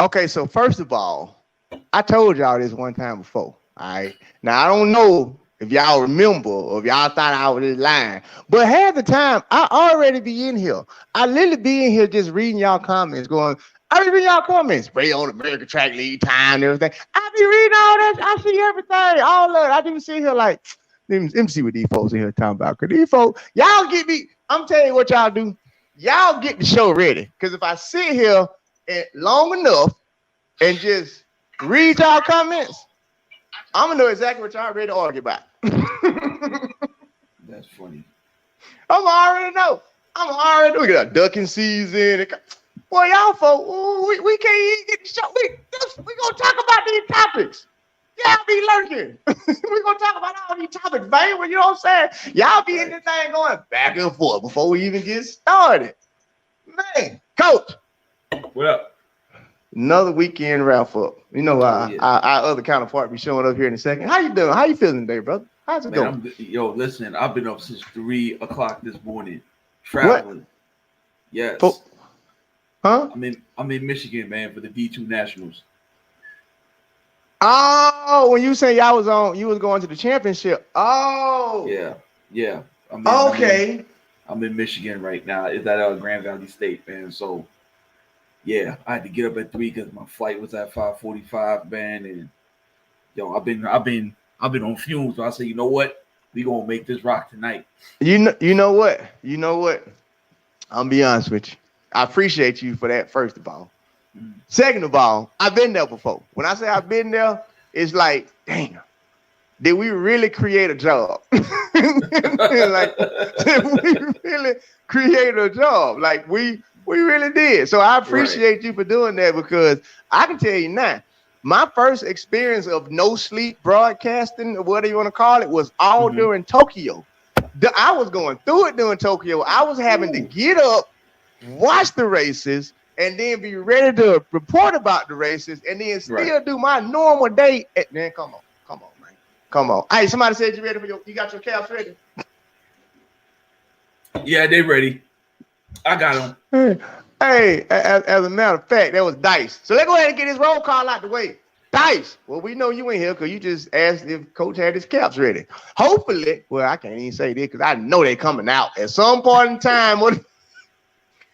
Okay, so first of all, I told y'all this one time before. All right. Now I don't know if y'all remember or if y'all thought I was just lying, but half the time I already be in here. I literally be in here just reading y'all comments, going, I be reading y'all comments, spray on American track lead time and everything. I be reading all that. I see everything, all of it. I didn't see here like, let me see what these folks in here talking about. Cause these folks, y'all get me. I'm telling you what y'all do. Y'all get the show ready. Cause if I sit here long enough and just read y'all comments, I'm gonna know exactly what y'all ready to argue about. That's funny. I'm already know. We got a ducking season. Boy, y'all folks, we can't even get the show. We gonna talk about these topics. Y'all be lurking. We gonna talk about all these topics, man. You know what I'm saying? Y'all be in this thing going back and forth before we even get started. Man, Coach. What up? Another weekend wrap up. You know, our other counterpart be showing up here in a second. How you doing? How you feeling today, brother? How's it going? Listen, I've been up since 3 o'clock this morning, traveling. What? Yes. Huh? I'm in Michigan, man, for the D2 Nationals. Oh, when you say y'all was you was going to the championship. Oh. Yeah. I'm in Michigan right now. It's at Grand Valley State, man. So. Yeah, I had to get up at 3 because my flight was at 5:45, man. And I've been on fumes. So I said, you know what? We gonna make this rock tonight. You know what? I'm be honest with you. I appreciate you for that. First of all, second of all, I've been there before. When I say I've been there, it's like, damn, did we really create a job? Like, did we really create a job? Like we really did. So I appreciate you for doing that, because I can tell you now, my first experience of no sleep broadcasting, or whatever you want to call it, was all during Tokyo. I was going through it during Tokyo. I was having to get up, watch the races, and then be ready to report about the races, and then still do my normal day. Man, come on, man. Come on. Hey, somebody said you ready for you got your caps ready? Yeah, they ready. I got them. Hey, as a matter of fact, that was Dice. So let's go ahead and get his roll call out the way. Dice, well, we know you ain't here because you just asked if Coach had his caps ready. Hopefully, well, I can't even say this because I know they're coming out at some point in time.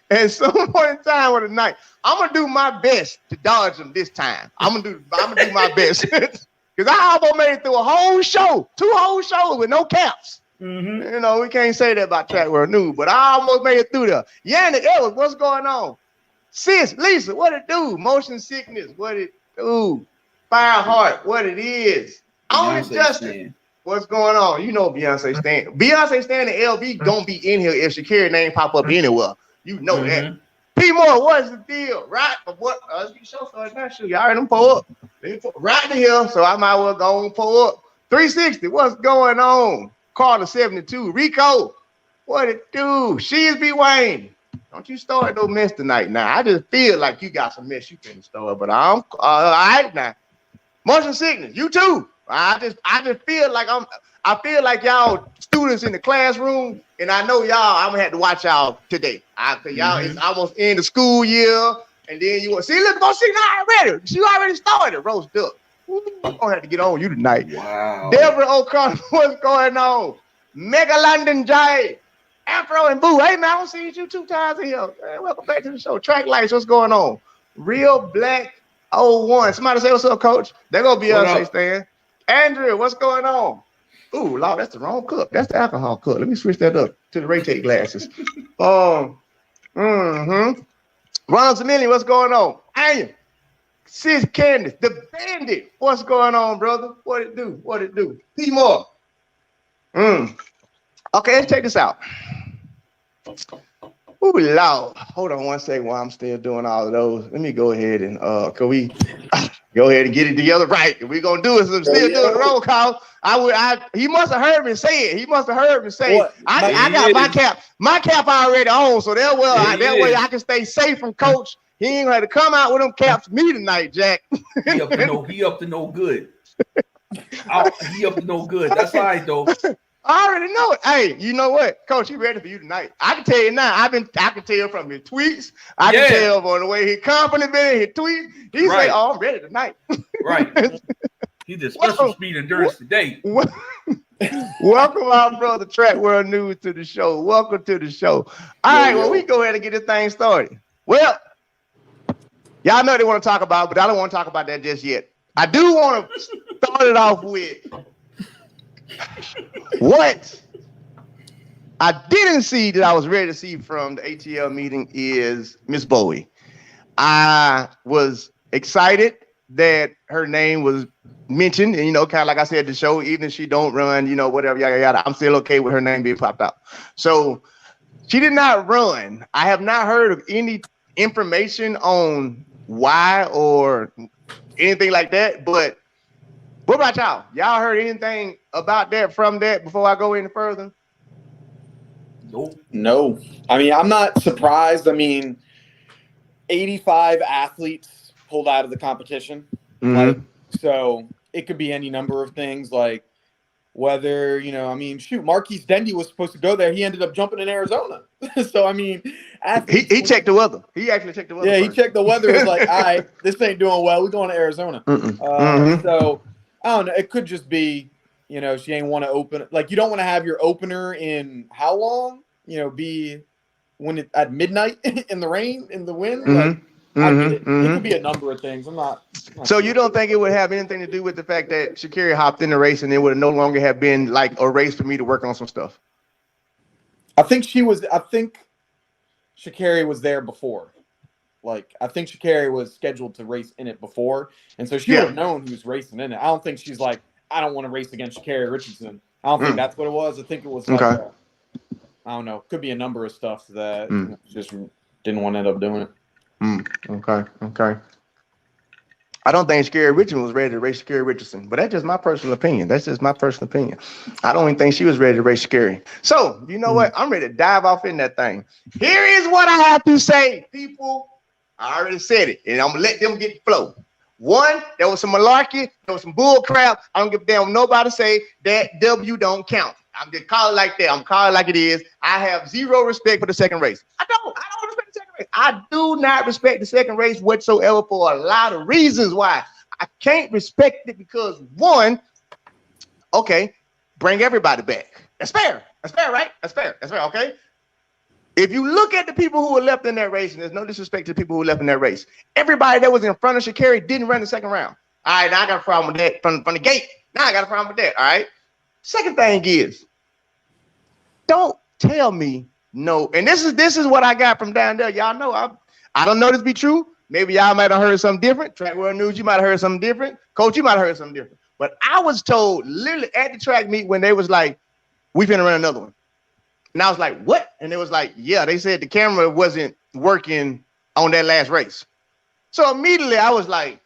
At some point in time of the night, I'm gonna do my best to dodge them this time. I'm gonna do my best because I almost made it through a whole show, 2 whole shows with no caps. You know, we can't say that about Track World News, but I almost made it through there. Yannick Ellis, what's going on? Sis, Lisa, what it do? Motion sickness, what it do? Fireheart, what it is? Only Justin, what's going on? You know Beyonce Stan. Beyonce Stan and LB don't be in here if Sha'Carri name pop up anywhere. You know that. P Moore, what's the deal? Right? But what? Show started now. Shoot, y'all heard them pull up. Right in here, so I might well go and pull up. 360, what's going on? Carter 72, Rico, what it do? She is B Wayne. Don't you start no mess tonight now. I just feel like you got some mess you can start, but I'm all right now. Motion sickness, you too. I just feel like I feel like y'all students in the classroom, and I know y'all, I'm gonna have to watch y'all today. Y'all, it's almost in the school year, and then you want see, look, go see now already. She already started roast up. I'm gonna have to get on you tonight. Wow. Deborah O'Connor, what's going on? Mega London J, Afro and Boo. Hey man, I don't see you 2 times in here. Hey, welcome back to the show. Track Lights, what's going on? Real Black 01. Somebody say what's up, Coach. They're gonna be us, Stan. Andrew, what's going on? Ooh, Lord, that's the wrong cup. That's the alcohol cup. Let me switch that up to the Ray-Tate glasses. Ronald Zamillion, what's going on? Hey, Sis Candace, the Bandit. What's going on, brother? What it do? What it do? P Moore. Okay, let's check this out. Ooh, Lord. Hold on one second while I'm still doing all of those. Let me go ahead and can we go ahead and get it together right? If we're gonna do it, so I'm still doing the roll call. He must have heard me say it. He must have heard me say it. I got my cap already on, so that way I can stay safe from Coach. He ain't gonna have to come out with them caps me tonight, Jack. He up to no good. He up to no good. That's all right though. I already know it. Hey, you know what, Coach? He ready for you tonight. I can tell you now. I can tell from his tweets. I can tell from the way he complimented his tweet. He say, "Oh, I'm ready tonight." Right. He did special speed endurance today. Welcome, our brother Track World News, to the show. Welcome to the show. All right, well, we go ahead and get this thing started. Well, y'all know they want to talk about, but I don't want to talk about that just yet. I do want to start it off with what I didn't see that I was ready to see from the ATL meeting is Miss Bowie. I was excited that her name was mentioned, and kind of like I said, the show, even if she don't run, whatever, yada yada, I'm still okay with her name being popped out. So she did not run. I have not heard of any information on why or anything like that. But what about y'all? Y'all heard anything about that from that before I go any further? Nope. No. I mean, I'm not surprised. I mean, 85 athletes pulled out of the competition. Mm-hmm. So it could be any number of things, like whether, Marquise Dendy was supposed to go there. He ended up jumping in Arizona. So, I mean, he checked the weather. He actually checked the weather. Yeah, first. He checked the weather. It was like, all right, this ain't doing well. We're going to Arizona. So, I don't know. It could just be, she ain't want to open. Like, you don't want to have your opener in how long? Be at midnight in the rain, in the wind. Like, it could be a number of things. I'm not so sure. You don't think it would have anything to do with the fact that Sha'Carri hopped in the race and it would no longer have been like a race for me to work on some stuff? I think Sha'Carri was there before. Like, I think Sha'Carri was scheduled to race in it before. And so she would have known who was racing in it. I don't think she's like, I don't want to race against Shacarri Richardson. I don't think that's what it was. I think it was like, I don't know. Could be a number of stuff that just didn't want to end up doing it. Okay. I don't think Shacarri Richardson was ready to race Shacarri Richardson, but that's just my personal opinion. I don't even think she was ready to race Shacarri. So, you know what? I'm ready to dive off in that thing. Here is what I have to say, people. I already said it, and I'm going to let them get the flow. One, there was some malarkey. There was some bull crap. I don't give a damn what nobody say. That W don't count. I'm just calling it like that. I'm calling it like it is. I have zero respect for the second race. I don't respect the second race. I do not respect the second race whatsoever for a lot of reasons why. I can't respect it because, one, okay, bring everybody back. That's fair. That's fair, right? That's fair, okay? If you look at the people who were left in that race, and there's no disrespect to the people who were left in that race, everybody that was in front of Sha'Carri didn't run the second round. All right, now I got a problem with that from the gate. Now I got a problem with that, all right? Second thing is, don't tell me no. And this is what I got from down there. Y'all know I don't know this to be true. Maybe y'all might have heard something different. Track World News, you might have heard something different. Coach, you might have heard something different. But I was told literally at the track meet when they was like, we finna run another one. And I was like, what? And it was like, yeah, they said the camera wasn't working on that last race. So immediately I was like,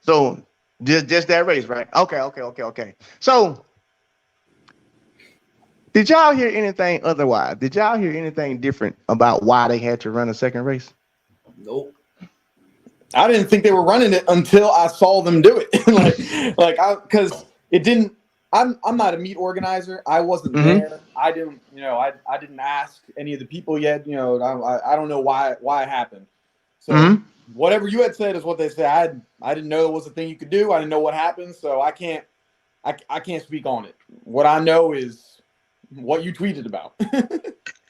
so just that race, right? Okay. So did y'all hear anything otherwise? Did y'all hear anything different about why they had to run a second race? Nope. I didn't think they were running it until I saw them do it. Because it didn't. I'm not a meet organizer. I wasn't there. I didn't. I didn't ask any of the people yet. I don't know why it happened. So whatever you had said is what they said. I didn't know it was a thing you could do. I didn't know what happened, so I can't speak on it. What I know is what you tweeted about.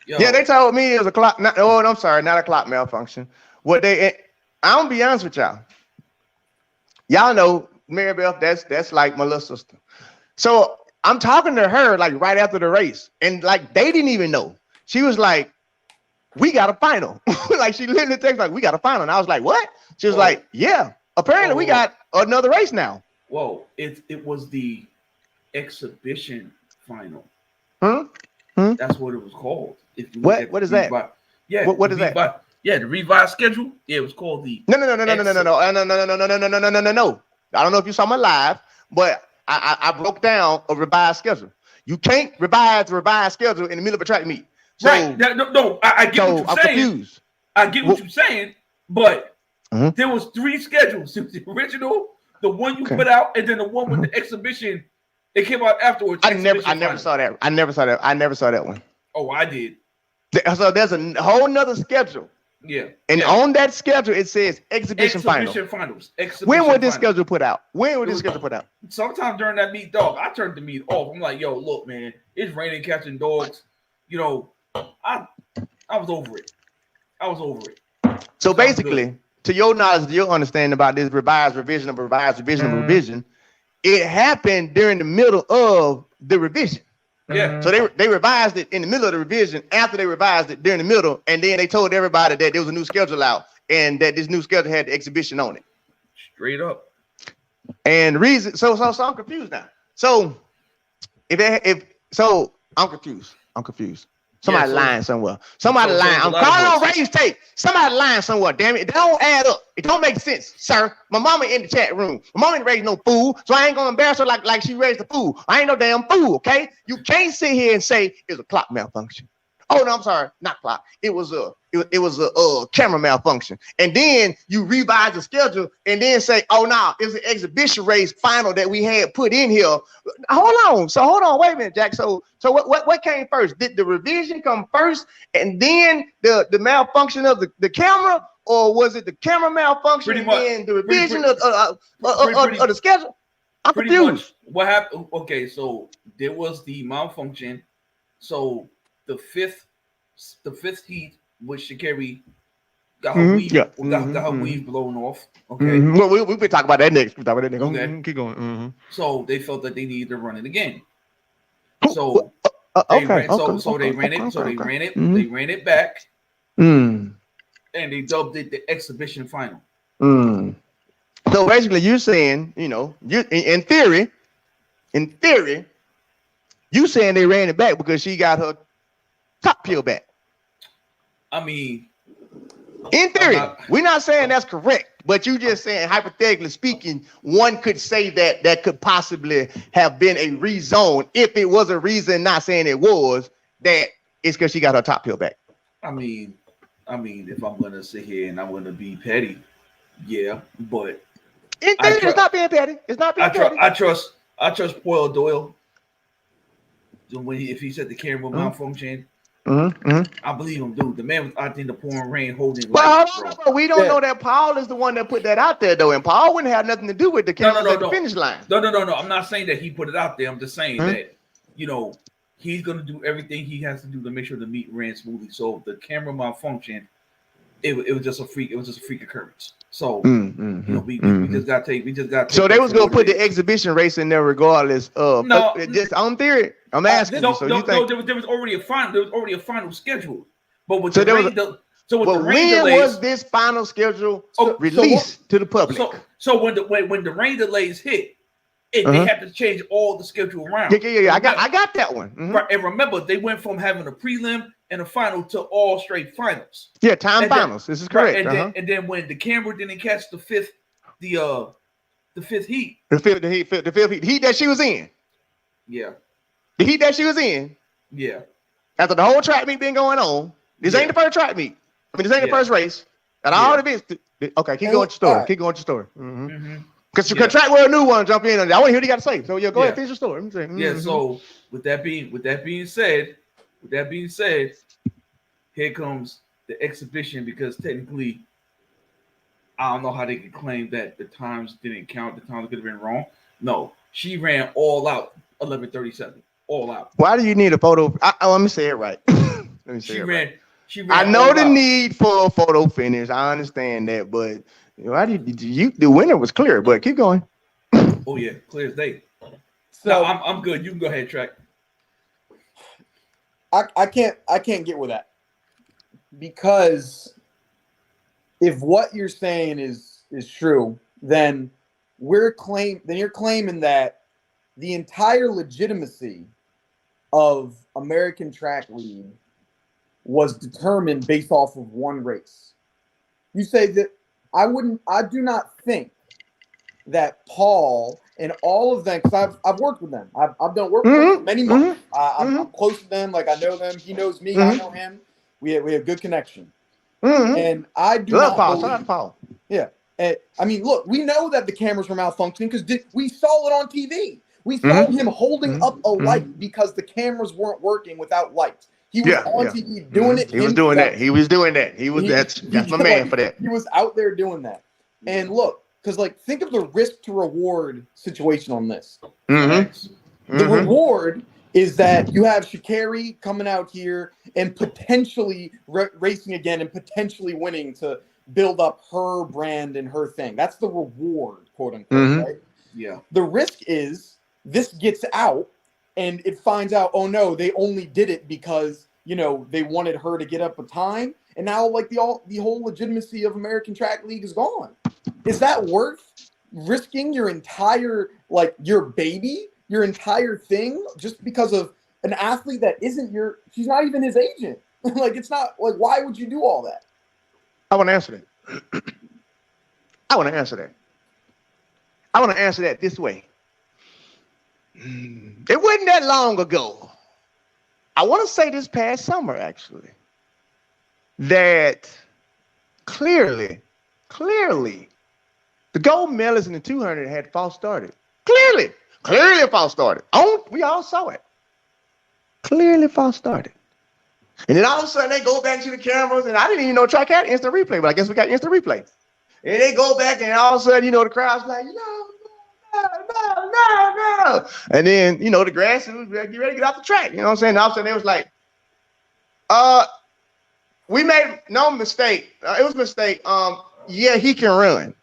Yeah, they told me it was a clock. I'm sorry, not a clock malfunction. I'm gonna be honest with y'all. Y'all know Maribel, that's like my little sister. So I'm talking to her like right after the race, and like they didn't even know. She was like, "We got a final." Like she literally texted like, "We got a final," and I was like, "What?" She was like, "Yeah, apparently we got another race now." Whoa! It was the exhibition final. That's what it was called. If you what is that? Yeah. What is that? Yeah, the revised schedule. Yeah, it was called the. No. I don't know if you saw my live, but I broke down a revised schedule. You can't revise the revised schedule in the middle of a track meet. So, right. No, I get what you're saying. Confused. I get what you're saying, but there was 3 schedules. It was the original, The one you put out, and then the one with the exhibition, it came out afterwards. I never saw that. I never saw that one. Oh, I did. So there's a whole nother schedule. Yeah. And on that schedule, it says exhibition finals. When was this schedule put out? Sometime during that meet, dog. I turned the meet off. I'm like, yo, look, man, it's raining catching dogs. You know, I was over it. So basically, to your knowledge, your understanding about this revision, it happened during the middle of the revision. Yeah. So they revised it in the middle of the revision after they revised it during the middle, and then they told everybody that there was a new schedule out and that this new schedule had the exhibition on it. Straight up. And reason, so I'm confused now. So I'm confused. Somebody lying somewhere. Somebody lying. I'm calling on raise tape. Somebody lying somewhere. Damn it. It don't add up. It don't make sense, sir. My mama in the chat room. My mama ain't raised no fool, so I ain't gonna embarrass her like she raised a fool. I ain't no damn fool, okay? You can't sit here and say it's a clock malfunction. Oh no, I'm sorry, not clock. It was a camera malfunction. And then you revise the schedule and then say, oh no, it's an exhibition race final that we had put in here. Hold on, wait a minute, Jack. So what came first? Did the revision come first and then the malfunction of the camera, or was it the camera malfunction and then the revision of the schedule? I'm confused. What happened? Okay, so there was the malfunction. So the fifth heat with Sha'Carri got her weave blown off. Okay. Well, we'll be talking about that next. Okay. Keep going. So they felt that they needed to run it again. So they ran it back. And they dubbed it the exhibition final. So basically, you're saying, you in theory, you saying they ran it back because she got her top peel back. I mean, in theory, we're not saying that's correct, but you just saying, hypothetically speaking, one could say that could possibly have been a rezone. If it was a reason, not saying it was, that it's because she got her top peel back. I mean, if I'm gonna sit here and I'm gonna be petty, yeah, but in theory, it's not being petty. It's not being petty. I trust Paul Doyle. If he said the camera malfunction, I believe him, dude. The man was out in the pouring rain holding. But we don't know that Paul is the one that put that out there, though, and Paul wouldn't have nothing to do with the camera at the finish line. No. I'm not saying that he put it out there. I'm just saying that he's gonna do everything he has to do to make sure the meet ran smoothly. So if the camera malfunction, it was just a freak. It was just a freak occurrence. So we just got to. So they was gonna put the exhibition race in there regardless of. No, just on theory. I'm asking you. So you think there was already a final? There was already a final schedule. But with when was this final schedule released to the public? So when the rain delays hit, they had to change all the schedule around. Yeah. I got that one. Right, and remember, they went from having a prelim and a final to all straight finals. Yeah, finals. This is correct. Right, and then when the camera didn't catch the fifth heat. The fifth heat that she was in. Yeah. The heat that she was in. Yeah. After the whole track meet been going on, this ain't the first track meet. This ain't the first race. And all the events. Okay, keep going to your story. Because track where a new one jump in. I want to hear what you got to say. So go ahead, finish your story. Yeah. So with that being said, here comes the exhibition, because technically, I don't know how they could claim that the times didn't count. The times could have been wrong. No, she ran all out 11:37. All out. Why do you need a photo? Let me say it right. She ran. I know the need for a photo finish. I understand that, but why did you? The winner was clear, but keep going. Oh yeah, clear as day. So I'm good. You can go ahead, track. I can't get with that, because if what you're saying is true, then you're claiming that the entire legitimacy of American Track League was determined based off of one race. You say that I do not think that Paul and all of them, because I've worked with them. I've done work with them for many months. I'm close to them, like I know them. He knows me, I know him. We have good connection. And I do not believe, I mean, look, we know that the cameras were malfunctioning because we saw it on TV. We saw him holding up a light because the cameras weren't working without lights. He was on TV doing it. He was doing that. He was doing that. That's my man for that. He was out there doing that. And look, because like think of the risk to reward situation on this. The reward is that you have Shacarri coming out here and potentially racing again and potentially winning to build up her brand and her thing. That's the reward, quote unquote, right? Yeah. The risk is this gets out and it finds out, oh no, they only did it because, you know, they wanted her to get up a time. And now like the whole legitimacy of American Track League is gone. Is that worth risking your entire, like your baby, your entire thing just because of an athlete that isn't she's not even his agent? Like, it's not like, why would you do all that? I want to answer that. I want to answer that this way. It wasn't that long ago. I want to say this past summer, actually, that clearly, the gold medalists in the 200 had false started. Clearly false started. We all saw it. Clearly false started. And then all of a sudden they go back to the cameras, and I didn't even know track had instant replay, but I guess we got instant replay. And they go back, and all of a sudden, you know, the crowd's like, no. And then, you know, the grass was get ready to get off the track. You know what I'm saying? And all of a sudden, they was like, we made no mistake. It was a mistake. Yeah, he can run.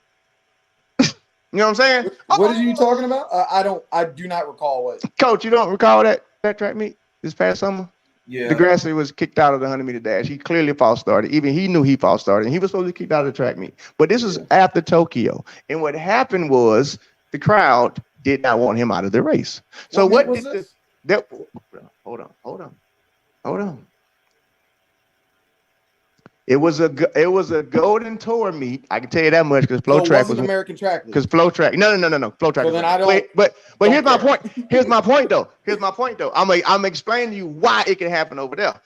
You know what I'm saying? What are you talking about? I do not recall what. Coach, you don't recall that track meet this past summer? Yeah. DeGrassi was kicked out of the 100-meter dash. He clearly false started. Even he knew he false started, and he was supposed to be kicked out of the track meet. But this was after Tokyo. And what happened was the crowd did not want him out of the race. So what did this? Hold on. It was a golden tour meet. I can tell you that much because flow track was American Track. Because flow track. No. Flow track. So then I don't. But here's my point. Here's my point though. I'm explaining to you why it can happen over there.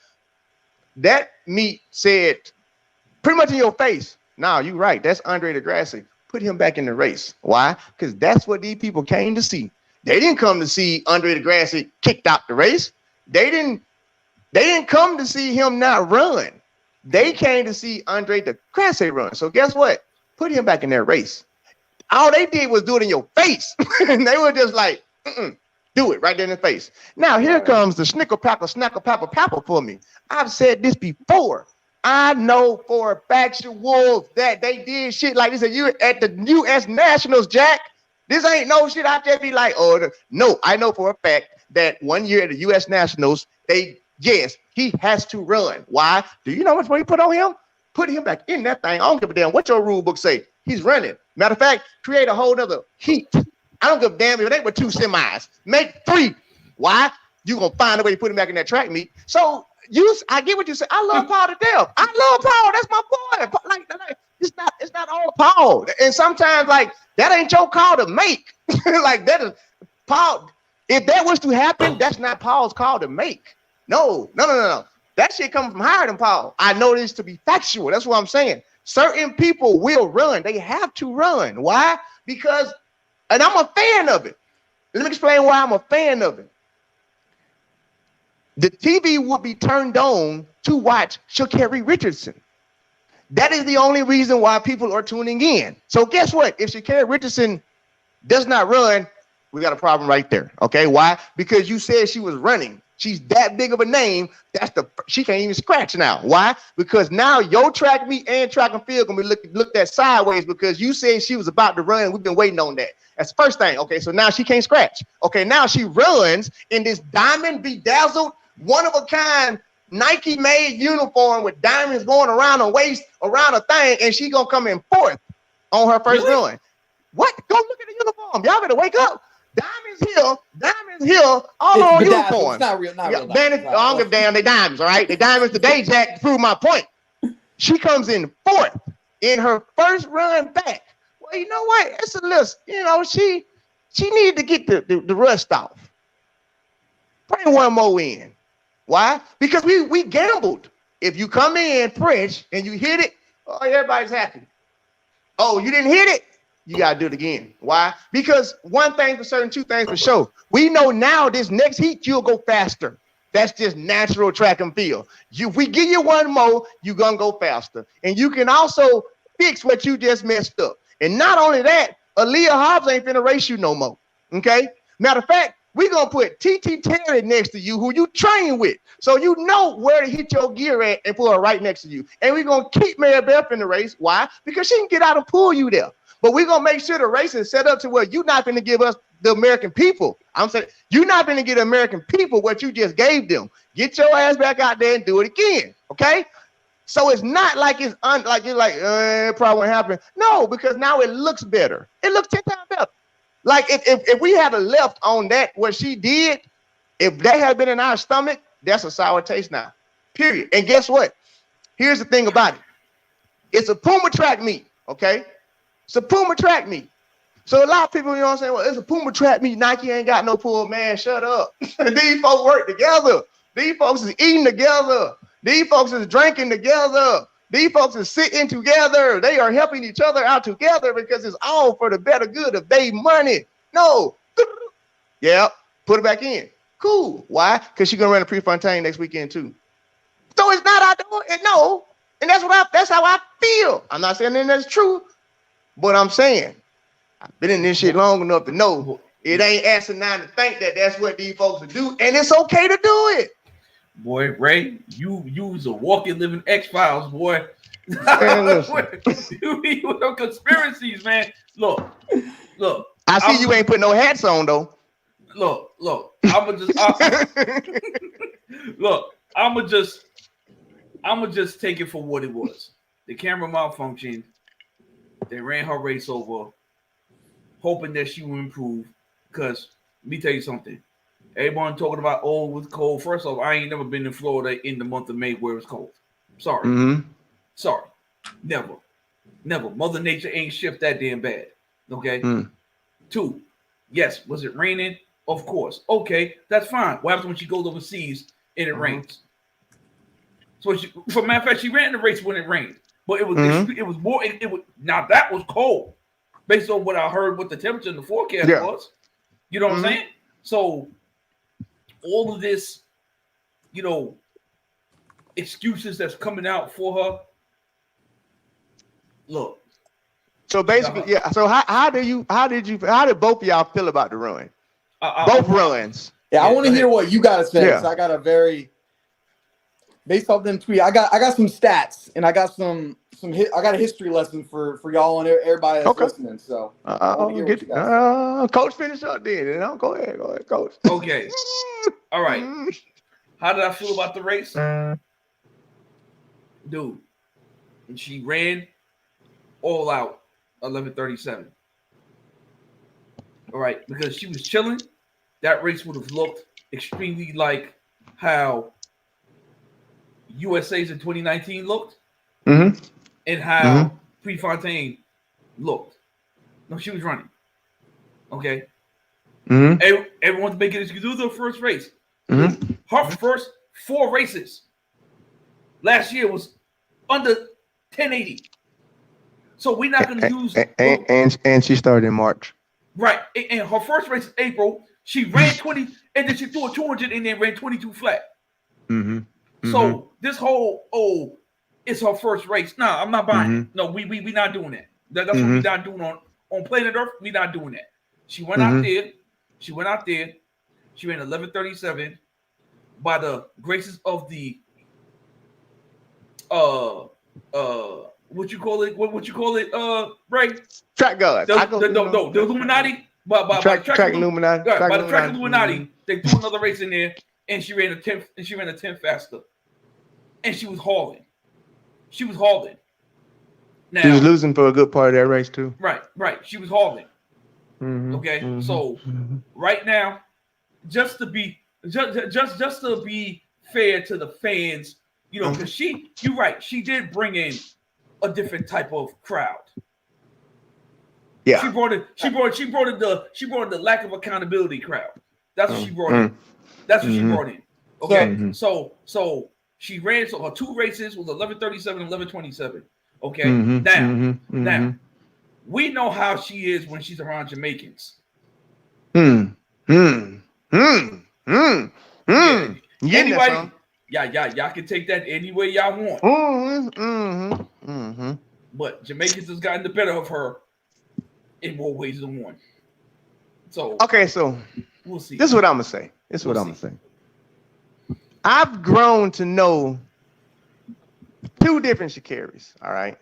That meet said pretty much in your face. Nah, you right. That's Andre DeGrassi. Put him back in the race. Why? Because that's what these people came to see. They didn't come to see Andre DeGrassi kicked out the race. They didn't come to see him not run. They came to see Andre DeGrassi run. So guess what? Put him back in that race. All they did was do it in your face. And they were just like, do it right there in the face. Now here comes the snacker for me. I've said this before. I know for a factual that they did shit like this at the U.S. Nationals, Jack. This ain't no shit. I just be like, no. I know for a fact that 1 year at the U.S. Nationals, yes, he has to run. Why? Do you know how much money put on him? Put him back in that thing. I don't give a damn what your rule book say. He's running. Matter of fact, create a whole nother heat. I don't give a damn if they were 2 semis. Make 3. Why? You gonna find a way to put him back in that track meet. So I get what you say. I love Paul to death. I love Paul. That's my boy. Like it's not all Paul. And sometimes like that ain't your call to make. Like that is Paul. If that was to happen, that's not Paul's call to make. No. That shit comes from higher than Paul. I know this to be factual. That's what I'm saying. Certain people will run. They have to run. Why? Because, and I'm a fan of it. Let me explain why I'm a fan of it. The TV will be turned on to watch Shacarri Richardson. That is the only reason why people are tuning in. So guess what? If Shacarri Richardson does not run, we got a problem right there. Okay, why? Because you said she was running. She's that big of a name. She can't even scratch now. Why? Because now your track meet and track and field gonna be looked at sideways because you said she was about to run. We've been waiting on that. That's the first thing. Okay, so now she can't scratch. Okay, now she runs in this diamond bedazzled, one of a kind Nike made uniform with diamonds going around her waist, around her thing, and she gonna come in 4th on her first run. What? Go look at the uniform. Y'all better wake up. Diamonds Hill, all on uniform. It's not real. I don't give a damn. They diamonds, all right? They diamonds today, Jack, to prove my point. She comes in 4th in her first run back. Well, you know what? It's a list. You know, she needed to get the rust off. Bring one more in. Why? Because we gambled. If you come in fresh and you hit it, everybody's happy. Oh, you didn't hit it? You got to do it again. Why? Because one thing for certain, two things for sure. We know now this next heat, you'll go faster. That's just natural track and field. If we give you one more, you're going to go faster. And you can also fix what you just messed up. And not only that, Aaliyah Hobbs ain't finna race you no more. Okay? Matter of fact, we're going to put TT Terry next to you, who you train with. So you know where to hit your gear at and put her right next to you. And we're going to keep Mary Beth in the race. Why? Because she can get out and pull you there. But we're going to make sure the race is set up to where you're not going to give us the American people. I'm saying you're not going to get American people what you just gave them. Get your ass back out there and do it again. Okay? So it's not like it's it probably won't happen. No, because now it looks better. It looks 10 times better. Like if we had a left on that, what she did, if that had been in our stomach, that's a sour taste now. Period. And guess what? Here's the thing about it. It's a Puma track meet, okay? It's a Puma track meet. So a lot of people, you know what I'm saying? Well, it's a Puma track meet. Nike ain't got no pull, man. Shut up. These folks work together. These folks is eating together. These folks is drinking together. These folks are sitting together. They are helping each other out together because it's all for the better good of their money. No. Yeah, put it back in. Cool. Why? Because she's gonna run a Prefontaine next weekend too. So it's not out there. No. And that's how I feel. I'm not saying that that's true, but I'm saying I've been in this shit long enough to know it ain't asinine to think that that's what these folks will do, and it's okay to do it. Boy, Ray, you was a walking, living X-Files, boy. You be with no conspiracies, man. Look. I see you ain't put no hats on though. Look. I'ma just take it for what it was. The camera malfunctioned. They ran her race over, hoping that she would improve. Because let me tell you something. Everyone talking about, oh, it was cold. First off, I ain't never been in Florida in the month of May where it's cold. Sorry. Mm-hmm. Sorry. Never. Mother Nature ain't shift that damn bad. Okay? Mm. 2, yes, was it raining? Of course. Okay, that's fine. What happens when she goes overseas and it rains? So for matter of fact, she ran the race when it rained. But it was now that was cold. Based on what I heard, what the temperature in the forecast was. You know what I'm saying? So all of this, excuses that's coming out for her. Look. So basically, yeah. So how did both of y'all feel about the run? Both runs. Yeah, I want to hear what you gotta say. Yeah. So I got based off them tweets. I got some stats and I got I got a history lesson for y'all and everybody that's listening. So Coach, finish up then. Go ahead, Coach. Okay. All right. How did I feel about the race? Dude, and she ran all out 11:37. All right, because she was chilling, that race would have looked extremely like how USA's in 2019 looked, and how Prefontaine looked. No, she was running. Okay. Everyone's making this. You do the first race. Her first 4 races last year was under 1080. So we're not going to use. And she started in March. Right. And her first race in April, she ran 20, and then she threw a 200 and then ran 22 flat. So this whole, it's her first race. No, I'm not buying it. No, we not doing that. That's what we not doing on planet Earth. We not doing that. She went out there. She ran 11:37 by the graces of the what you call it, Ray? Track God. The Illuminati. By track Illuminati. By the track Illuminati, they threw another race in there, and she ran a 10th faster. And she was hauling. Now, she was losing for a good part of that race too. Right. She was hauling. Okay. So right now, just to be fair to the fans, because you're right, she did bring in a different type of crowd. Yeah. She brought in the lack of accountability crowd. That's what she brought in. That's what she brought in. Okay. So she ran. So her 2 races was 11:37 and 11:27. Okay. Now We know how she is when she's around Jamaicans. Yeah. Anybody, y'all can take that any way y'all want. But Jamaicans has gotten the better of her in more ways than one. So okay, so we'll see. This is what I'm gonna say. I've grown to know two different Sha'Carris. All right.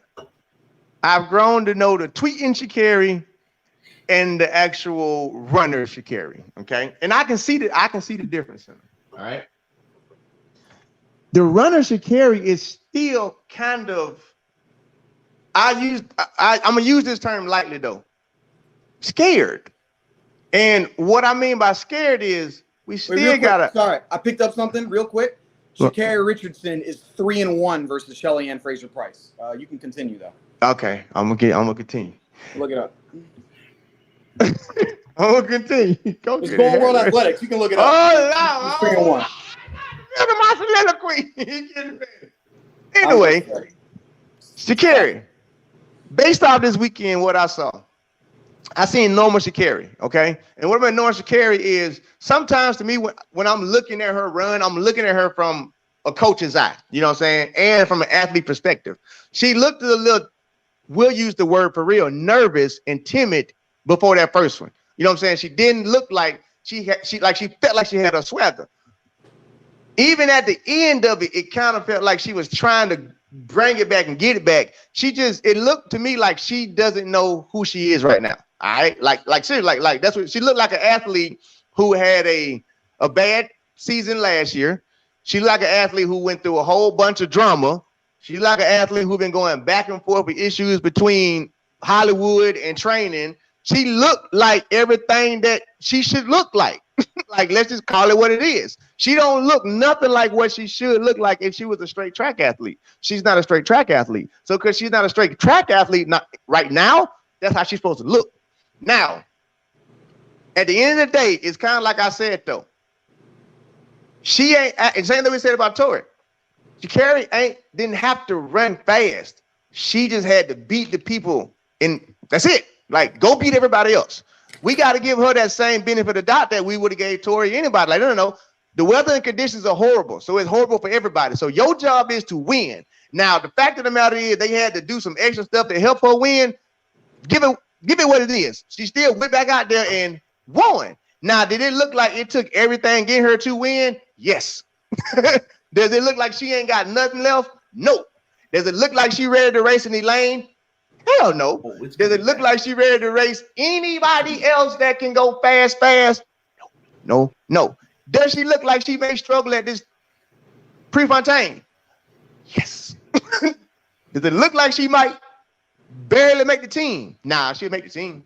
I've grown to know the tweeting Sha'Carri and the actual runner Sha'Carri. Okay, and I can see the difference in them. All right. The runner Sha'Carri is still kind of. I'm gonna use this term lightly though. Scared. And what I mean by scared is we still gotta. Sorry, I picked up something real quick. Shacarri Richardson is 3-1 versus Shelly-Ann Fraser Price. You can continue though. Okay, I'm gonna continue. Look it up. I'm gonna continue. It's Going World Athletics. You can look it up. Oh, no. 3-1. Anyway, Sha'Carri, based off this weekend, what I saw, I seen normal Sha'Carri, okay? And what about normal Sha'Carri is sometimes to me when I'm looking at her run, I'm looking at her from a coach's eye, you know what I'm saying? And from an athlete perspective. She looked a little, we'll use the word for real, nervous and timid before that first one. You know what I'm saying? She didn't look like she felt like she had a swagger. Even at the end of it, it kind of felt like she was trying to bring it back and get it back. It looked to me like she doesn't know who she is right now. All right. Like seriously, like that's what she looked like, an athlete who had a bad season last year. She looked like an athlete who went through a whole bunch of drama. She looked like an athlete who's been going back and forth with issues between Hollywood and training. She looked like everything that she should look like. Like, let's just call it what it is. She don't look nothing like what she should look like if she was a straight track athlete. She's not a straight track athlete. So because she's not a straight track athlete right now, that's how she's supposed to look. Now, at the end of the day, it's kind of like I said, though. She ain't, and same thing we said about Tori. Sha'Carri didn't have to run fast. She just had to beat the people, and that's it. Like, go beat everybody else. We got to give her that same benefit of the doubt that we would have gave Tori anybody. Like, no. The weather and conditions are horrible, so it's horrible for everybody. So your job is to win. Now, the fact of the matter is they had to do some extra stuff to help her win. Give it what it is. She still went back out there and won. Now, did it look like it took everything in her to win? Yes. Does it look like she ain't got nothing left? No. Does it look like she ready to race in the lane? Hell no. Does it look like she ready to race anybody else that can go fast? No. Does she look like she may struggle at this Prefontaine? Yes. Does it look like she might barely make the team? Nah, she'll make the team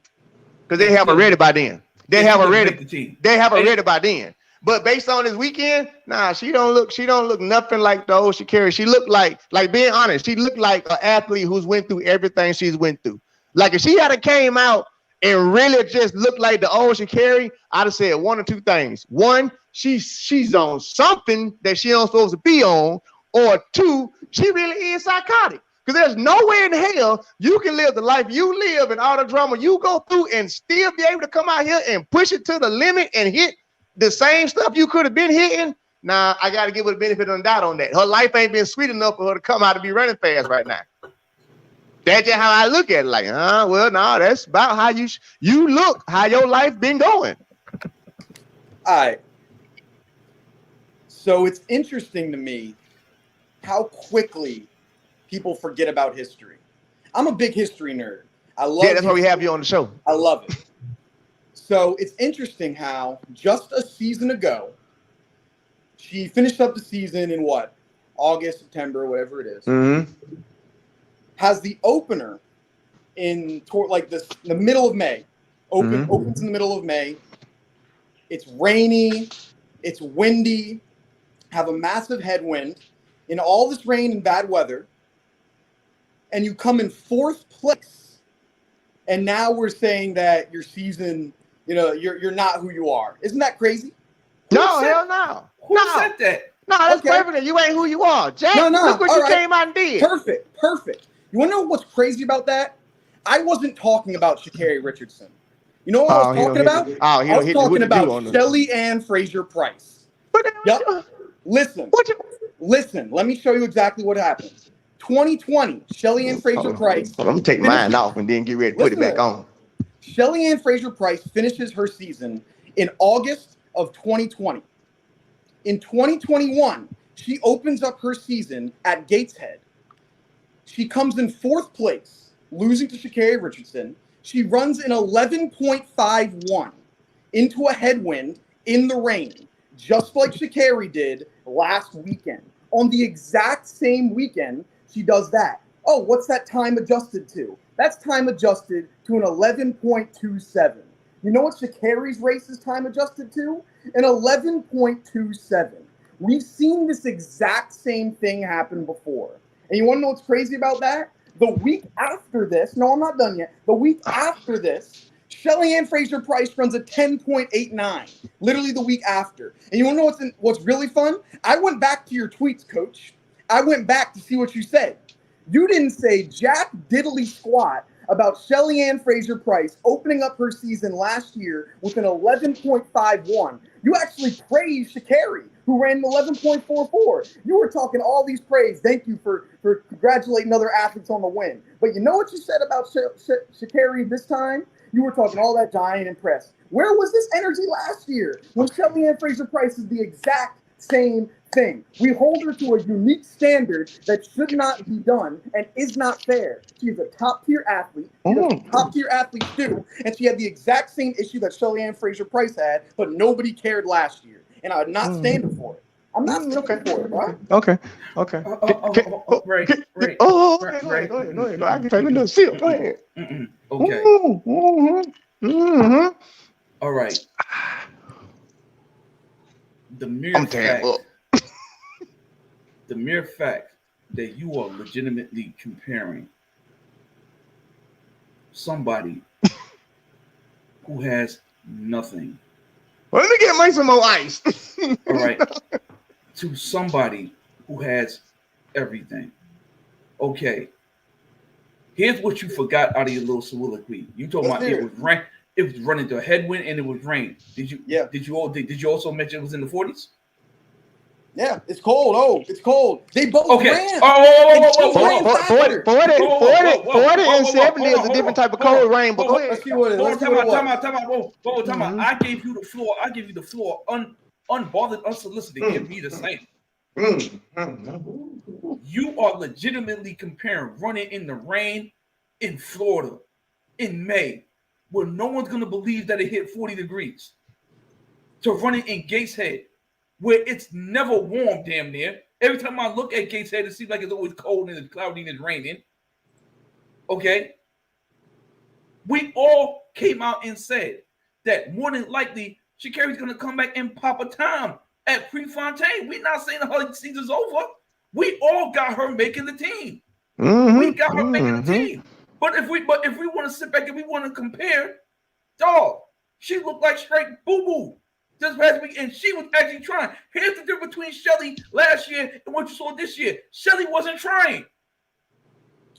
because they have her ready by then. They have her ready by then. But based on this weekend, nah, she don't look nothing like the old Sha'Carri. She looked like being honest, she looked like an athlete who's went through everything she's went through. Like if she had came out and really just looked like the old Sha'Carri, I'd have said one or two things. One, she's on something that she don't supposed to be on, or two, she really is psychotic. Because there's no way in hell you can live the life you live and all the drama you go through and still be able to come out here and push it to the limit and hit the same stuff you could have been hitting. Nah, I got to give her the benefit of the doubt on that. Her life ain't been sweet enough for her to come out and be running fast right now. That's just how I look at it. Like, well, no, that's about how you look, how your life been going. All right. So it's interesting to me how quickly people forget about history. I'm a big history nerd. I love that's why we have you on the show. I love it. So it's interesting how just a season ago, she finished up the season in what? August, September, whatever it is. Mm-hmm. Has the opener in the middle of May. Opens in the middle of May. It's rainy. It's windy. Have a massive headwind. In all this rain and bad weather. And you come in 4th place. And now we're saying that your season, you're not who you are. Isn't that crazy? Hell no. Who said that? No, that's perfect. You ain't who you are, Jack. No. Look what you came out and did. Perfect. You want to know what's crazy about that? I wasn't talking about Shacarri Richardson. You know what I was talking about? I was talking about Shelly-Ann Fraser-Price. Yep. Listen. Let me show you exactly what happened. 2020, Shelly-Ann Fraser-Price. I'm gonna take mine off and then get ready to put it back on. Shelly-Ann Fraser-Price finishes her season in August of 2020. In 2021, she opens up her season at Gateshead. She comes in 4th place, losing to Shacarri Richardson. She runs an 11.51 into a headwind in the rain, just like Shacarri did last weekend. On the exact same weekend, she does that. Oh, what's that time adjusted to? That's time adjusted to an 11.27. You know what Shacarri's race is time adjusted to? An 11.27. We've seen this exact same thing happen before. And you want to know what's crazy about that? The week after this, no, I'm not done yet. The week after this, Shelly-Ann Fraser-Price runs a 10.89, literally the week after. And you want to know what's really fun? I went back to your tweets, Coach. I went back to see what you said. You didn't say jack diddly squat about Shelly-Ann Fraser-Price opening up her season last year with an 11.51. You actually praised Shacarri, who ran an 11.44. You were talking all these praise. Thank you for congratulating other athletes on the win. But you know what you said about Shacarri this time? You were talking all that giant impress. Where was this energy last year when Shelly-Ann Fraser-Price is the exact same thing? We hold her to a unique standard that should not be done and is not fair. She is a top-tier athlete. She does what top-tier athletes do, and she had the exact same issue that Shelly-Ann Fraser-Price had, but nobody cared last year, and I'm not standing for it. I'm not standing for it, bro. Okay. Right. Go ahead. I can take another sip. Go ahead. Okay. All right. The mere fact that you are legitimately comparing somebody who has nothing. Well, let me get some more ice. All right. To somebody who has everything. Okay. Here's what you forgot out of your little soliloquy. You told me it was rain. It was running to a headwind and it was rain. Did you? Yeah. Did you also mention it was in the 40s? Yeah, it's cold. Oh, it's cold. They both ran. 40 and 70 is a different type of cold rain. But go ahead. Let's see what it is. Time out. I gave you the floor. Unbothered, unsolicited. Give me the same. You are legitimately comparing running in the rain in Florida in May, where no one's going to believe that it hit 40 degrees, to running in Gateshead, where it's never warm damn near. Every time I look at Gateshead, it seems like it's always cold and it's cloudy and it's raining. Okay? We all came out and said that more than likely, Shacarri's going to come back and pop a time at Prefontaine. We're not saying the season's over. We all got her making the team. We got her making the team. But if we want to sit back and we want to compare, dog, she looked like straight boo-boo this past week, and she was actually trying. Here's the difference between Shelly last year and what you saw this year. Shelly wasn't trying.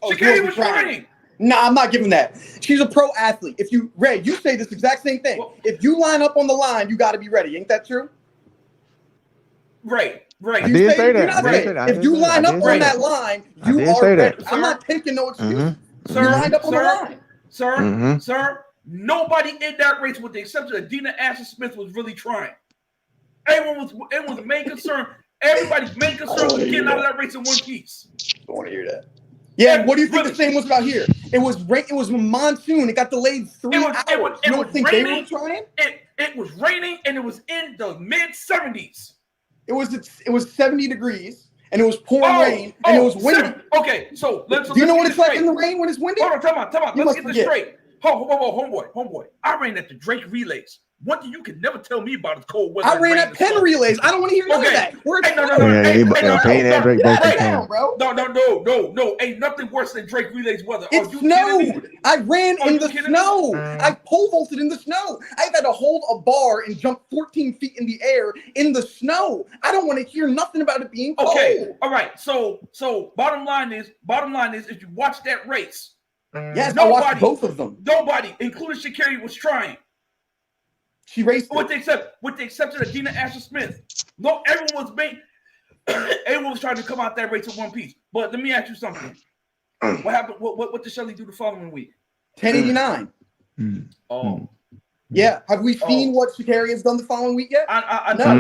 Shacarri was trying. Nah, I'm not giving that. She's a pro athlete. You say this exact same thing. Well, if you line up on the line, you got to be ready. Ain't that true? Right. I did say that. If you line up on that line, you are ready. I'm not taking no excuse. Sir, nobody in that race, with the exception of Dina Asher-Smith, was really trying. Everyone was main concern. Everybody's main concern was getting out of that race in one piece. I want to hear that. Yeah, and what do you think the same was about here? It was rain. It was monsoon. It got delayed 3 hours. You don't think they were trying? It was raining and it was in the mid-70s. It was 70 degrees. And it was pouring rain, and it was windy. Okay, so let's. Do you know what it's like in the rain when it's windy? Hold on, time out. Let's get this straight. Homeboy. I ran at the Drake relays. One thing you can never tell me about is cold weather. I ran at Penn relays. I don't want to hear none of that. No. Ain't nothing worse than Drake relays weather. It snowed. I ran in the snow. I pole vaulted in the snow. I've had to hold a bar and jump 14 feet in the air in the snow. I don't want to hear nothing about it being cold. Okay, all right. So bottom line is, if you watch that race, Yes, I watched both of them. Nobody, including Sha'Carri, was trying. She raced with the exception of Dina Asher-Smith. No, everyone was trying to come out that race in one piece. But let me ask you something. What happened? What did Shelly do the following week? 1089. Oh. Yeah. Have we seen what Sha'Carri has done the following week yet? I know.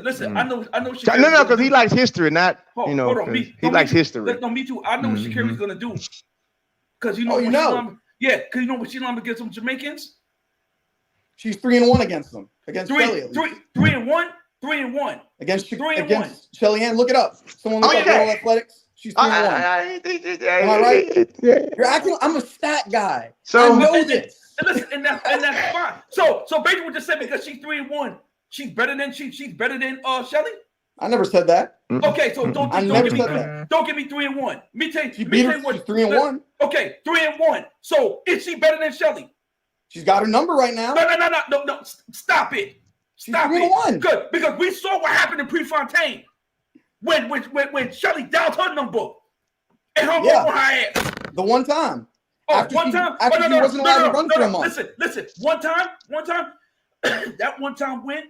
Listen. I know Sha'Carri. No, because he likes history, not he likes history. No, me too. I know what Sha'Carri's gonna do. Because because you know what she lined against some Jamaicans. She's 3-1 against them. Against Shelly. 3-1. 3-1. Against Shelly-Ann. Look it up. Someone look up World Athletics. She's 3-1. Am I right? Yeah. You're acting. I'm a stat guy. So I know this. Listen, and that's fine. So basically, what you said because she's 3-1, she's better than Shelly. I never said that. Okay, so don't give me 3-1. Me tell you what. She's 3-1. Okay, 3-1. So is she better than Shelly? She's got her number right now. No. Stop it. Stop it. Good, because we saw what happened in Prefontaine when Shelly dialed her number and hung over her ass. The one time. After she wasn't allowed to run for a month. Listen. One time, that one time win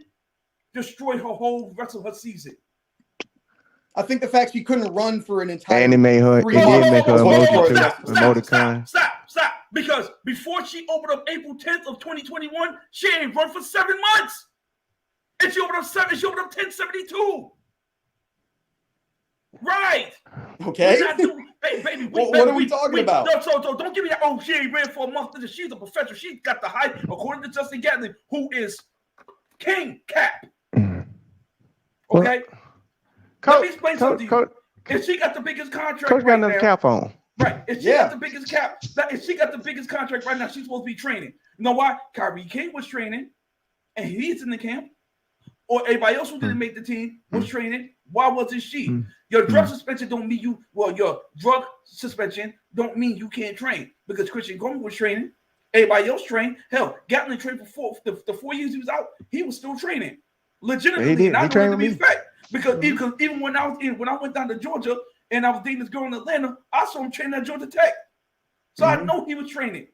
destroyed her whole rest of her season. I think the fact she couldn't run for an entire. And it made her. Stop. Because before she opened up April 10th of 2021, she ain't run for 7 months. And she opened up 1072. Right. Okay. Baby, what are we talking about? So don't give me that. Oh, she ain't ran for a month. She's a professional. She's got the height, according to Justin Gatlin, who is King Cap. Okay. Let me explain something to you. If she got the biggest contract, Coach got another cap on. Right. If she got the biggest cap, if she got the biggest contract right now, she's supposed to be training. You know why? Kyrie King was training, and he's in the camp. Or everybody else who didn't make the team was training. Why wasn't she? Your drug suspension don't mean you. Well, your drug suspension don't mean you can't train because Christian Goldman was training. Everybody else trained. Hell, Gatlin trained for the 4 years he was out. He was still training, legitimately. Not going to be fact because even when I went down to Georgia and I was dating this girl in Atlanta, I saw him training at Georgia Tech, so I know he was training.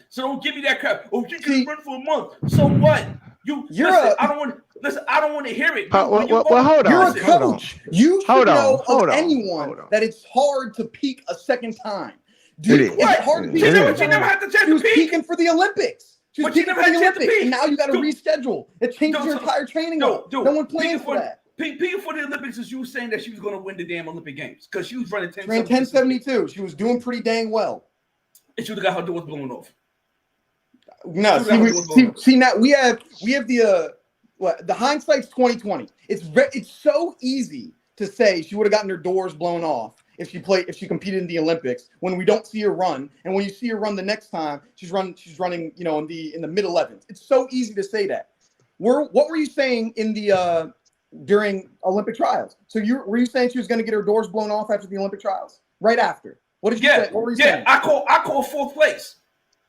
So don't give me that crap. Oh, you can run for a month. So what? I don't want to hear it. Well, hold on. You're a coach. You should know of anyone that it's hard to peak a second time. It's hard to peak. She never had the chance to peak. She was peaking for the Olympics. She was peaking for the Olympics, and now you got to reschedule. It changes your entire training. No one plans for that. Peaking for the Olympics is you saying that she was going to win the damn Olympic Games because she was running 1072. She was doing pretty dang well. And she would have got her doors blown off. No, see now we have the hindsight's 2020. It's so easy to say she would have gotten her doors blown off if she competed in the Olympics when we don't see her run, and when you see her run the next time she's running in the mid 11s. It's so easy to say that. What were you saying in the during Olympic trials? So were you saying she was going to get her doors blown off after the Olympic trials? Right after? What did you say? What were you saying? I call fourth place.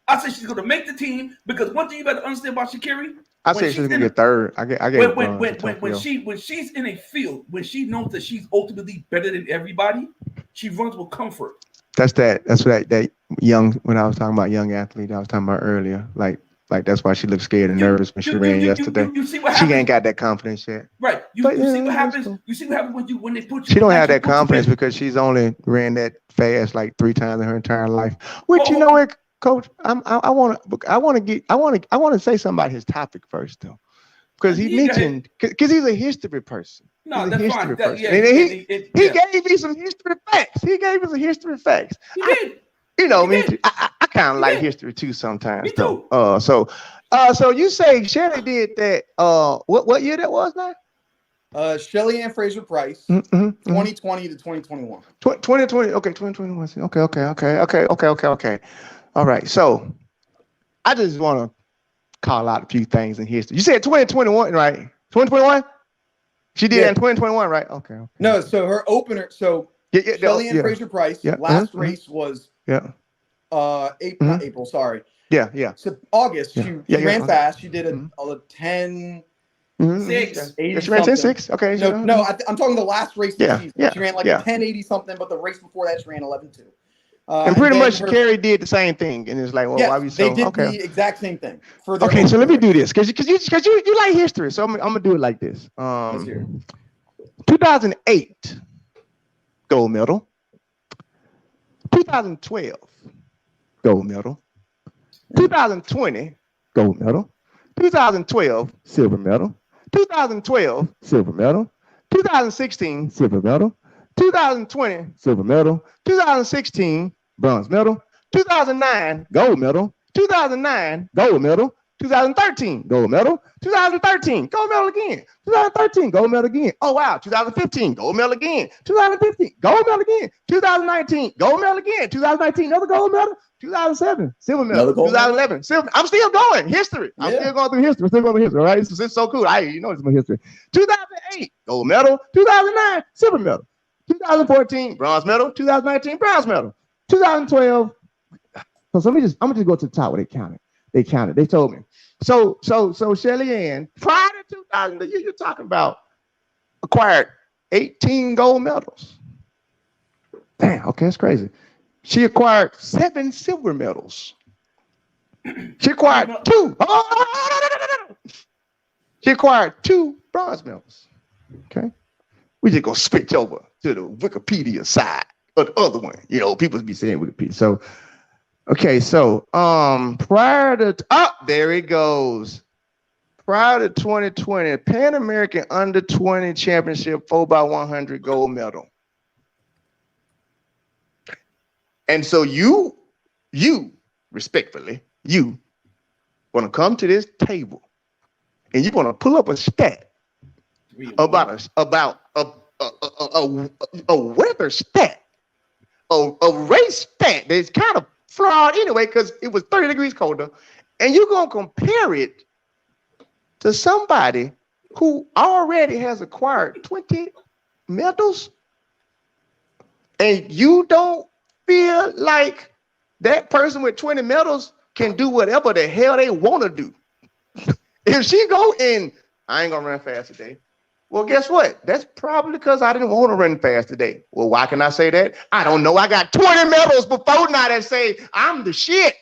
I said she's going to make the team because one thing you better understand about Sha'Carri. I said she's going to get third. When she's in a field, when she knows that she's ultimately better than everybody, she runs with comfort. That's that young. When I was talking about young athlete, I was talking about earlier. Like that's why she looked scared and nervous when she ran yesterday. You see what happens? She ain't got that confidence yet. Right. You see what happens. Cool. You see what happens when they put you. She don't have that confidence because she's only ran that fast like 3 times in her entire life. Which you know what, Coach? I want to say something about his topic first though, because he mentioned because he's a history person. No, that's fine. He gave me some history facts. He gave us some history facts. He did. You know me. I kind of like history too sometimes. Me too. So you say Shelly did that? What year that was now? Shelly-Ann Fraser Price, 2020 to 2021. 2020. Okay, 2021. Okay. All right. So I just want to call out a few things in history. You said 2021, right? 2021. She did in 2021, right? Okay. No, so her opener. So Shelly-Ann Fraser Price. Last race was not April. Sorry. Yeah. So August. She ran fast. She did a 10. 6. She ran 10.6. Okay. No, I'm talking the last race. She ran like a 10.80 something, but the race before that she ran 11.2. And pretty much Shacarri did the same thing, and it's like, well, why we so? They did the exact same thing. Okay, so let me do this because you like history, so I'm gonna do it like this. 2008 gold medal, 2012 gold medal, 2020 gold medal, 2012 silver medal, 2012 silver medal, 2016 silver medal, 2020 silver medal, 2016 bronze medal, 2009 gold medal, 2009 gold medal, 2013 gold medal, 2013 gold medal again, 2013 gold medal again. Oh wow, 2015 gold medal again, 2015 gold medal again, 2019 gold medal again, 2019 another gold medal, 2007 silver medal, 2011 silver. I'm still going history. I'm still going through history. Still going through history. All right, it's so cool. It's my history. 2008 gold medal, 2009 silver medal, 2014 bronze medal, 2019 bronze medal, 2012. So I'm gonna just go to the top where they counted. They told me. So Shelly-Ann, prior to 2000, you're talking about acquired 18 gold medals. Damn, okay, that's crazy. She acquired 7 silver medals. She acquired 2. She acquired 2 bronze medals. Okay. We just gonna switch over to the Wikipedia side of the other one. People be saying Wikipedia. So okay, so prior to there it goes. Prior to 2020, Pan American Under 20 Championship 4x100 gold medal. And so you respectfully, you want to come to this table and you want to pull up a stat about a weather stat, a race stat that's kind of flawed anyway because it was 30 degrees colder, and you're going to compare it to somebody who already has acquired 20 medals, and you don't feel like that person with 20 medals can do whatever the hell they want to do. If she go in, I ain't going to run fast today. Well, guess what? That's probably because I didn't want to run fast today. Well, why can I say that? I don't know. I got 20 medals before now that say I'm the shit.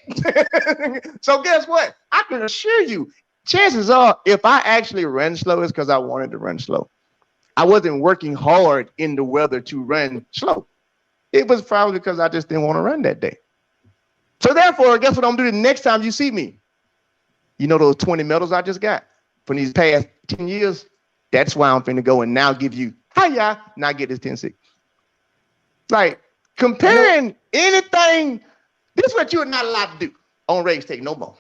So guess what? I can assure you, chances are, if I actually run slow, it's because I wanted to run slow. I wasn't working hard in the weather to run slow. It was probably because I just didn't want to run that day. So therefore, guess what I'm doing the next time you see me? You know those 20 medals I just got from these past 10 years? That's why I'm finna go and now give you, hiya, now get this 10-6. Like, comparing anything, this is what you're not allowed to do on race take no more.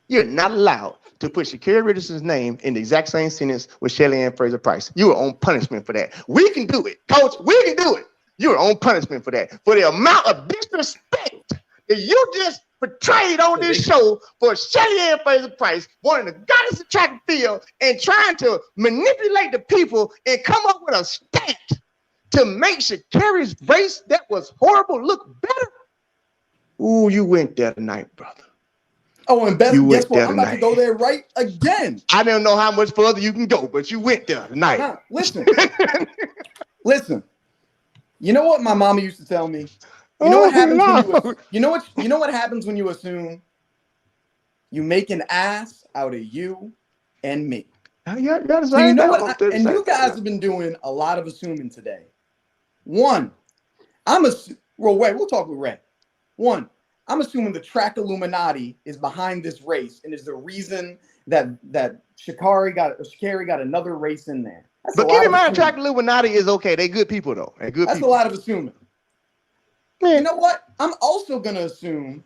You're not allowed to put Shacarri Richardson's name in the exact same sentence with Shelly-Ann Fraser-Price. You are on punishment for that. We can do it, coach. We can do it. You are on punishment for that. For the amount of disrespect that you just portrayed on this show for Shelly-Ann Fraser-Price, wanting to goddess of track and field and trying to manipulate the people and come up with a stat to make Shacarri's race that was horrible look better. Ooh, you went there tonight, brother. Oh, and Beth, guess what? I'm about to go there right again. I don't know how much further you can go, but you went there tonight. Nah, listen. Listen. You know what my mama used to tell me? You know what happens when you know what happens when you assume? You make an ass out of you and me. So you know what? And you guys have been doing a lot of assuming today. One, we'll talk with Ray. One, I'm assuming the track Illuminati is behind this race and is the reason that Shacarri got another race in there. But keep in mind, track Illuminati is okay. They good people though. That's a lot of assuming. Man. You know what? I'm also gonna assume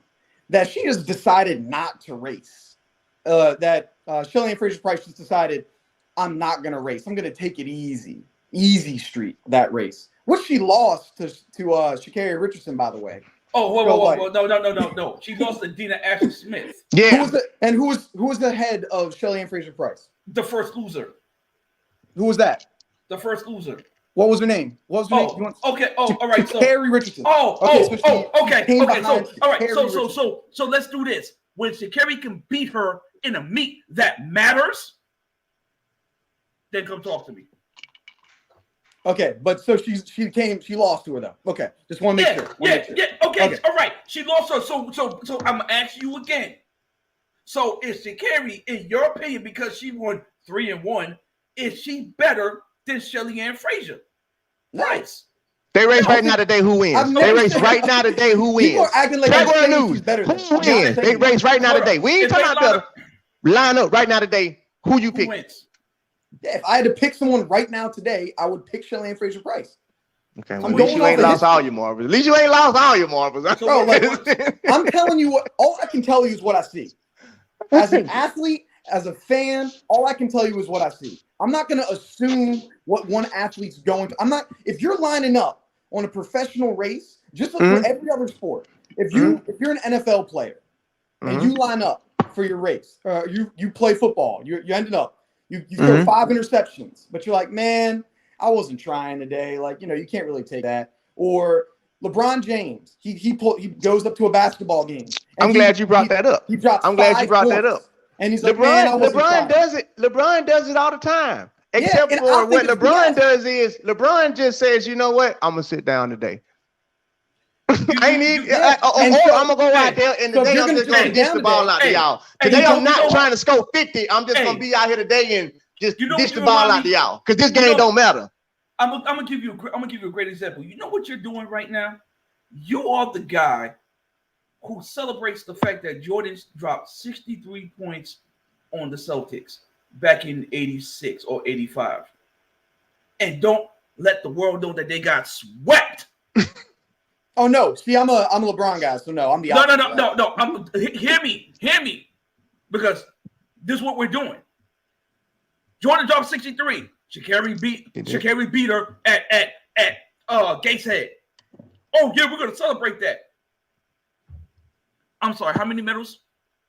that she just decided not to race. That Shelly-Ann Fraser-Price just decided, I'm not gonna race. I'm gonna take it easy street. That race, which she lost to Shacarri Richardson, by the way. Oh, whoa, no. She lost to Dina Ashley Smith. Yeah. Who was the head of Shelly-Ann Fraser-Price? The first loser. Who was that? The first loser. What was her name? Okay. Oh, all right. Shacarri Richardson. Okay. So let's do this. When Shacarri can beat her in a meet that matters, then come talk to me. Okay, but so she lost to her though. Okay, just want to make sure. Okay, all right. She lost her. So I'm gonna ask you again. So is Sha'Carri, in your opinion, because she won 3-1, is she better than Shelly-Ann Frazier? Nice. They race right now today who wins. They race right now today who wins. People are acting like she's better than who wins. They race right now today. We ain't talking about better. Line up right now today. Who you pick? Wins? Yeah, if I had to pick someone right now today, I would pick Shelly-Ann Frazier Price. Okay, well, at least you ain't lost all your marbles. At least you ain't lost all your marbles. Bro, I'm telling you what. All I can tell you is what I see. As an athlete, as a fan, all I can tell you is what I see. I'm not going to assume what one athlete's going to. I'm not. If you're lining up on a professional race, just like for every other sport, if you're an NFL player and you line up for your race, you play football, you ended up. You throw 5 interceptions, but you're like, man, I wasn't trying today. Like, you can't really take that. Or LeBron James, he goes up to a basketball game. I'm glad you brought that up. I'm glad you brought that up. And he's like, LeBron does it. LeBron does it all the time. Except for what LeBron does is LeBron just says, you know what? I'm gonna sit down today. I'm gonna go out there and today I'm just gonna dish the ball out to y'all. Today I'm not trying to score 50. I'm just gonna be out here today and just dish the ball out to y'all because this game don't matter. I'm gonna give you a great example. You know what you're doing right now? You are the guy who celebrates the fact that Jordan dropped 63 points on the Celtics back in 86 or 85. And don't let the world know that they got swept. Oh no! See, I'm a LeBron guy, so no, I'm the no. Hear me, because this is what we're doing. Jordan dropped 63. Sha'Carri beat her at Gateshead. Oh yeah, we're gonna celebrate that. I'm sorry. How many medals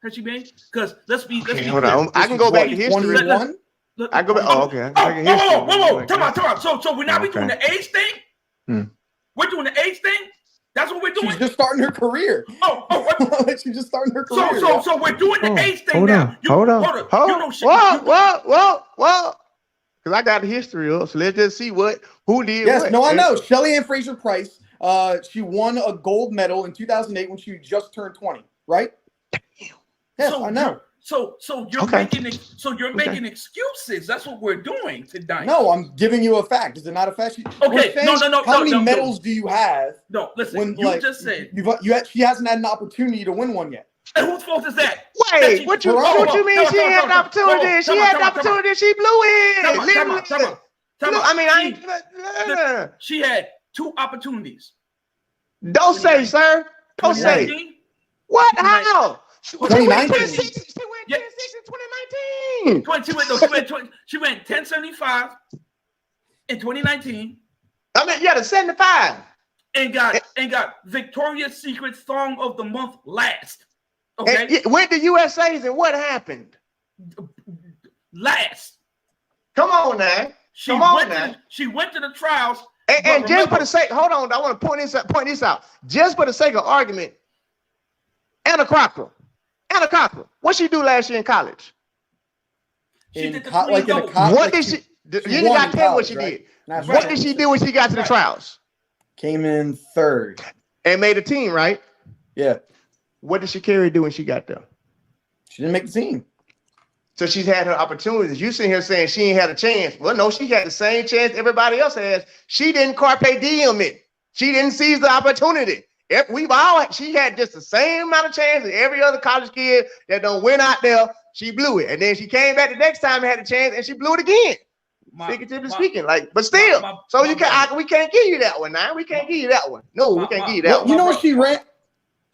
has she made? Because let's be. Hold on. I can go back to history. I go back. Oh, okay. Whoa! Come on. So we're not doing the age thing. We're doing the age thing. That's what we're doing. She's just starting her career. She's just starting her career. So we're doing the age thing now. Hold on. Whoa. Because I got the history up, so let's just see who did. Yes, what. No, I know. Shelly-Ann Frazier Price. She won a gold medal in 2008 when she just turned 20. Right? Yes, I know. So you're making excuses. That's what we're doing tonight. No, I'm giving you a fact. Is it not a fact? Okay. No. How many medals do you have? No, listen. You just said she hasn't had an opportunity to win one yet. And whose fault is that? Wait, what you mean? She had the opportunity. She had the opportunity. She blew it. She had 2 opportunities. Don't say, sir. Don't say. What? How? 2019. She went 10-6 in 2019. She went 1075 in 2019. I mean, yeah, the 75. And got Victoria's Secret Song of the Month last. Okay. And went to USA's and what happened? Last. Come on now. She went to the trials. And just for the sake, hold on, I want to point this out. Just for the sake of argument, Anna Crocker, what she do last year in college? She did the what did she? You didn't got to tell what she did. What did she do when she got to the trials? Came in 3rd and made a team, right? Yeah. What did Sha'Carri do when she got there? She didn't make the team. So she's had her opportunities. You sitting here saying she ain't had a chance. Well, no, she had the same chance everybody else has. She didn't carpe diem it. She didn't seize the opportunity. She had just the same amount of chance as every other college kid that don't went out there. She blew it, and then she came back the next time and had a chance, and she blew it again. Figuratively speaking, but still. We can't give you that one now. We can't give you that one. No, we can't give you that one. You know what she ran?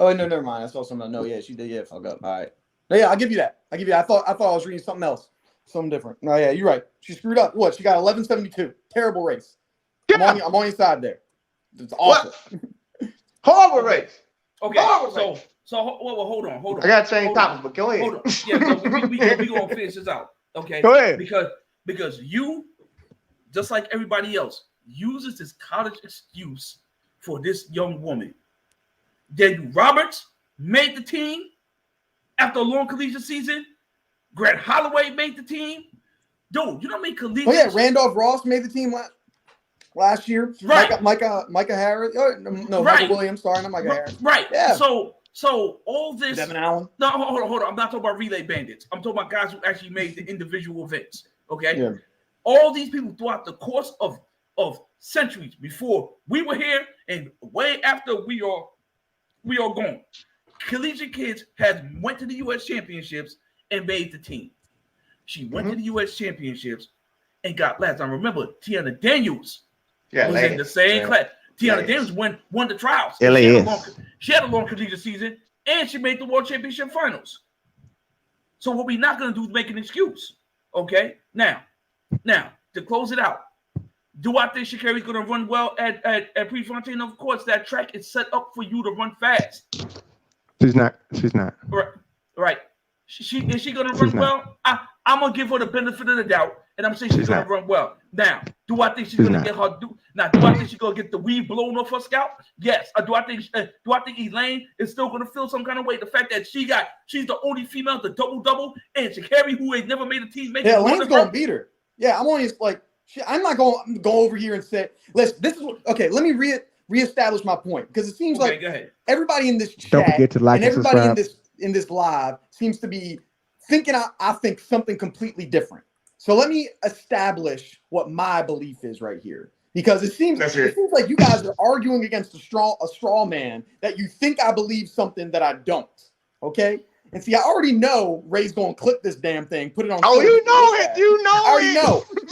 Oh no, never mind. I saw something. No, yeah, she did. Yeah, fuck up. All right. No, yeah, I'll give you that. I thought I was reading something else, something different. No, yeah, you're right. She screwed up. What? She got 1172. Terrible race. Yeah. I'm on your side there. It's awful. Horrible race. Okay. So hold on. I gotta change topics, but go ahead. Hold on. Yeah, so we gonna finish this out. Okay. Go ahead. Because you, just like everybody else, uses this college excuse for this young woman. Then Roberts made the team after a long collegiate season. Grant Holloway made the team. Dude, you don't make collegiate. Oh yeah, Randolph Ross made the team last. last year. Right. Micah Harris. No, Right. Michael Williams. Sorry, not Micah Harris. Right. Yeah. So all this. Devin Allen. No, hold on. I'm not talking about relay bandits. I'm talking about guys who actually made the individual events. Okay. Yeah. All these people throughout the course of centuries before we were here and way after we are gone. Collegiate kids went to the U.S. championships and made the team. She went to the U.S. championships and got last. Now remember, Tiana Daniels was in the same class. Tiana Daniels won the trials. She had a long collegiate season and she made the world championship finals. So what we're not going to do is make an excuse. Okay? Now, to close it out, do I think Shacarri's going to run well at Prefontaine? Of course, that track is set up for you to run fast. She's not. Right. Is she going to run well? I'm going to give her the benefit of the doubt, and I'm saying she's going to run well. Now, do I think she's going to get her? Do I think she's going to get the weed blown off her scalp? Yes. Do I think Elaine is still going to feel some kind of way? The fact that she's the only female to double, and Shacarri, who ain't never made a team, Elaine's going to beat her. Yeah, I'm only like. I'm not going to go over here and say, let me reestablish my point, because it seems like everybody in this chat and everybody in this live seems to be thinking I think something completely different. So let me establish what my belief is right here, because it seems like you guys are arguing against a straw man that you think I believe something that I don't. Okay. And see, I already know Ray's going to clip this damn thing, put it on. Oh, you know it. You know I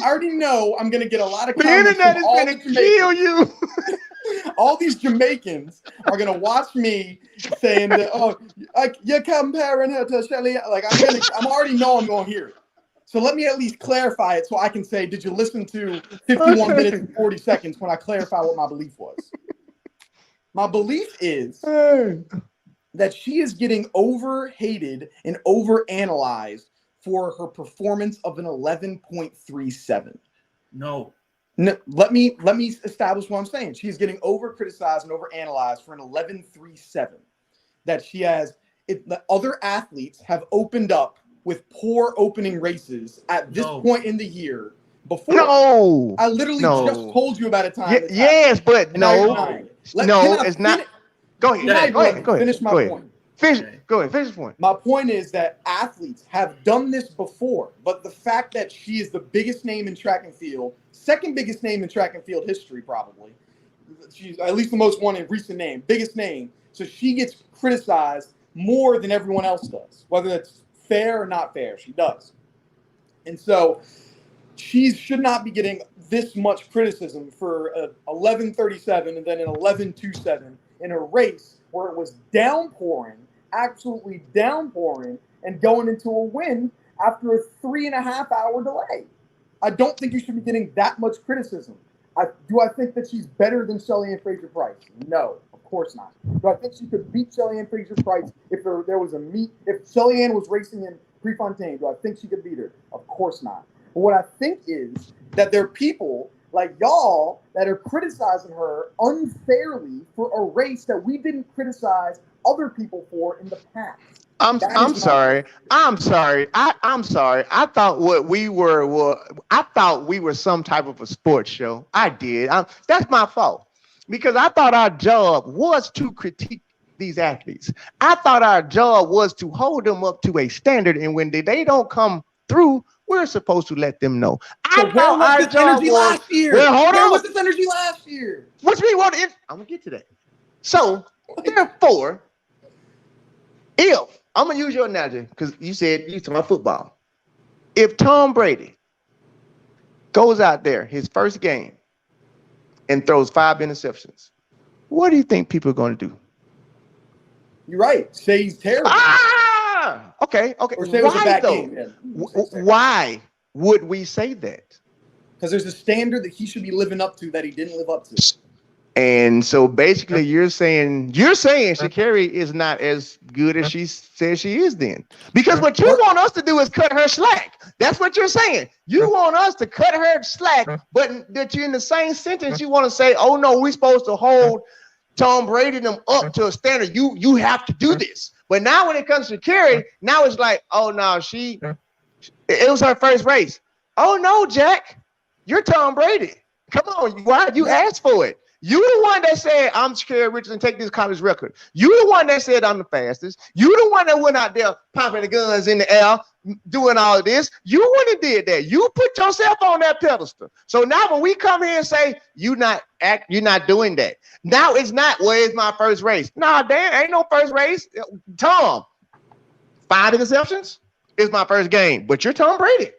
already know I'm going to get a lot of comments. The internet is going to kill you. All these Jamaicans are going to watch me saying that, you're comparing her to Shelly. Like, I'm already know I'm going to hear it. So let me at least clarify it so I can say, did you listen to 51 minutes and 40 seconds when I clarify what my belief was? My belief is that she is getting over-hated and over-analyzed for her performance of an 11.37. No, let me establish what I'm saying. She's getting over-criticized and over-analyzed for an 11.37. That she has, the other athletes have opened up with poor opening races at this point in the year. Before, I literally just told you about a time. Yes, but it's not. Go ahead. Finish my point. Finish the point. My point is that athletes have done this before, but the fact that she is the biggest name in track and field, second biggest name in track and field history, probably. She's at least the most one in recent name, biggest name. So she gets criticized more than everyone else does, whether it's fair or not fair. She does. And so she should not be getting this much criticism for an 11.37 and then an 11.27 in a race where it was downpouring, absolutely downpouring, and going into a win after a 3.5 hour delay. I don't think you should be getting that much criticism. Do I think that she's better than Shelly-Ann Fraser-Price? No, of course not. Do I think she could beat Shelly-Ann Fraser-Price if there was a meet? If Shelly-Ann was racing in Prefontaine, do I think she could beat her? Of course not. But what I think is that there are people like y'all that are criticizing her unfairly for a race that we didn't criticize other people for in the past. I'm sorry. I'm sorry. I thought we were some type of a sports show. I did. That's my fault, because I thought our job was to critique these athletes. I thought our job was to hold them up to a standard, and when they don't come through, we're supposed to let them know. Where was this energy last year? Where was this energy last year? What you mean? I'm gonna get to that. So therefore, if I'm gonna use your analogy, because you said you talking about football. If Tom Brady goes out there his first game and throws 5 interceptions, what do you think people are going to do? You're right. Say he's terrible. Okay. Or say it was a bad game. Yeah. Why would we say that? Because there's a standard that he should be living up to that he didn't live up to. And so basically you're saying Shacarri is not as good as she says she is then. Because what you want us to do is cut her slack. That's what you're saying. You want us to cut her slack, but that you in the same sentence you want to say, oh no, we're supposed to hold Tom Brady and them up to a standard. You have to do this. But now when it comes to Shacarri, now it's like, oh no, it was her first race. Oh no, Jack, you're Tom Brady. Come on, why you asked for it? You the one that said I'm Shacarri Richardson, take this college record. You the one that said I'm the fastest. You the one that went out there popping the guns in the air, doing all of this. You wouldn't have did that. You put yourself on that pedestal. So now when we come here and say you're not doing that. Now it's not, well, it's my first race. Nah, damn, ain't no first race. Tom, 5 interceptions is my first game, but you're Tom Brady.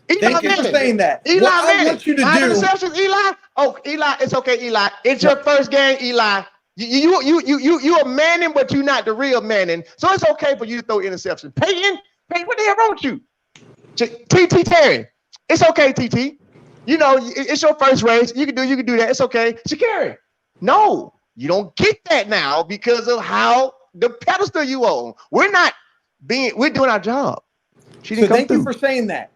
Thank you for saying that. Eli Manning. I want you to do. Interceptions, Eli. Oh, Eli, it's okay, Eli. It's your first game, Eli. You a Manning, but you're not the real Manning. So it's okay for you to throw interceptions. Peyton, what the hell wrong with you? TT Terry, it's okay, TT. You know, it's your first race. You can do that. It's okay. Shacarri, no, you don't get that now because of how the pedestal you own. We're doing our job. Thank you for saying that.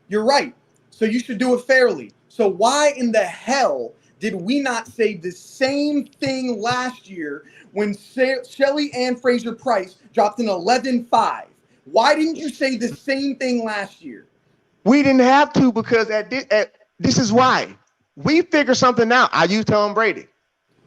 You're right. So you should do it fairly. So why in the hell did we not say the same thing last year when Shelly-Ann Fraser-Price dropped an 11.5? Why didn't you say the same thing last year? We didn't have to because this is why. We figured something out. I used Tom Brady.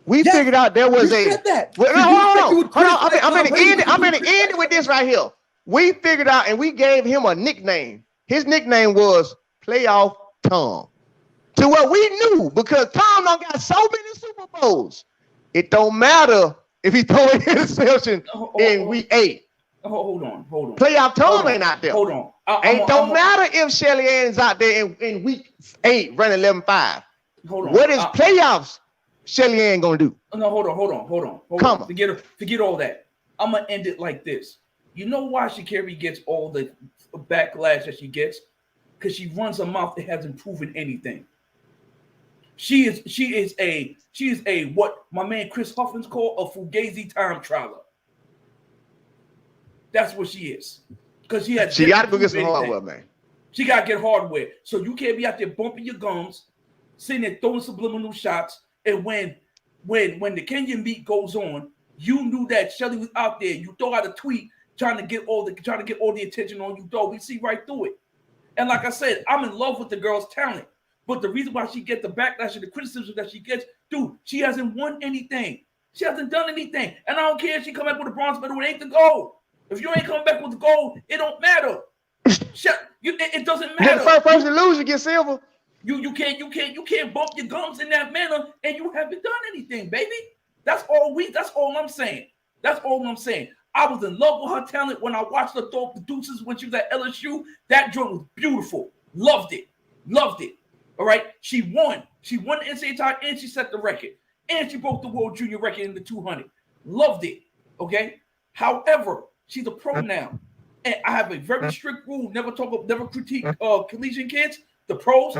We figured out there was you said that. Well, hold on. I'm going to end it with this right here. We figured out and we gave him a nickname. His nickname was Playoff Tom. To what we knew, because Tom done got so many Super Bowls. It don't matter if he throw an interception in week 8. Hold on. Playoff Tom ain't out there. Hold on. Don't matter if Shelly-Ann's out there in week 8 running 11.5. Hold on. What is playoffs Shelly-Ann gonna do? No, hold on. Come on. Forget all that. I'm gonna end it like this. You know why Shacarri gets all the backlash that she gets? Because she runs her mouth that hasn't proven anything. She is a what my man Chris Huffman's called a fugazi time traveler. That's what she is. Because she got to go get some hardware, man. She got to get hardware. So you can't be out there bumping your gums, sitting there throwing subliminal shots. And when the Kenyan meet goes on, you knew that Shelly was out there. You throw out a tweet trying to get all the attention on you. Though we see right through it. And like I said, I'm in love with the girl's talent. But the reason why she gets the backlash and the criticism that she gets, dude, she hasn't won anything. She hasn't done anything. And I don't care if she come back with a bronze medal. It ain't the gold. If you ain't coming back with the gold, it don't matter. It doesn't matter. The first person to lose, you get silver. You can't bump your gums in that manner, and you haven't done anything, baby. That's all I'm saying. I was in love with her talent when I watched her throw up the deuces when she was at LSU. That joint was beautiful. Loved it. All right. She won the NCAA title, and she set the record. And she broke the world junior record in the 200. Loved it. Okay. However, she's a pro now. And I have a very strict rule. Never critique collegiate kids. The pros,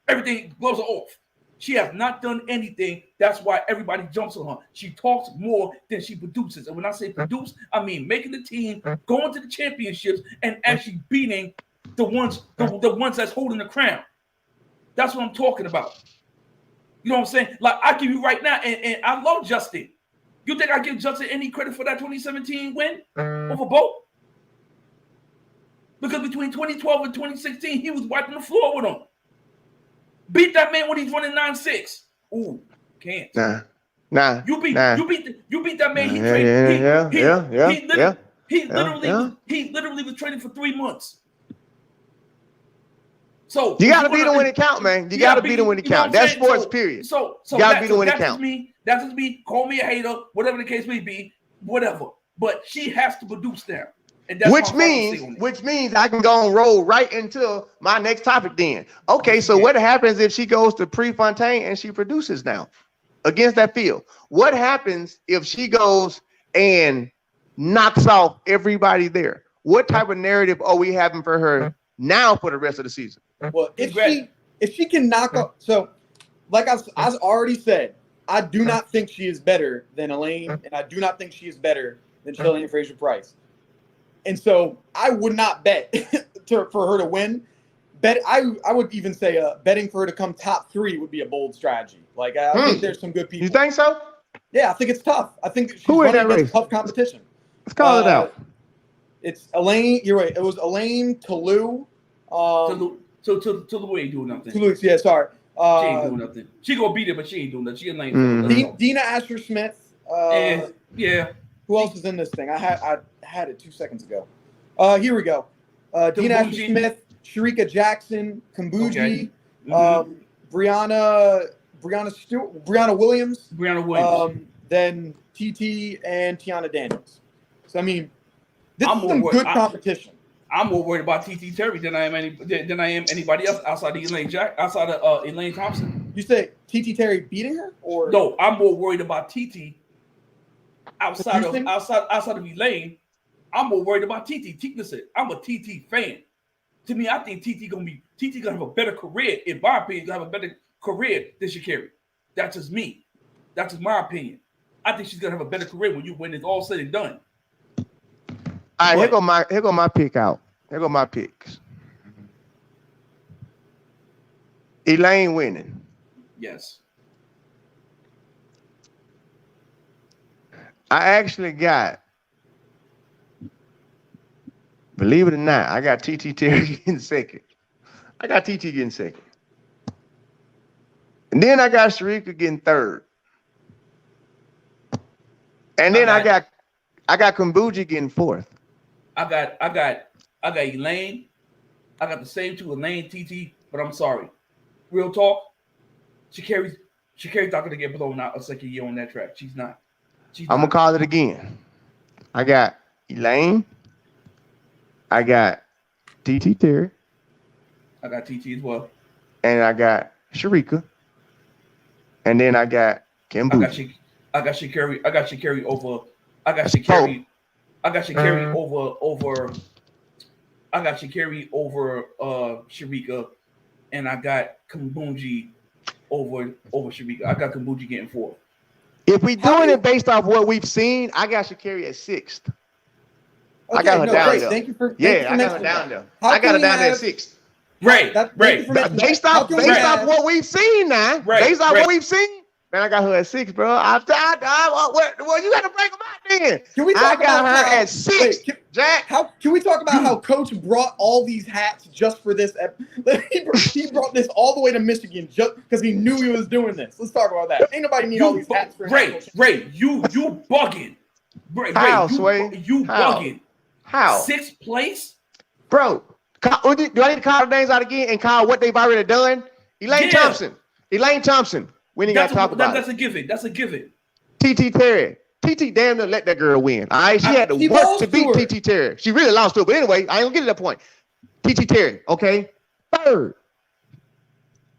everything gloves are off. She has not done anything. That's why everybody jumps on her. She talks more than she produces. And when I say produce, I mean making the team, going to the championships, and actually beating the ones that's holding the crown. That's what I'm talking about. You know what I'm saying? Like I give you right now, and I love Justin. You think I give Justin any credit for that 2017 win over Bo? Because between 2012 and 2016, he was wiping the floor with him. Beat that man when he's running 9.6. Ooh, can't. Nah. You beat that man. He literally was training for 3 months. So you gotta beat him when it count, man. You gotta beat him when it count. That's sports, period. So you gotta beat him when it count. That's just me. Call me a hater, whatever the case may be, whatever. But she has to produce now. And that's which means I can go and roll right into my next topic then. Okay, so what happens if she goes to Prefontaine and she produces now against that field? What happens if she goes and knocks off everybody there? What type of narrative are we having for her now for the rest of the season? Well, if she can knock off, so like I've already said, I do not think she is better than Elaine, and I do not think she is better than Shelly-Ann Fraser-Price. And so I would not bet for her to win. I would even say betting for her to come top 3 would be a bold strategy. Like I think there's some good people. You think so? Yeah, I think it's tough. I think she's running against tough competition. Let's call it out. It's Elaine. You're right. It was Elaine, Toulouse. So Tulu ain't doing nothing. Tulu, yeah, sorry. She ain't doing nothing. She gonna beat it, but she ain't doing nothing. She in lane. Dina Asher-Smith. Yeah. Who else is in this thing? I had it 2 seconds ago. Here we go. Dina Asher-Smith, Sharika Jackson, Kambuji, Okay. Brianna Williams. Then TT and Tiana Daniels. So I mean, this is some good competition. I'm more worried about TT Terry than I am anybody else outside of Elaine Thompson. You say TT Terry beating her, or no? I'm more worried about TT outside of Elaine. I'm more worried about TT. Listen, I'm a TT fan. To me, I think TT gonna have a better career. In my opinion, gonna have a better career than Sha'Carri. That's just me. That's just my opinion. I think she's gonna have a better career when it's all said and done. All right, here go my pick out. Here go my picks. Elaine winning. Yes. I actually got, believe it or not, I got TT Terry getting second. I got TT getting second. And then I got Sharika getting third. And then I got Kambuji getting fourth. I got Elaine. I got the same two, Elaine, TT, but I'm sorry. Real talk, Sha'Carri's not gonna get blown out a second year on that track. She's not. I'm gonna call it again. I got Elaine. I got TT Terry. I got TT as well. And I got Sharika. And then I got Kambuji. I got Sha'Carri over. I got Sha'Carri over Sharika, and I got Kambuji over Sharika. I got Kambuji getting fourth. If we doing it based off what we've seen, I got Sha'Carri at sixth. Okay, I got her down there. Thank you for I got her down there. I got her down there at sixth. Right. Based off what we've seen now. Based off what we've seen. Man, I got her at 6, bro. Well, you got to break them out then. I got her at 6, Jack. Can we talk about how Coach brought all these hats just for this? He brought this all the way to Michigan just because he knew he was doing this. Let's talk about that. Ain't nobody need all these hats for Ray, you bugging. How, Sway? You bugging. How? 6th place? Bro, do I need to call the names out again and call what they've already done? Elaine Thompson. We ain't got to talk about That's a given. That's a given. TT Terry. TT damn near let that girl win. All right, she had to work to beat TT Terry. She really lost to her. But anyway, I ain't gonna get to that point. TT Terry, okay? Third.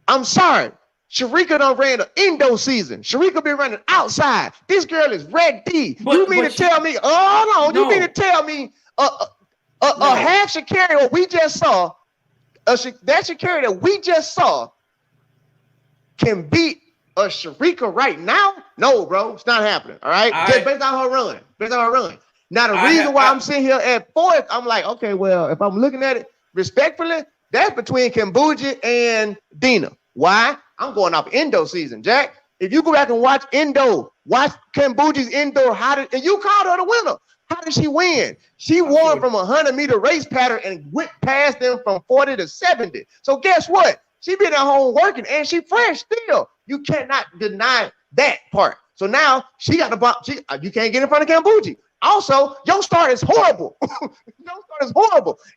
I'm sorry. Sharika done ran an Indo season. Sharika been running outside. This girl is ready. You mean to tell me half Sha'Carri what we just saw, that Sha'Carri that we just saw can beat a Sharika right now? No, bro, it's not happening. All right, just based on her run. Now the reason why I'm sitting here at 4th, I'm like, okay, well, if I'm looking at it respectfully, that's between Kambuji and Dina. Why? I'm going off Indo season, Jack. If you go back and watch Kambuji's Indo, and you called her the winner. How did she win? She won from a 100-meter race pattern and went past them from 40 to 70. So guess what? She been at home working and she fresh still. You cannot deny that part. So now she got the bump. You can't get in front of Kambuji. Also, your start is horrible.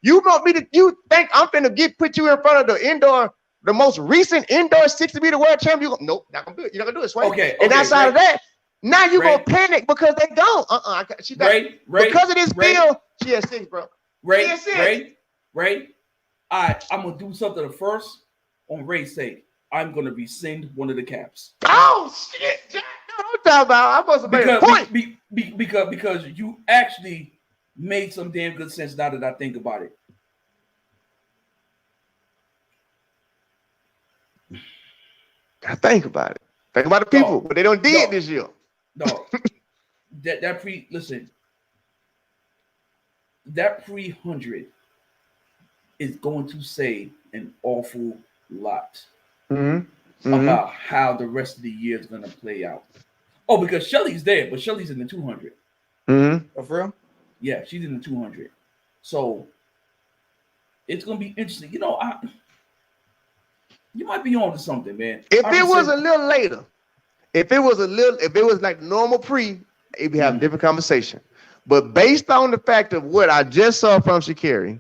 You think I'm finna put you in front of the most recent indoor 60-meter world champion? Nope, not gonna do it. You're not gonna do it, Sway. Okay. And outside of that, now you're gonna panic because they don't. Because of this bill, she has 6, bro. Ray. I'm gonna do something first on Ray's sake. I'm gonna rescind one of the caps. Oh shit, Jack! Don't talk about. I must have made a point. Because you actually made some damn good sense now that I think about it. Gotta think about it. Think about the people, but they don't did this year. No, that pre-100 is going to say an awful lot about how the rest of the year is going to play out. Oh, because Shelly's there, but Shelly's in the 200. Oh, for real? Yeah, she's in the 200. So it's going to be interesting. You know, You might be on to something, man. If it was a little later, if it was like normal pre, it'd be having a different conversation. But based on the fact of what I just saw from Sha'Carri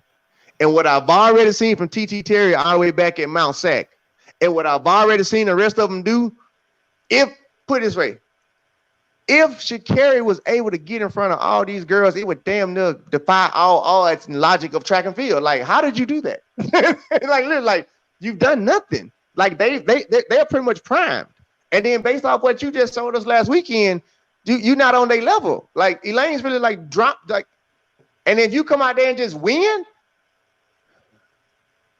and what I've already seen from TT Terry all the way back at Mount Sac, and what I've already seen the rest of them do, put it this way, if Sha'Carri was able to get in front of all these girls, it would damn near defy all its logic of track and field. Like, how did you do that? like you've done nothing. Like they're pretty much primed. And then based off what you just told us last weekend, you're not on their level. Like Elaine's really like dropped, like, and if you come out there and just win,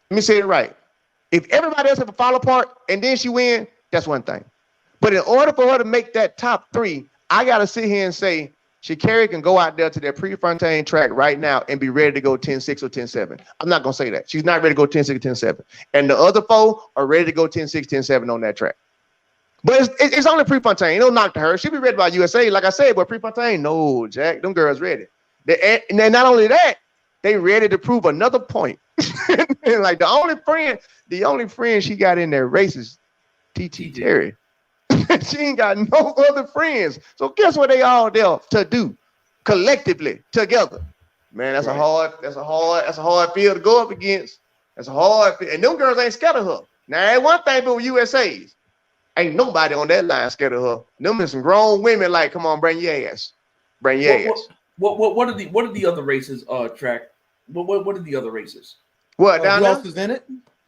let me say it right. If everybody else have a fall apart and then she win, that's one thing. But in order for her to make that top 3, I gotta sit here and say Sha'Carri can go out there to that Prefontaine track right now and be ready to go 10-6 or 10-7. I'm not gonna say that. She's not ready to go 10-6 or 10-7. And the other 4 are ready to go 10-6, 10-7 on that track. But it's only Prefontaine. It don't knock to her. She'll be ready by USA, like I said, but Prefontaine, no, Jack, them girls ready. And then not only that, they ready to prove another point. And like the only friend she got in that race is TT Terry. She ain't got no other friends. So guess what they all there to do collectively together? Man, that's a hard field to go up against. That's a hard field. And them girls ain't scared of her. Now, ain't one thing but with USA's. Ain't nobody on that line scared of her. Them is some grown women like, come on, bring your ass. Bring your ass. What are the other races, track? What are the other races? What down who there? else is in it?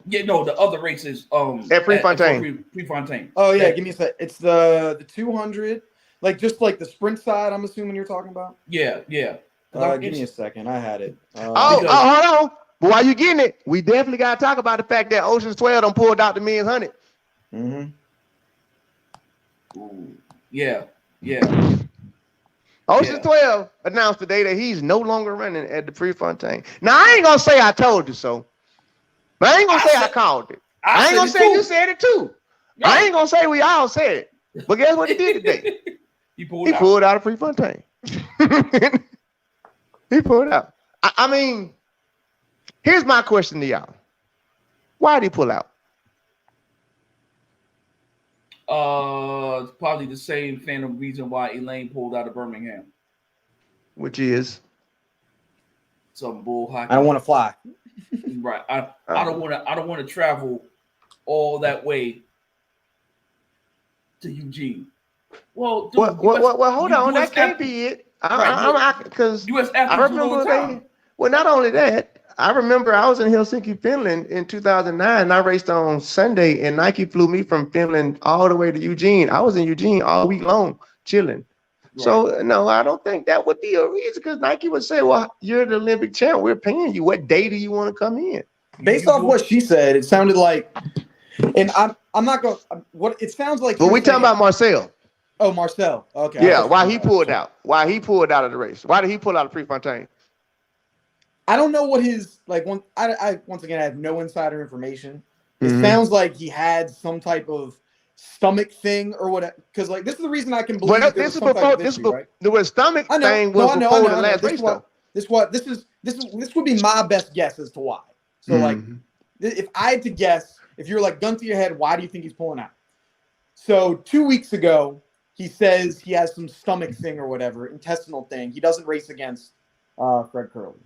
Yeah, no, the other races. At Prefontaine. Prefontaine. Oh yeah, give me a sec. It's the 200, like just like the sprint side. I'm assuming you're talking about. Yeah. Give me a second. I had it. Hold on. But while you getting it, we definitely gotta talk about the fact that Ocean's 12 done pulled out the men's 100. Mm-hmm. Ooh, yeah. Ocean's 12 announced today that he's no longer running at the Prefontaine. Now I ain't gonna say I told you so. But I ain't gonna say I called it. I ain't gonna say you said it too. Yeah. I ain't gonna say we all said it. But guess what he did today? he pulled out of Prefontaine. He pulled out. I mean, here's my question to y'all. Why did he pull out? Probably the same phantom reason why Elaine pulled out of Birmingham. Which is? Some bull hockey. I don't want to fly. Right. I don't want to travel all that way to Eugene. Well, dude, hold on. That can't be it. Because I remember well, not only that, I remember I was in Helsinki, Finland in 2009. I raced on Sunday, and Nike flew me from Finland all the way to Eugene. I was in Eugene all week long, chilling. Right. So, no, I don't think that would be a reason, because Nike would say, well, you're the Olympic champ. We're paying you. What day do you want to come in? Based off what she said, it sounded like, and I'm not going to, what it sounds like. But we're talking about Marcel. Oh, Marcel. Okay. Yeah, why he pulled out. Why he pulled out of the race. Why did he pull out of Prefontaine? I don't know what his, like, I once again, I have no insider information. It sounds like he had some type of stomach thing or whatever. Because, like, this is the reason I can believe this is before, the stomach thing was before the last race, though. This would be my best guess as to why. So, like, if I had to guess, if you're like gun to your head, why do you think he's pulling out? So 2 weeks ago, he says he has some stomach thing or whatever, intestinal thing. He doesn't race against Fred Curley.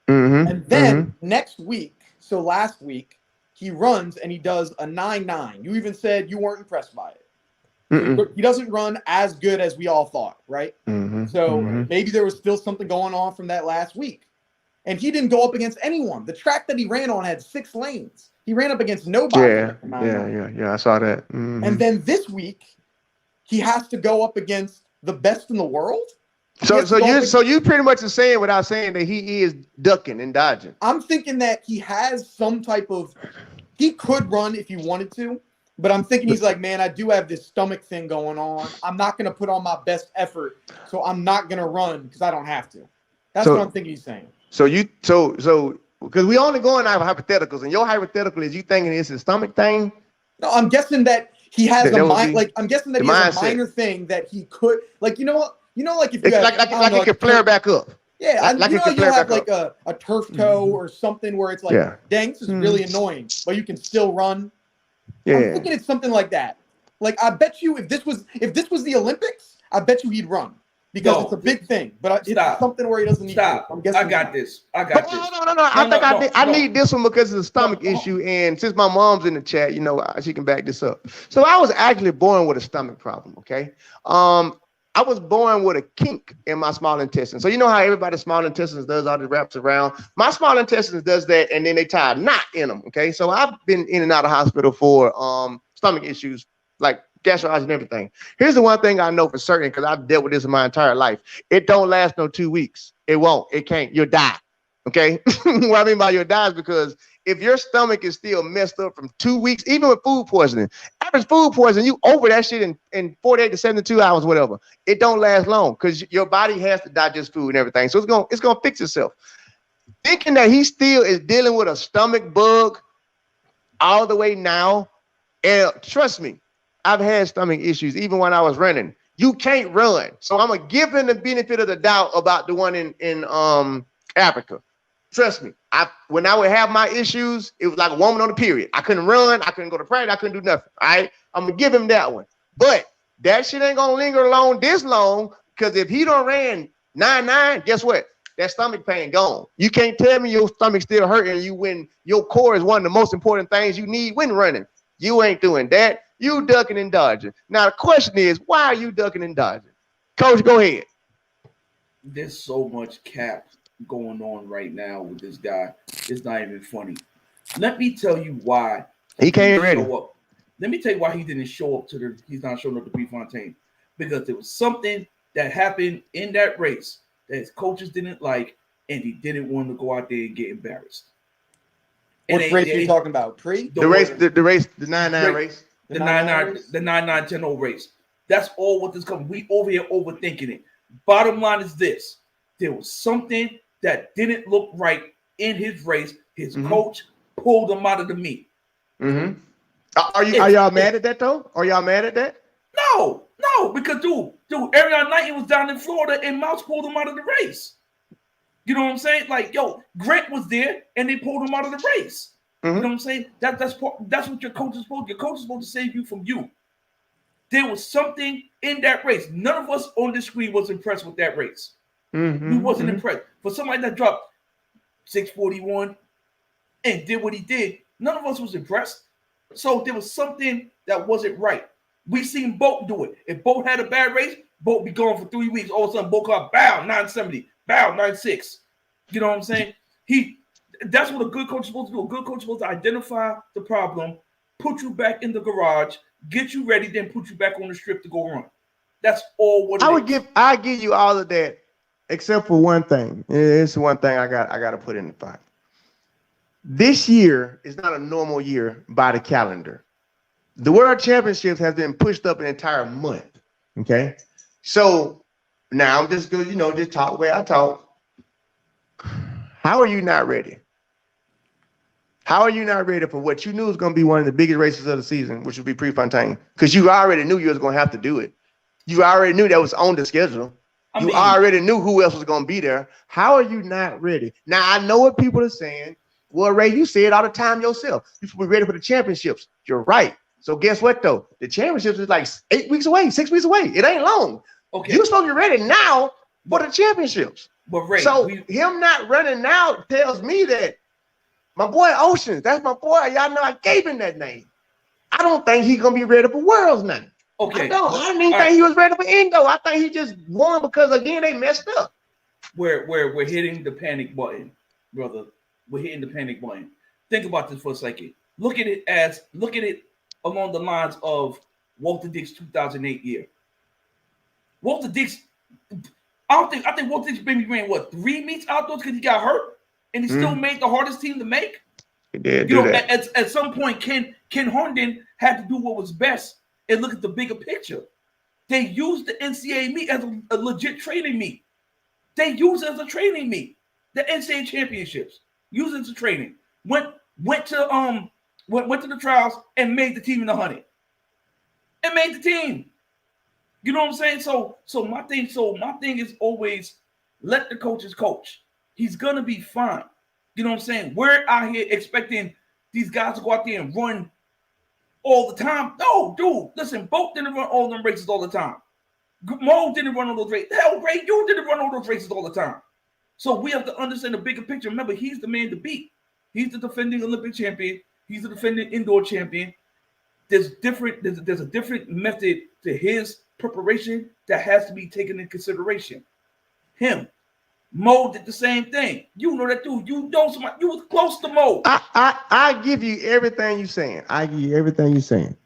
And then next week, so last week, he runs and he does a 9.9. You even said you weren't impressed by it. He doesn't run as good as we all thought, right? So maybe there was still something going on from that last week. And he didn't go up against anyone. The track that he ran on had 6 lanes. He ran up against nobody. Yeah, I saw that. And then this week, he has to go up against the best in the world. So you pretty much are saying without saying that he is ducking and dodging. I'm thinking that he has some type of, he could run if he wanted to, but I'm thinking he's like, man, I do have this stomach thing going on. I'm not going to put on my best effort, so I'm not going to run because I don't have to. That's what I'm thinking he's saying. So because we only going out of hypotheticals, and your hypothetical is you thinking it's a stomach thing. No, I'm guessing that he has I'm guessing that he has a minor thing that he could, like, you know what? You know, like if you have, like it could flare back up. Yeah, like you have like a turf toe or something where it's like, dang, this is really annoying, but you can still run. Yeah. I'm thinking it's something like that. Like, I bet you if this was the Olympics, I bet you he'd run because it's a big thing. But it's something where he doesn't need to. I'm guessing. I got this. No. I need this one because it's a stomach issue. And since my mom's in the chat, she can back this up. So I was actually born with a stomach problem. Okay. I was born with a kink in my small intestine. So you know how everybody's small intestines does all the wraps around. My small intestines does that, and then they tie a knot in them. Okay. So I've been in and out of hospital for stomach issues, like gastroenteritis and everything. Here's the one thing I know for certain, because I've dealt with this in my entire life. It don't last no 2 weeks. It won't. It can't. You'll die. Okay. What I mean by you'll die is because if your stomach is still messed up from 2 weeks, even with food poisoning, average food poisoning, you over that shit in 48 to 72 hours, whatever. It don't last long because your body has to digest food and everything. So it's gonna fix itself. Thinking that he still is dealing with a stomach bug all the way now, and trust me, I've had stomach issues even when I was running. You can't run. So I'm gonna give him the benefit of the doubt about the one in Africa. Trust me, when I would have my issues, it was like a woman on the period. I couldn't run, I couldn't go to practice, I couldn't do nothing. All right, I'm gonna give him that one. But that shit ain't gonna linger along this long, because if he don't ran 9.9, guess what? That stomach pain gone. You can't tell me your stomach still hurting you when your core is one of the most important things you need when running. You ain't doing that. You ducking and dodging. Now the question is, why are you ducking and dodging? Coach, go ahead. There's so much cap going on right now with this guy. It's not even funny. Let me tell you why he can't show up. Let me tell you why he didn't show up he's not showing up to Prefontaine. Because there was something that happened in that race that his coaches didn't like, and he didn't want to go out there and get embarrassed. What race are you talking about? The 9.9 race? The 9.9 race. That's all what this comes. We over here overthinking it. Bottom line is this. There was something that didn't look right in his race. His coach pulled him out of the meet. Mm-hmm. Are y'all mad at that though? Are y'all mad at that? No, because dude, Ariana Knighton was down in Florida and Mouse pulled him out of the race. You know what I'm saying? Like, Grant was there and they pulled him out of the race. Mm-hmm. You know what I'm saying? That's what your coach is supposed to do. Your coach is supposed to save you from you. There was something in that race. None of us on the screen was impressed with that race. Mm-hmm. We wasn't impressed. For somebody that dropped 641 and did what he did, none of us was impressed. So there was something that wasn't right. We seen Bolt do it. If Bolt had a bad race, Bolt be gone for 3 weeks. All of a sudden, Bolt got bow 970, bow 96. You know what I'm saying? That's what a good coach is supposed to do. A good coach is supposed to identify the problem, put you back in the garage, get you ready, then put you back on the strip to go run. That's all what I give you all of that, except for one thing. It's one thing I got to put in the fight. This year is not a normal year by the calendar. The World Championships has been pushed up an entire month. Okay, so now I'm just going, just talk the way I talk. How are you not ready? How are you not ready for what you knew was going to be one of the biggest races of the season, which would be Prefontaine? Because you already knew you was going to have to do it. You already knew that was on the schedule. You already knew who else was going to be there. How are you not ready? Now, I know what people are saying. Well, Ray, you say it all the time yourself. You should be ready for the championships. You're right. So guess what, though? The championships is like 8 weeks away, 6 weeks away. It ain't long. Okay. You're supposed to be ready now for the championships. But Ray, him not running now tells me that my boy Oceans, that's my boy. Y'all know I gave him that name. I don't think he's going to be ready for Worlds now. Okay. I didn't even think he was ready for Indo. I think he just won because, again, they messed up. We're hitting the panic button, brother. We're hitting the panic button. Think about this for a second. Look at it along the lines of Walter Dick's 2008 year. Walter Dick's, I think Walter Dick's maybe ran 3 meets outdoors because he got hurt, and he still made the hardest team to make. He did do that. At some point, Ken Herndon had to do what was best and look at the bigger picture. They used the NCAA meet as a legit training meet. They used it as a training meet. The NCAA championships used it as a training. Went to the trials and made the team in the 100. And made the team. You know what I'm saying? So my thing is always let the coaches coach. He's gonna be fine. You know what I'm saying? We're out here expecting these guys to go out there and run all the time. No, dude, listen, Boat didn't run all them races all the time. Mo didn't run all those races. Hell, Ray, you didn't run all those races all the time. So we have to understand the bigger picture. Remember, he's the man to beat. He's the defending Olympic champion. He's the defending indoor champion. There's a different method to his preparation that has to be taken into consideration. Him. Mo did the same thing. You know that dude. You know somebody. You was close to Mo. I give you everything you're saying. I give you everything you're saying.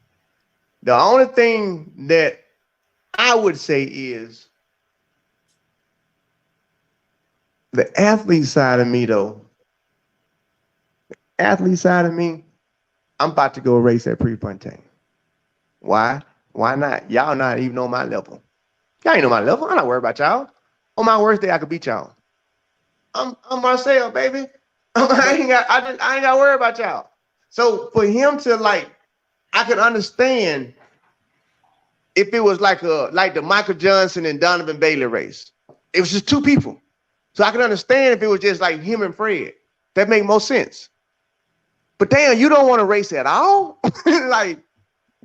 The only thing that I would say is the athlete side of me, though. The athlete side of me, I'm about to go race at Prefontaine. Why? Why not? Y'all not even on my level. Y'all ain't on my level. I'm not worried about y'all. On my worst day, I could beat y'all. I'm Marcel, baby. I ain't got to worry about y'all. So for him to I could understand if it was like the Michael Johnson and Donovan Bailey race. It was just two people. So I could understand if it was just like him and Fred. That make more sense. But damn, you don't want to race at all? Like,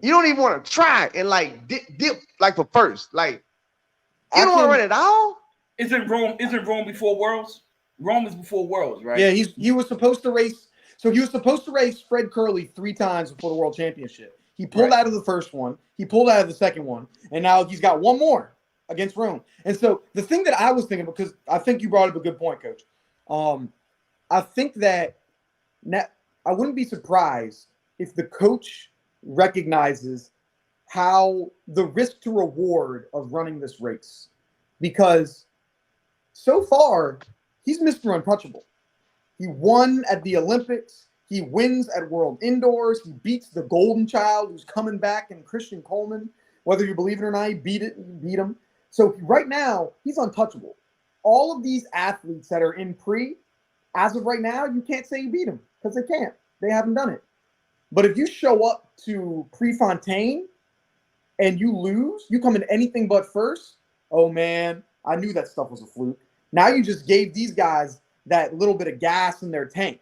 you don't even want to try and dip for first. Like, you don't want to run at all? Isn't Rome before Worlds? Rome is before Worlds, right? Yeah, he was supposed to race. So he was supposed to race Fred Curley 3 times before the World Championship. He pulled out of the first one. He pulled out of the second one. And now he's got one more against Rome. And so the thing that I was thinking, because I think you brought up a good point, Coach. I think that I wouldn't be surprised if the coach recognizes how the risk to reward of running this race. Because so far, he's Mr. Untouchable. He won at the Olympics. He wins at World Indoors. He beats the golden child who's coming back in Christian Coleman. Whether you believe it or not, he beat him. So right now, he's untouchable. All of these athletes that are in pre, as of right now, you can't say you beat them because they can't. They haven't done it. But if you show up to Prefontaine and you lose, you come in anything but first, oh man, I knew that stuff was a fluke. Now you just gave these guys that little bit of gas in their tank.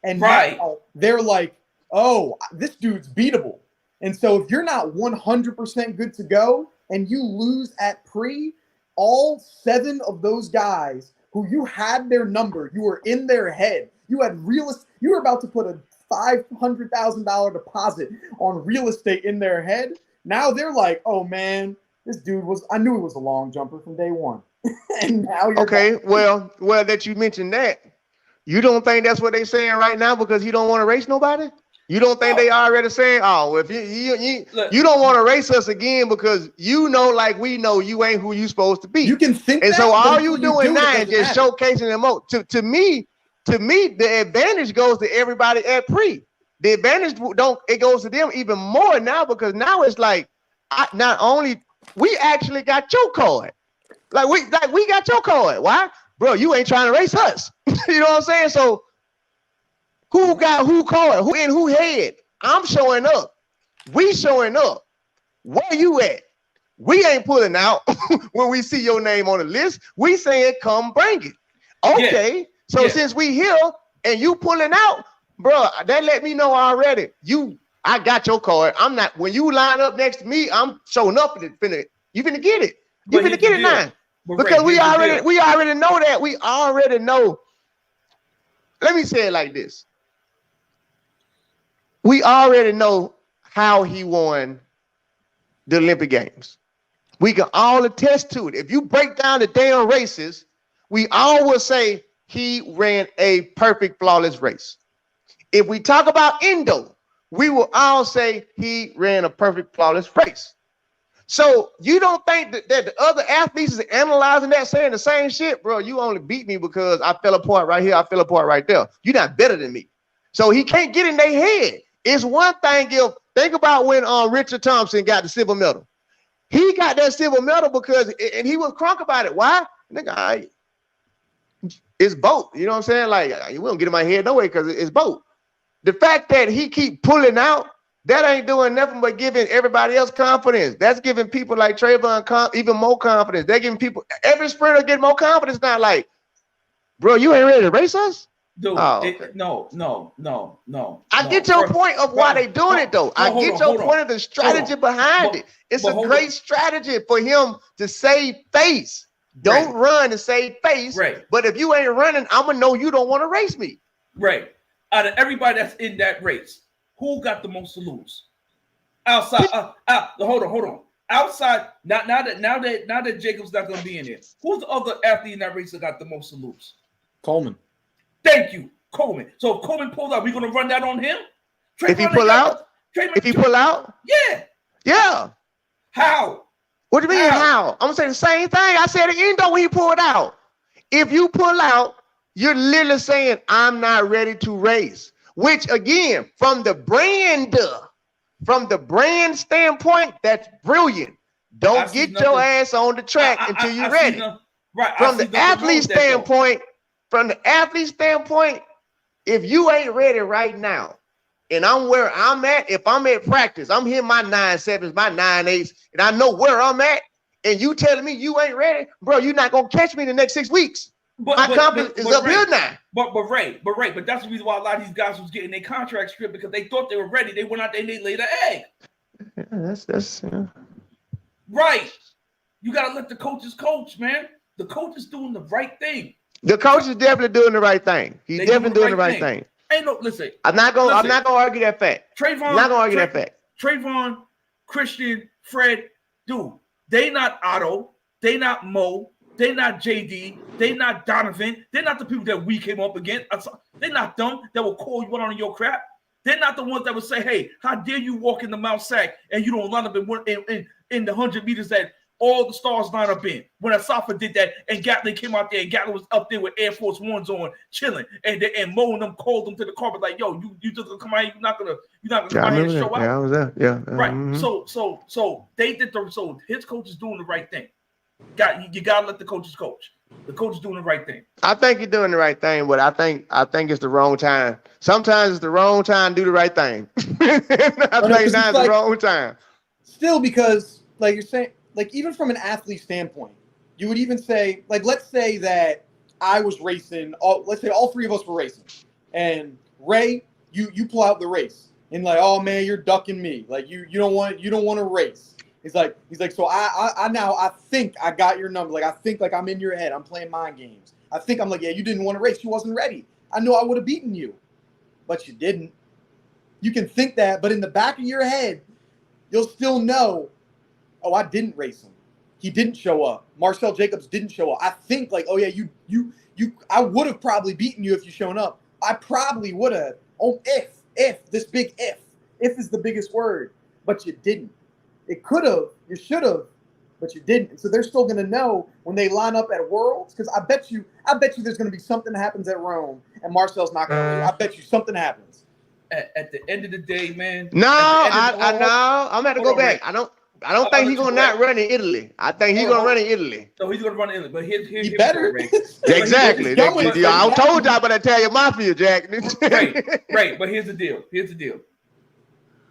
And now they're like, oh, this dude's beatable. And so if you're not 100% good to go and you lose at pre, all 7 of those guys who you had their number, you were in their head, you were about to put a $500,000 deposit on real estate in their head. Now they're like, oh man, this dude I knew he was a long jumper from day one. And now you're okay. Well, that you mentioned that. You don't think that's what they're saying right now because he don't want to race nobody? You don't think they already saying, oh, if you don't want to race us again because you know, like we know, you ain't who you supposed to be. You can think and that, so all you doing now is just showcasing them out. To me, the advantage goes to everybody at pre. The advantage it goes to them even more now because now it's like not only we actually got your card. Like we got your card. Why? Bro, you ain't trying to race us. You know what I'm saying? So who got who card? Who in who head? I'm showing up. We showing up. Where you at? We ain't pulling out when we see your name on the list. We saying come bring it. Okay. So since we here and you pulling out, bro, that let me know already. I got your card. I'm not when you line up next to me, I'm showing up you finna get it. You finna get it now. Because we already know that. We already know. Let me say it like this. We already know how he won the Olympic Games. We can all attest to it. If you break down the damn races, we all will say he ran a perfect, flawless race. If we talk about Indo, we will all say he ran a perfect, flawless race. So you don't think that the other athletes is analyzing that, saying the same shit, bro? You only beat me because I fell apart right here, I fell apart right there. You're not better than me. So he can't get in their head. It's one thing think about when Richard Thompson got the silver medal. He got that silver medal because and he was crunk about it. Why? Nigga, it's boat. You know what I'm saying? Like, we don't get in my head no way because it's boat. The fact that he keep pulling out, that ain't doing nothing but giving everybody else confidence. That's giving people like Trayvon even more confidence. They're giving people, every sprinter get more confidence now. Like, bro, you ain't ready to race us? Dude, okay. No. I get your point of why they doing it, though. I get your point of the strategy behind it. It's a great strategy for him to save face. Don't run to save face. Right. But if you ain't running, I'm going to know you don't want to race me. Right. Out of everybody that's in that race, who got the most to lose? Outside. Hold on. Outside. Now that Jacob's not going to be in there, who's the other athlete in that race that got the most to lose? Coleman. Thank you, Coleman. So if Coleman pulls out, we're going to run that on him? If he pull out? Yeah. Yeah. How? What do you mean how? I'm going to say the same thing I said at the end when he pulled out. If you pull out, you're literally saying, I'm not ready to race. Which, again, from the brand standpoint, that's brilliant. Don't get your ass on the track until you're ready. From the athlete standpoint, if you ain't ready right now, and I'm where I'm at, if I'm at practice, I'm hitting my 9.7s, my 9.8s, and I know where I'm at, and you telling me you ain't ready, bro, you're not going to catch me in the next 6 weeks. My confidence is up here now. But that's the reason why a lot of these guys was getting their contract stripped, because they thought they were ready. They went out there and they laid an egg. Yeah, that's right. You gotta let the coaches coach, man. The coach is doing the right thing. The coach is definitely doing the right thing. He's definitely doing the right thing. Ain't no listen. I'm not gonna argue that fact. Trayvon, I'm not gonna argue that fact. Trayvon, Christian, Fred, dude, they not Otto, they not Mo, they not JD, they not Donovan, they're not the people that we came up against. They're not them that will call you out on your crap. They're not the ones that would say, "Hey, how dare you walk in the Mount Sac and you don't line up in the 100 meters that all the stars line up in." When Asafa did that, and Gatlin came out there, and Gatlin was up there with Air Force Ones on, chilling, and Mo and them called them to the carpet like, "Yo, you just gonna come out here? You're not gonna come out here and show out." Yeah, I was there. Yeah, right. So they did so his coach is doing the right thing. You gotta let the coaches coach. The coach is doing the right thing. I think you're doing the right thing, but I think it's the wrong time. Sometimes it's the wrong time to do the right thing. I think now it's the wrong time. Still, because like you're saying, like even from an athlete standpoint, you would even say, like, let's say that I was racing. Let's say all three of us were racing, and Ray, you pull out the race, and like, oh man, you're ducking me. Like you don't want to race. He's like, so I think I got your number. Like, I think like I'm in your head. I'm playing mind games. I think I'm like, yeah, you didn't want to race. You wasn't ready. I know I would have beaten you, but you didn't. You can think that, but in the back of your head, you'll still know, oh, I didn't race him. He didn't show up. Marcel Jacobs didn't show up. I think like, oh yeah, I would have probably beaten you if you shown up. I probably would have. Oh, if this big if is the biggest word, but you didn't. It could have, you should have, but you didn't. So they're still going to know when they line up at Worlds, because I bet you there's going to be something that happens at Rome, and Marcel's not going to. I bet you something happens. At the end of the day, man. No, I know. I'm going to go back. I don't think he's going to not run in Italy. I think he's going to run in Italy. So he's going to run in Italy. But here's he better. Exactly. I told y'all about Italian Mafia, Jack. Right. But here's the deal.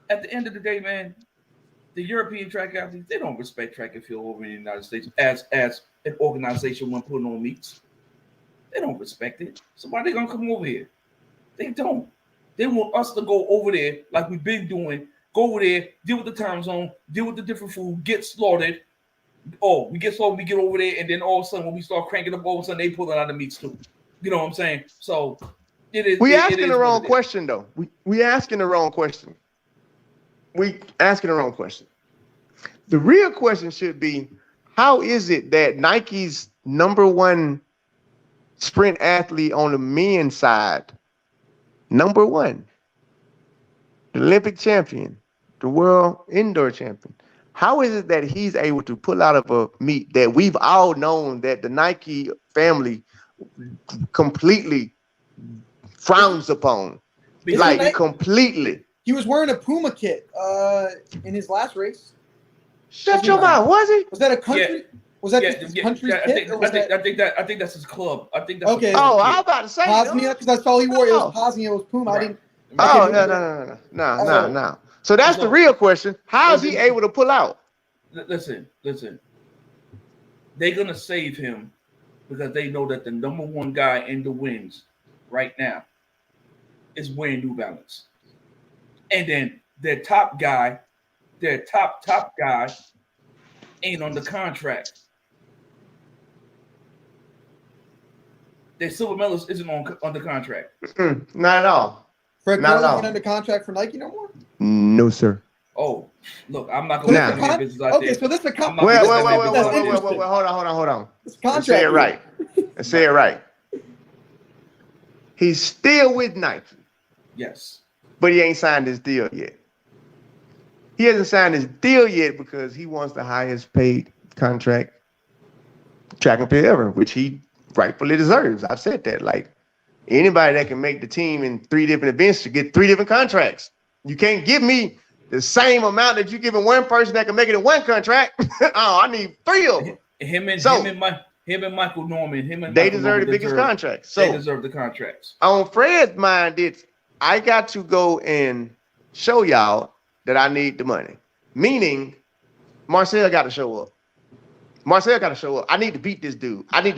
At the end of the day, man, the European track athletes, they don't respect track and field over in the United States as an organization when putting on meets. They don't respect it. So why are they going to come over here? They don't. They want us to go over there like we've been doing. Go over there, deal with the time zone, deal with the different food, get slaughtered. Oh, we get slaughtered, we get over there, and then all of a sudden when we start cranking up, all of a sudden they pull out the meats too. You know what I'm saying? So it is. We asking the wrong question though. We asking the wrong question. We asking the wrong question. The real question should be, how is it that Nike's #1 sprint athlete on the men's side, #1, the Olympic champion, the world indoor champion, how is it that he's able to pull out of a meet that we've all known that the Nike family completely frowns upon? Like completely. He was wearing a Puma kit in his last race. Shut your mouth, was he? Was that a country? Yeah. Was that his country's kit? I think that's his club. I think that's okay. Oh, I was about to say Bosnia, because I saw he wore it was Bosnia, it was Puma. Right. I didn't. No. So that's the real question. How is he able to pull out? Listen. They're gonna save him because they know that the #1 guy in the wins right now is wearing New Balance. And then their top guy ain't on the contract. Their silver medalist isn't on the contract. Not at all. Fred Curley ain't under contract for Nike no more? No, sir. Oh, look, I'm not going to put that business out there. Okay, so this is a contract. Wait, hold on. It's a contract. Say it right. Say it right. He's still with Nike. Yes. But he ain't signed his deal yet. He hasn't signed his deal yet because he wants the highest paid contract track and field ever, which he rightfully deserves. I've said that. Like, anybody that can make the team in 3 different events should get 3 different contracts. You can't give me the same amount that you're giving one person that can make it in 1 contract. Oh, I need 3 of them. Him and Michael Norman. They deserve the biggest contracts. So they deserve the contracts. On Fred's mind, I got to go and show y'all that I need the money. Meaning, Marcel got to show up. I need to beat this dude. I got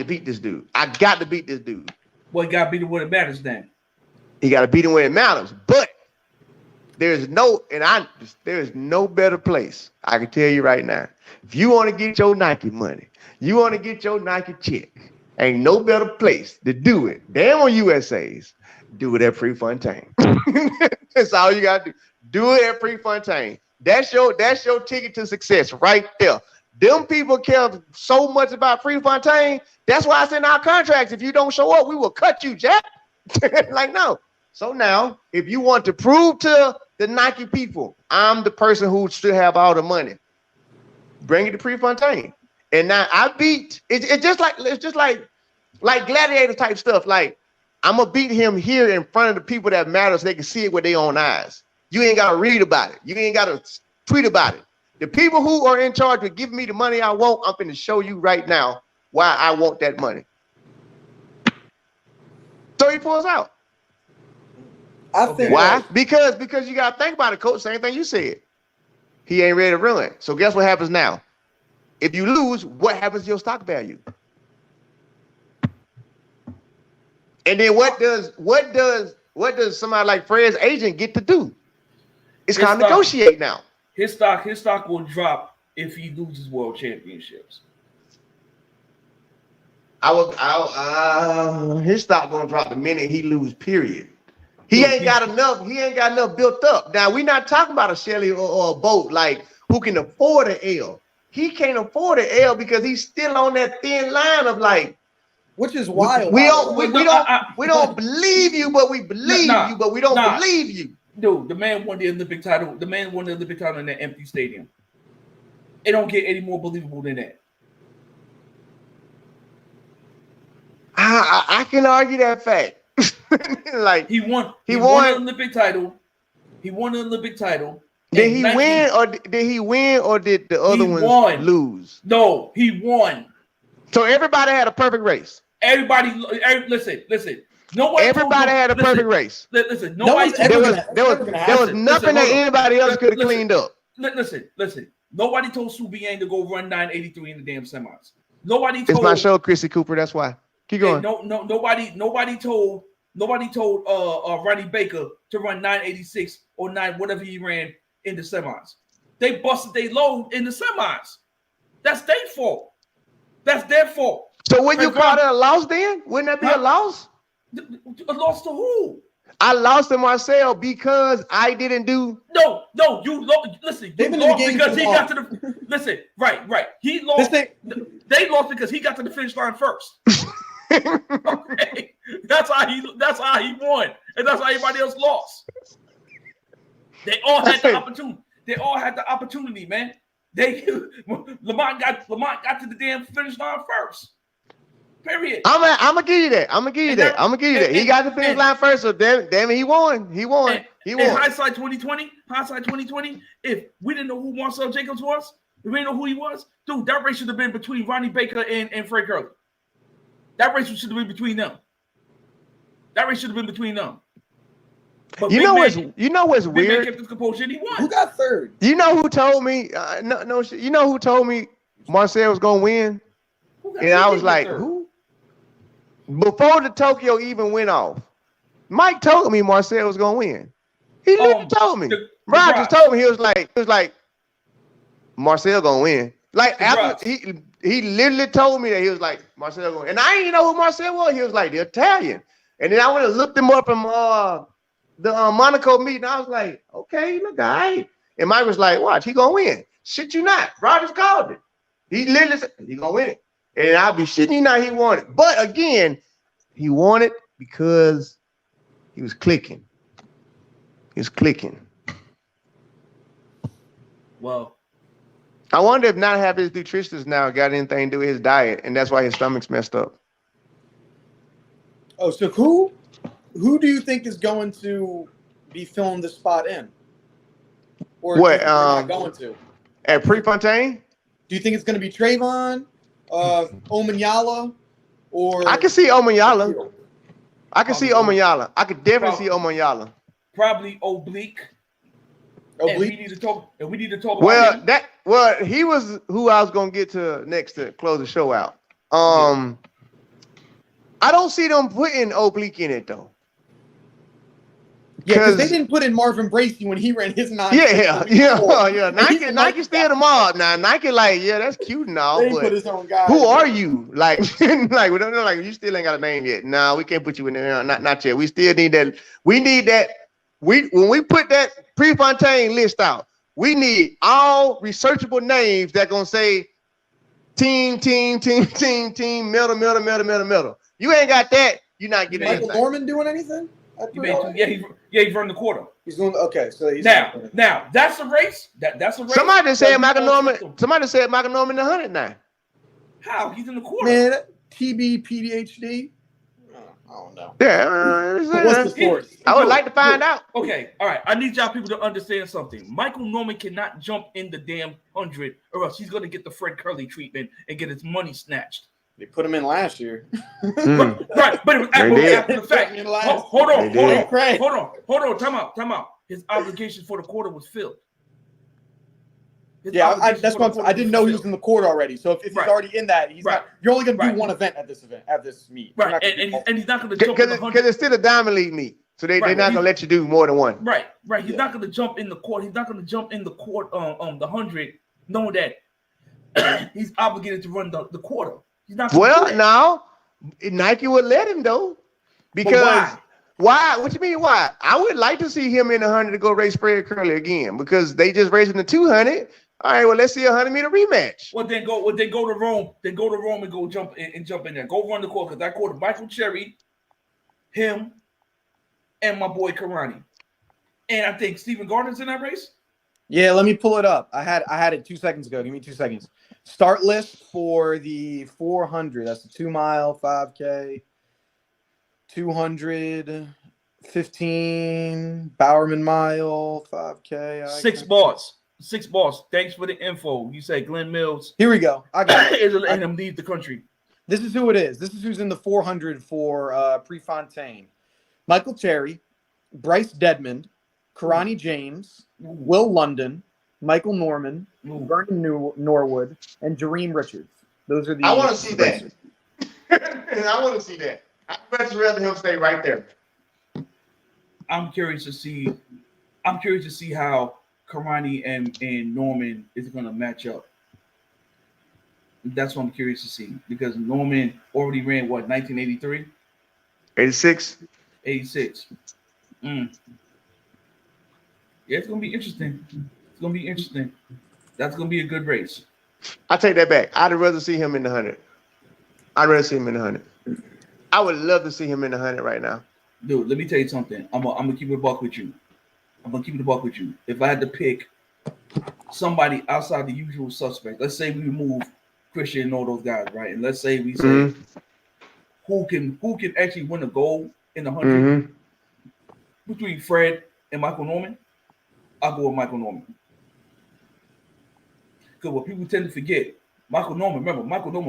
to beat this dude. Well, he got to beat him when it matters then. He got to beat him when it matters. But there's no better place. I can tell you right now. If you want to get your Nike money, you want to get your Nike check, ain't no better place to do it. Damn on USA's. Do it at Prefontaine. That's all you got to do. Do it at Prefontaine. That's your ticket to success right there. Them people care so much about Prefontaine. That's why it's in our contracts. If you don't show up, we will cut you, Jack. Like, no. So now, if you want to prove to the Nike people, I'm the person who should have all the money, bring it to Prefontaine. And now I beat it's just like gladiator type stuff. Like, I'm gonna beat him here in front of the people that matter so they can see it with their own eyes. You ain't gotta read about it. You ain't gotta tweet about it. The people who are in charge of giving me the money I want, I'm gonna show you right now why I want that money. So he pulls out. I think why? Because you gotta think about it, coach. Same thing you said. He ain't ready to run. So guess what happens now? If you lose, what happens to your stock value? And then what does somebody like Fred's agent get to do? It's called negotiate now. His stock will drop if he loses world championships. His stock gonna drop the minute he lose. Period. He ain't got enough built up. Now we're not talking about a Shelly or a Boat like who can afford an L. He can't afford an L because he's still on that thin line of like. Which is wild. We don't believe you, but we believe you, but we don't believe you. Dude, the man won the Olympic title. The man won the Olympic title in that empty stadium. It don't get any more believable than that. I can argue that fact. Like he won the Olympic title. He won the Olympic title. Did he win or did the other one lose? No, he won. So everybody had a perfect race. Listen. Everybody had a perfect race. Listen, there was nothing that anybody else could have cleaned up. Listen. Nobody told Subiang to go run 983 in the damn semis. It's my show, Chrissy Cooper. That's why. Keep going. Nobody told Ronnie Baker to run 986 or 9 whatever he ran in the semis. They busted their load in the semis. That's their fault. That's their fault. So when you call that a loss, then wouldn't that be a loss? A loss to who? I lost to Marcel because I didn't do. No, you lost. Listen, you lost because he got to the. Listen, right. He lost. They lost because he got to the finish line first. Okay, that's how he won, and that's how everybody else lost. They all had the opportunity. They all had the opportunity, man. Lamont got to the damn finish line first. Period. I'm gonna give you that. He got the finish line first, so damn it, he won. He won. In hindsight 2020, if we didn't know who Marcel Jacobs was, if we didn't know who he was, dude, that race should have been between Ronnie Baker and Fred Curley. That race should have been between them. But you know what's weird? Kept his composure and he won. Who got third? You know who told me? You know who told me Marcel was gonna win? And I was like, who? Before the Tokyo even went off, Mike told me Marcel was gonna win. He literally told me. Rod just told me he was like Marcel gonna win. Like after he literally told me that he was like Marcel gonna win. And I didn't know who Marcel was. He was like the Italian. And then I went and looked him up from the Monaco meeting. I was like, okay, look, all right. And Mike was like, watch, he gonna win. Shit you not. Rogers called it. He literally said he gonna win it. And I'll be shitting you not, he won it. But again, he won it because he was clicking. He was clicking. Well, I wonder if not have his nutritionist now got anything to do with his diet, and that's why his stomach's messed up. Oh, so who do you think is going to be filling the spot in? Or what? Not going to At Prefontaine? Do you think it's going to be Trayvon, Omanyala, or I can see Omanyala. I can see Omanyala. I could definitely see Omanyala. Probably Oblique. And we need to talk well, about him. Well, he was who I was gonna get to next to close the show out. I don't see them putting Oblique in it though. Yeah, because they didn't put in Marvin Bracey when he ran his 9. Yeah. Nike still the mob now. Nike like, yeah, that's cute and all, but put his own guy who are you? Like, like we don't know, like you still ain't got a name yet. No, we can't put you in there. Not yet. We still need that. We need that. When we put that Prefontaine list out, we need all researchable names that gonna say team, middle. You ain't got that, you're not getting Michael Norman doing anything? He's running the quarter. He's doing so he's now that's a race. That's a race. Somebody just said Michael Norman. Somebody said Michael Norman the 100 now. How? He's in the quarter. Man, TB PhD. I don't know. Yeah, what's the source? I would like to find out. Okay, all right. I need y'all people to understand something. Michael Norman cannot jump in the damn 100, or else he's gonna get the Fred Curley treatment and get his money snatched. They put him in last year. Right, but it was after the fact. Hold on. Time out. His obligation for the quarter was filled. That's what I didn't know he was in the quarter already. So if he's already in that, he's not. You're only going to do one event at this meet. Right, and he's not going to jump in the 100 because it's still a diamond league meet, so they're not going to let you do more than one. Right. He's not going to jump in the court. He's not going to jump in the court the 100, knowing that he's obligated to run the quarter. He's not. Well, now Nike would let him though, because why? What you mean? Why? I would like to see him in the 100 to go race Fred Curley again, because they just raced in the 200. All right, well, let's see a 100-meter rematch. Well, then go to Rome. Then go to Rome and go jump in there. Go run the court, because that court, Michael Cherry, him, and my boy Karani, and I think Stephen Gardner's in that race. Yeah, let me pull it up. I had it 2 seconds ago. Give me 2 seconds. Start list for the 400. That's the 2-mile, 5K, 200, 15, Bowerman mile, 5K. 6 balls. Thanks for the info. You say Glenn Mills. Here we go. I got it. And him leave the country. This is who it is. This is who's in the 400 for Prefontaine. Michael Cherry, Bryce Dedmond, Karani James, Will London, Michael Norman, Vernon Norwood, and Jareem Richards. Those are the. I want to see that. I want to see that. I'd much rather him stay right there. I'm curious to see how Karani and Norman is going to match up. That's what I'm curious to see, because Norman already ran 1983, 86. Yeah, it's gonna be interesting. That's gonna be a good race. I take that back. I'd rather see him in the 100. I'd rather see him in the 100. I would love to see him in the 100 right now. Dude, let me tell you something. I'm gonna keep it a buck with you. If I had to pick somebody outside the usual suspects, let's say we remove Christian and all those guys, right? And let's say we say who can actually win a gold in the 100 between Fred and Michael Norman, I'll go with Michael Norman. Because what people tend to forget, Michael Norman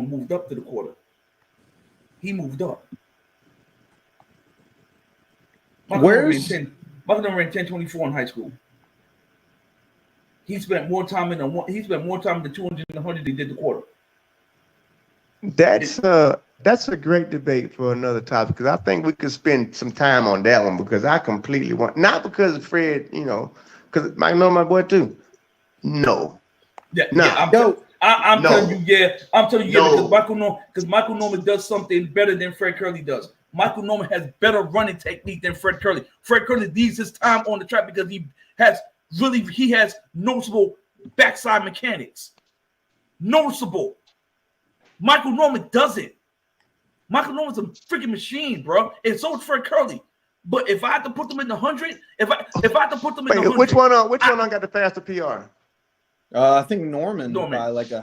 moved up to the quarter. He moved up. Michael Norman ran 10:24 in high school. He spent more time in the 200 and the 100 than he did the quarter. That's a great debate for another topic because I think we could spend some time on that one because I completely want not because of Fred, because I know my boy too. No. Yeah, I'm telling you, because Michael Norman does something better than Fred Curley does. Michael Norman has better running technique than Fred Curley. Fred Curley needs his time on the track because he has noticeable backside mechanics. Noticeable. Michael Norman doesn't. Michael Norman's a freaking machine, bro. And so is Fred Curley. But if I had to put them in the 100, if I had to put them in the 100, which one got the faster PR? I think Norman. By like a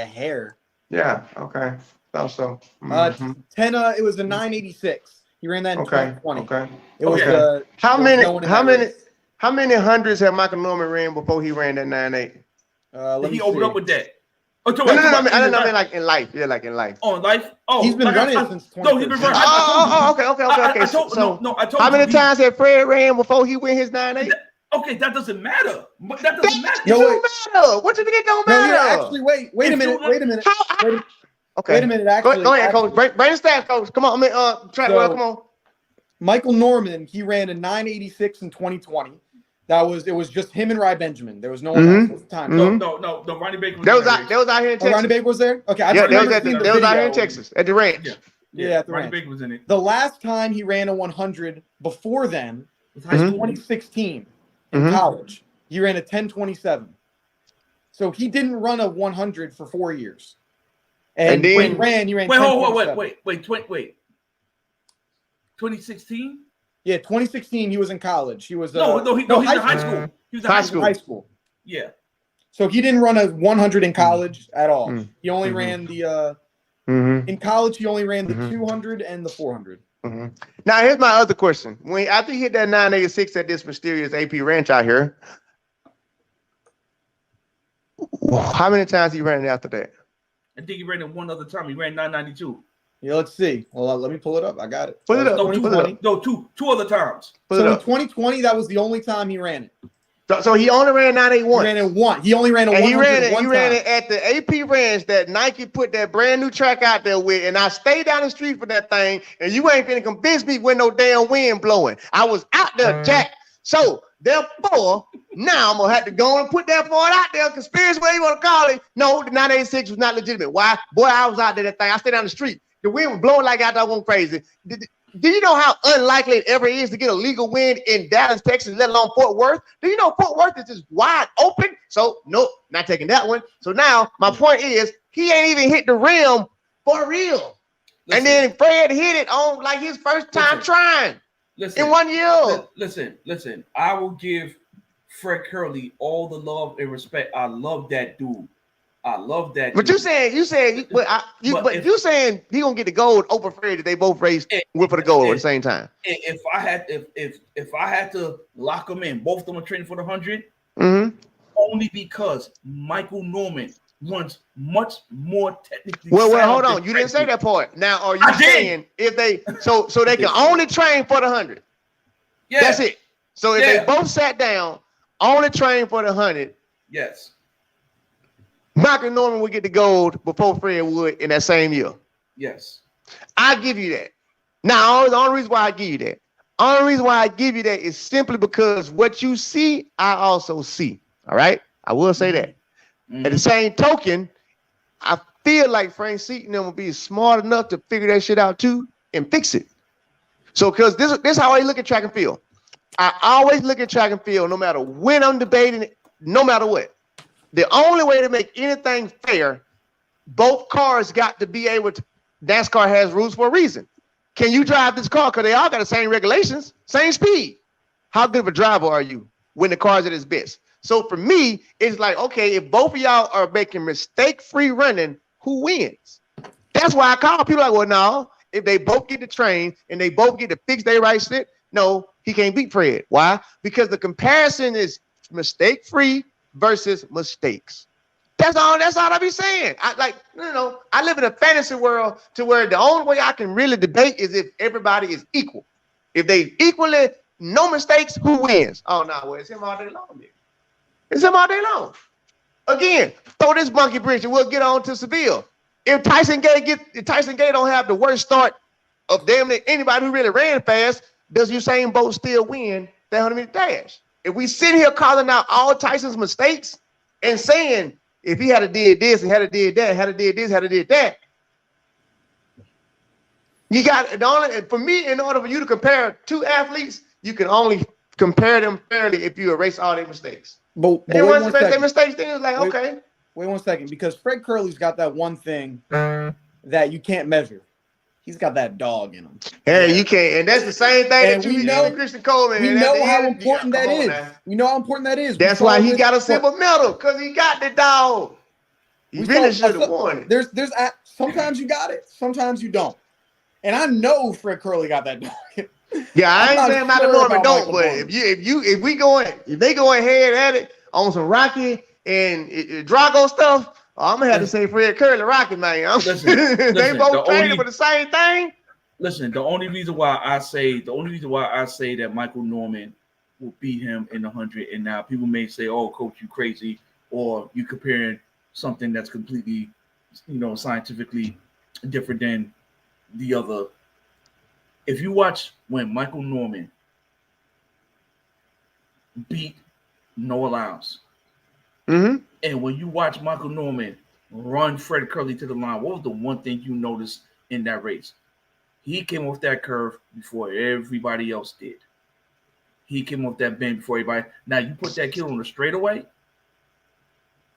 hair. Yeah. Okay. Thought so. 10. It was a 986. He ran that in 2020. Okay. It was how many hundreds have Michael Norman ran before he ran that 9.8? He opened up with that. I don't know, like in life. Yeah, like in life. Oh, in life? Oh, he's been running since 20. No, he's been running. Okay. I told how many times have Fred ran before he win his 9.8? Okay, that doesn't matter. That doesn't matter. It don't matter. What you think it don't matter? No, actually, wait a minute. Okay. Wait a minute. Actually, go ahead, Coach. Bring the stats, Coach. Come on. Come on. Michael Norman, he ran a 986 in 2020. It was just him and Ry Benjamin. There was no one else at the time. No. Ronnie Baker was That was out here in Texas. Ronnie Baker was there? Okay. That was out here in Texas at the ranch. Yeah, at the Ronnie ranch. Baker was in it. The last time he ran a 100 before then was 2016 in college. He ran a 1027. So he didn't run a 100 for 4 years. And then when he ran. Wait. 2016? Yeah, 2016. He was in college. He was he was in high school. He was in high school. Yeah. So he didn't run a 100 in college at all. He only ran the in college. He only ran the 200 and the 400. Now here's my other question: after he hit that 986 at this mysterious AP ranch out here, how many times he ran it after that? I think he ran it one other time. He ran 992. Yeah, let's see. Well, let me pull it up. I got it. Put it up. Two other times. So in 2020, that was the only time he ran it. So he only ran 981. He ran it one. He only ran a 100 he ran it at the AP ranch that Nike put that brand new track out there with, and I stayed down the street for that thing, and you ain't gonna convince me with no damn wind blowing. I was out there, Jack. So therefore, now I'm gonna have to go and put that forward out there. Conspiracy, whatever you want to call it. No, the 986 was not legitimate. Why? Boy, I was out there. That thing. I stayed down the street. The wind was blowing like out there, going crazy. Do you know how unlikely it ever is to get a legal wind in Dallas, Texas, let alone Fort Worth? Do you know Fort Worth is just wide open? So, nope, not taking that one. So now my point is he ain't even hit the rim for real. And then Fred hit it on like his first time trying in 1 year. Listen. I will give Fred Curley all the love and respect. I love that dude. But you saying you saying he gonna get the gold over Fred that they both raced with for the gold at the same time. If I had to lock them in, both of them are training for the 100. Only because Michael Norman runs much more technically. Well, hold on. You didn't say that part. Now, are you saying if they so they can only train for the 100? Yeah, that's it. So if they both sat down, only train for the 100. Yes. Michael Norman would get the gold before Fred would in that same year. Yes. I give you that. Now, the only reason why I give you that is simply because what you see, I also see. All right? I will say that. At the same token, I feel like Frank Seaton will be smart enough to figure that shit out too and fix it. So, because this is how I look at track and field. I always look at track and field no matter when I'm debating it, no matter what. The only way to make anything fair, both cars got to be able to. NASCAR has rules for a reason. Can you drive this car? Because they all got the same regulations, same speed. How good of a driver are you when the car's at its best? So for me, it's like, okay, if both of y'all are making mistake-free running, who wins? That's why I call people like, well, no, if they both get to train and they both get to fix their right shit, no, he can't beat Fred. Why? Because the comparison is mistake-free versus mistakes. That's all I be saying. I live in a fantasy world to where the only way I can really debate is if everybody is equal. If they equally, no mistakes, who wins? Oh, no, well, it's him all day long. Man. It's him all day long. Again, throw this monkey bridge and we'll get on to Seville. if Tyson Gay don't have the worst start of damn near anybody who really ran fast, does Usain Bolt still win that 100-meter dash? If we sit here calling out all Tyson's mistakes and saying if he had to did this and had to did that, had to did this, had to did that, you got the only for me. In order for you to compare two athletes, you can only compare them fairly if you erase all their mistakes. But they want to make their mistakes. Then it's like okay. Wait 1 second, because Fred Curley's got that one thing that you can't measure. He's got that dog in him. Hey, you can't, and that's the same thing and that you know, Christian Coleman. We know how important that is. We know how important that is. That's why he got a silver medal, because he got the dog. He really should have won it. There's sometimes you got it, sometimes you don't. And I know Fred Curley got that dog. Yeah, I ain't saying Michael Norman don't, but if they going head at it on some Rocky and Drago stuff, I'm gonna have to say Fred Curley, Rocky, man. They both training for the same thing. Listen, the only reason why I say that Michael Norman will beat him in the 100, and now people may say, "Oh, coach, you crazy," or you comparing something that's completely, scientifically different than the other. If you watch when Michael Norman beat Noah Lyles, and when you watch Michael Norman run Fred Curley to the line, what was the one thing you noticed in that race? He came off that curve before everybody else did. He came off that bend before everybody. Now you put that kid on the straightaway,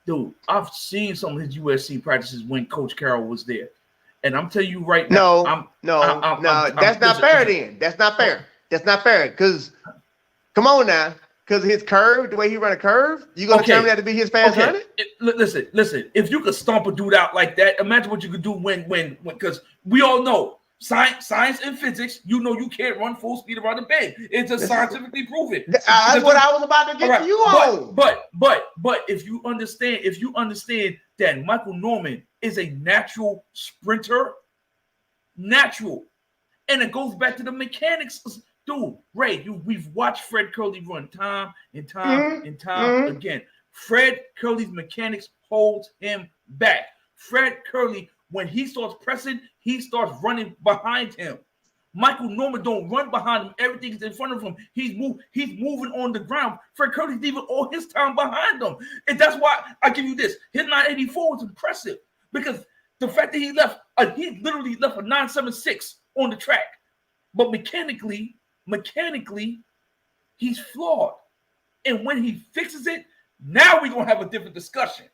dude. I've seen some of his USC practices when Coach Carroll was there, and I'm telling you right now, that's not fair. Then that's not fair. That's not fair. Because come on now. Because his curve, the way he run a curve, you gonna tell me that to be his fast 100? Listen. If you could stomp a dude out like that, imagine what you could do when because we all know science and physics. You can't run full speed around the bend. It's just scientifically proven. That's what I was about to get to you on. But if you understand that Michael Norman is a natural sprinter, and it goes back to the mechanics. Dude, Ray, we've watched Fred Curley run time and time again. Fred Curley's mechanics holds him back. Fred Curley, when he starts pressing, he starts running behind him. Michael Norman don't run behind him. Everything's in front of him. He's moving on the ground. Fred Curley's leaving all his time behind him. And that's why I give you this. His 984 was impressive because the fact that he literally left a 976 on the track. But mechanically, he's flawed. And when he fixes it, now we're going to have a different discussion.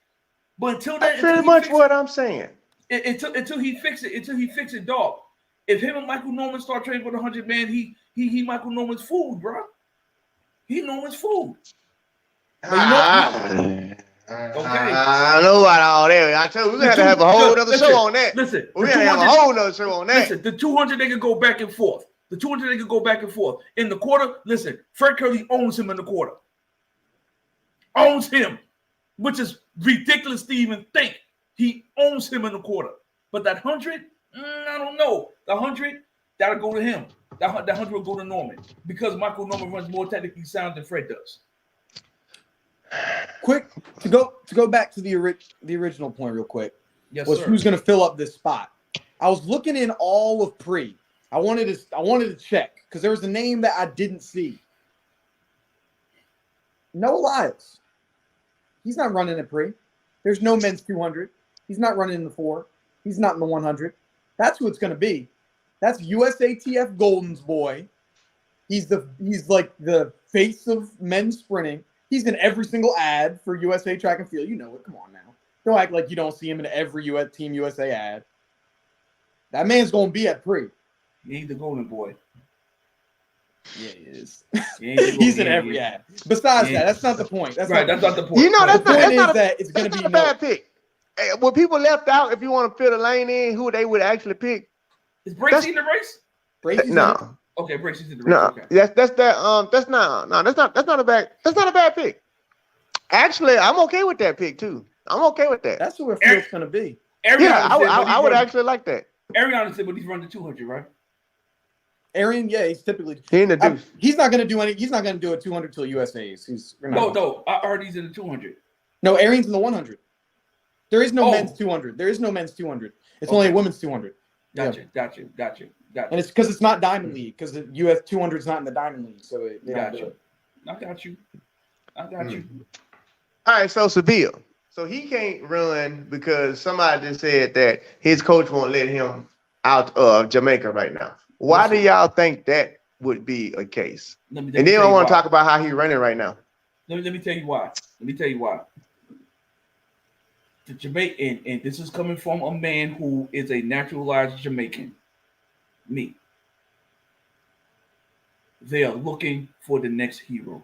But until then, that's pretty much what I'm saying. Until he fix it, dog. If him and Michael Norman start training for the 100, man, he Michael Norman's food, bro. He Norman's food. Okay. I know about all that. I tell you, we're going to have a whole other show on that. Listen, we're going to have a whole other show on that. Listen, the 200, they can go back and forth. The 200, they can go back and forth. In the quarter, listen, Fred Curley owns him in the quarter. Owns him, which is ridiculous to even think. He owns him in the quarter. But that 100, I don't know. The 100, that'll go to him. That 100 will go to Norman because Michael Norman runs more technically sound than Fred does. Quick, to go back to the original point real quick. Yes, was sir. Who's going to fill up this spot? I was looking in all of pre. I wanted to check because there was a name that I didn't see. Noah Lyles. He's not running at pre. There's no men's 200. He's not running in the 4. He's not in the 100. That's who it's going to be. That's USATF Golden's boy. He's like the face of men's sprinting. He's in every single ad for USA Track and Field. You know it. Come on now. Don't act like you don't see him in every Team USA ad. That man's going to be at pre. He's the golden boy. Yeah, he is. He's in every ad. Besides that, that's not the point. That's not the point. You know, the point is that it's going to be a bad pick. When people left out, if you want to fill the lane in, who they would actually pick? Is Bracey in the race? No. Okay, Bracey's in the race. No, okay. that's not a bad pick. Actually, I'm okay with that pick too. I'm okay with that. That's who it feels going to be. I would actually like that. Ariana said, but he's running 200, right? Arian, yeah, he's typically he's not going to do any. He's not going to do a 200 till USA's. No. I heard he's in the 200. No, Arian's in the 100. There is no men's 200. There is no men's 200. It's only a women's 200. Gotcha. And it's because it's not Diamond League, because the US 200 is not in the Diamond League, so they don't do it. I got you. All right, so Seville. So he can't run because somebody just said that his coach won't let him out of Jamaica right now. Why do y'all think that would be a case? And then I want to talk about how he's running right now. Let me tell you why. The Jamaican, and this is coming from a man who is a naturalized Jamaican. Me. They are looking for the next hero.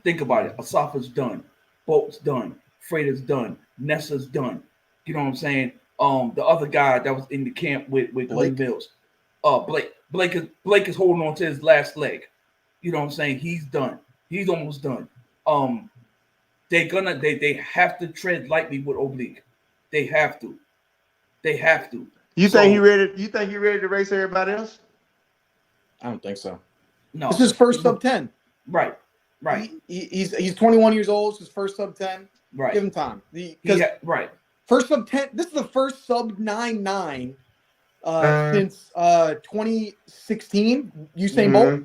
Think about it. Asafa's done. Bolt's done. Freighter's done. Nessa's done. You know what I'm saying? The other guy that was in the camp with Glenn Mills. Blake is holding on to his last leg. You know what I'm saying? He's done. He's almost done. They have to tread lightly with Oblique. They have to. You think he ready? You think he ready to race everybody else? I don't think so. No. This is his first sub 10. Right. He's 21 years old. It's his first sub 10. Right. Give him time. Right. First sub 10. This is the first sub 9-9 since 2016. Usain Bolt.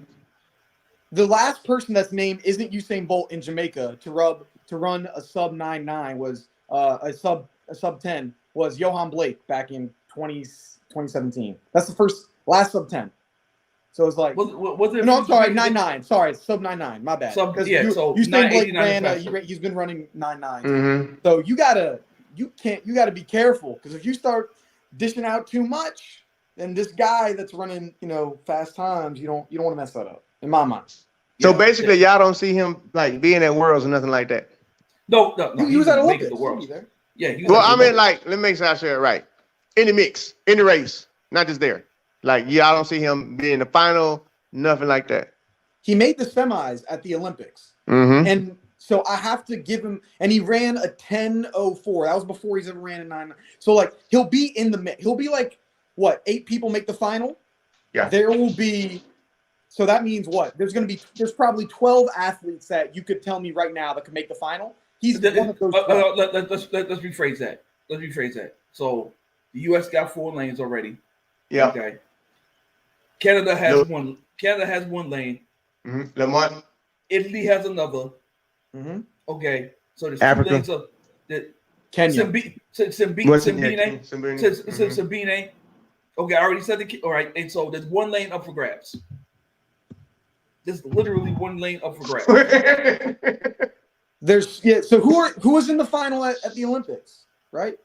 The last person that's named isn't Usain Bolt in Jamaica to run a sub 9-9 was a sub 10 was Johan Blake back in 2017. That's the last sub 10. So it's like was it? No, I'm sorry, 9-9. Sorry, sub 9-9. My bad. So Usain Blake ran. He's been running 9-9. So you gotta be careful, because if you start dishing out too much, then this guy that's running fast times, you don't want to mess that up, in my mind. So basically, y'all don't see him like being at Worlds or nothing like that. No. He was at Olympics. The Worlds. Yeah. Well, I mean, like, let me make sure I say it right. In the mix, in the race, not just there. Like, y'all don't see him being in the final, nothing like that. He made the semis at the Olympics, and so I have to give him. And he ran a 10:04. That was before he's ever ran a 9. So like, he'll be in the mix. He'll be like, what? 8 people make the final. Yeah. There will be. So that means what? There's probably 12 athletes that you could tell me right now that could make the final. He's one of those. Let's rephrase that. So the U.S. got 4 lanes already. Yeah. Okay. Canada has one. Canada has 1 lane. Lamont. Italy has another. Okay. So there's Africa. 2 lanes of the Kenya. Sabine. Okay, I already said the. All right, and so there's 1 lane up for grabs. There's literally 1 lane up for grabs. So who was in the final at the Olympics? Right.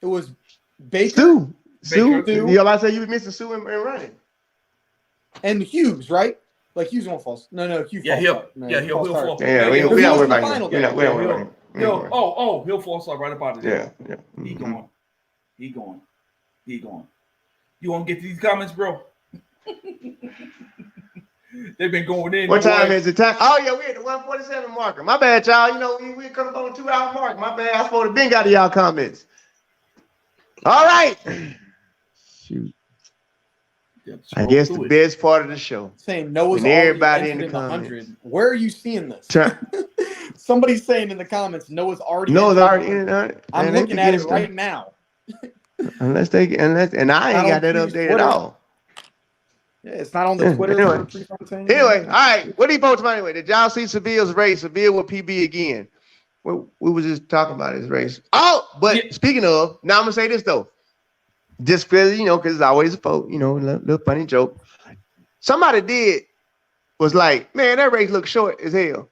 It was Baker. Sue. You know, I said you were missing Sue and running. And Hughes, right? Like Hughes won't fall. No, Hughes. He'll fall. Yeah, we don't worry about him. He'll fall off right about it. Yeah. He going. You want to get to these comments, bro? They've been going in. What time is it? Oh yeah, we're at the 147 marker. My bad, y'all. You know, we come on the 2-hour mark. My bad. I supposed to have been got to y'all comments. All right. Shoot. I guess the best part of the show. Saying Noah's everybody in the comments. 100. Where are you seeing this? Somebody's saying in the comments, Noah's already in 100. I'm looking at it right now. Unless I ain't got that update at all. Yeah, it's not on the Twitter. Anyway, all right. What do you vote about anyway? Did y'all see Seville's race? Seville with PB again. We was just talking about his race. Oh, but speaking of, now I'm gonna say this though. Just because, because it's always a little funny joke. Somebody was like, man, that race looks short as hell.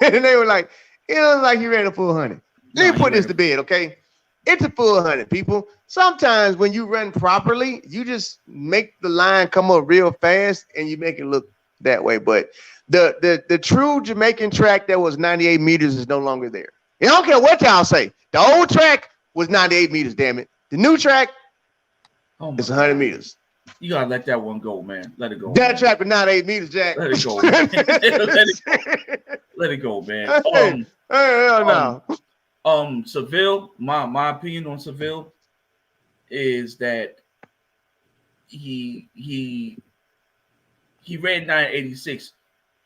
And they were like, it looks like he ran a full 100. Let me put this to bed, okay? It's a full 100, people. Sometimes when you run properly, you just make the line come up real fast and you make it look that way. But the true Jamaican track that was 98 meters is no longer there. I don't care what y'all say. The old track was 98 meters, damn it. The new track is 100 meters. You gotta let that one go, man. Let it go. That track was 98 meters, Jack. Let it go, man. Let it go, man. Hell no. Seville, my opinion on Seville is that he ran 986.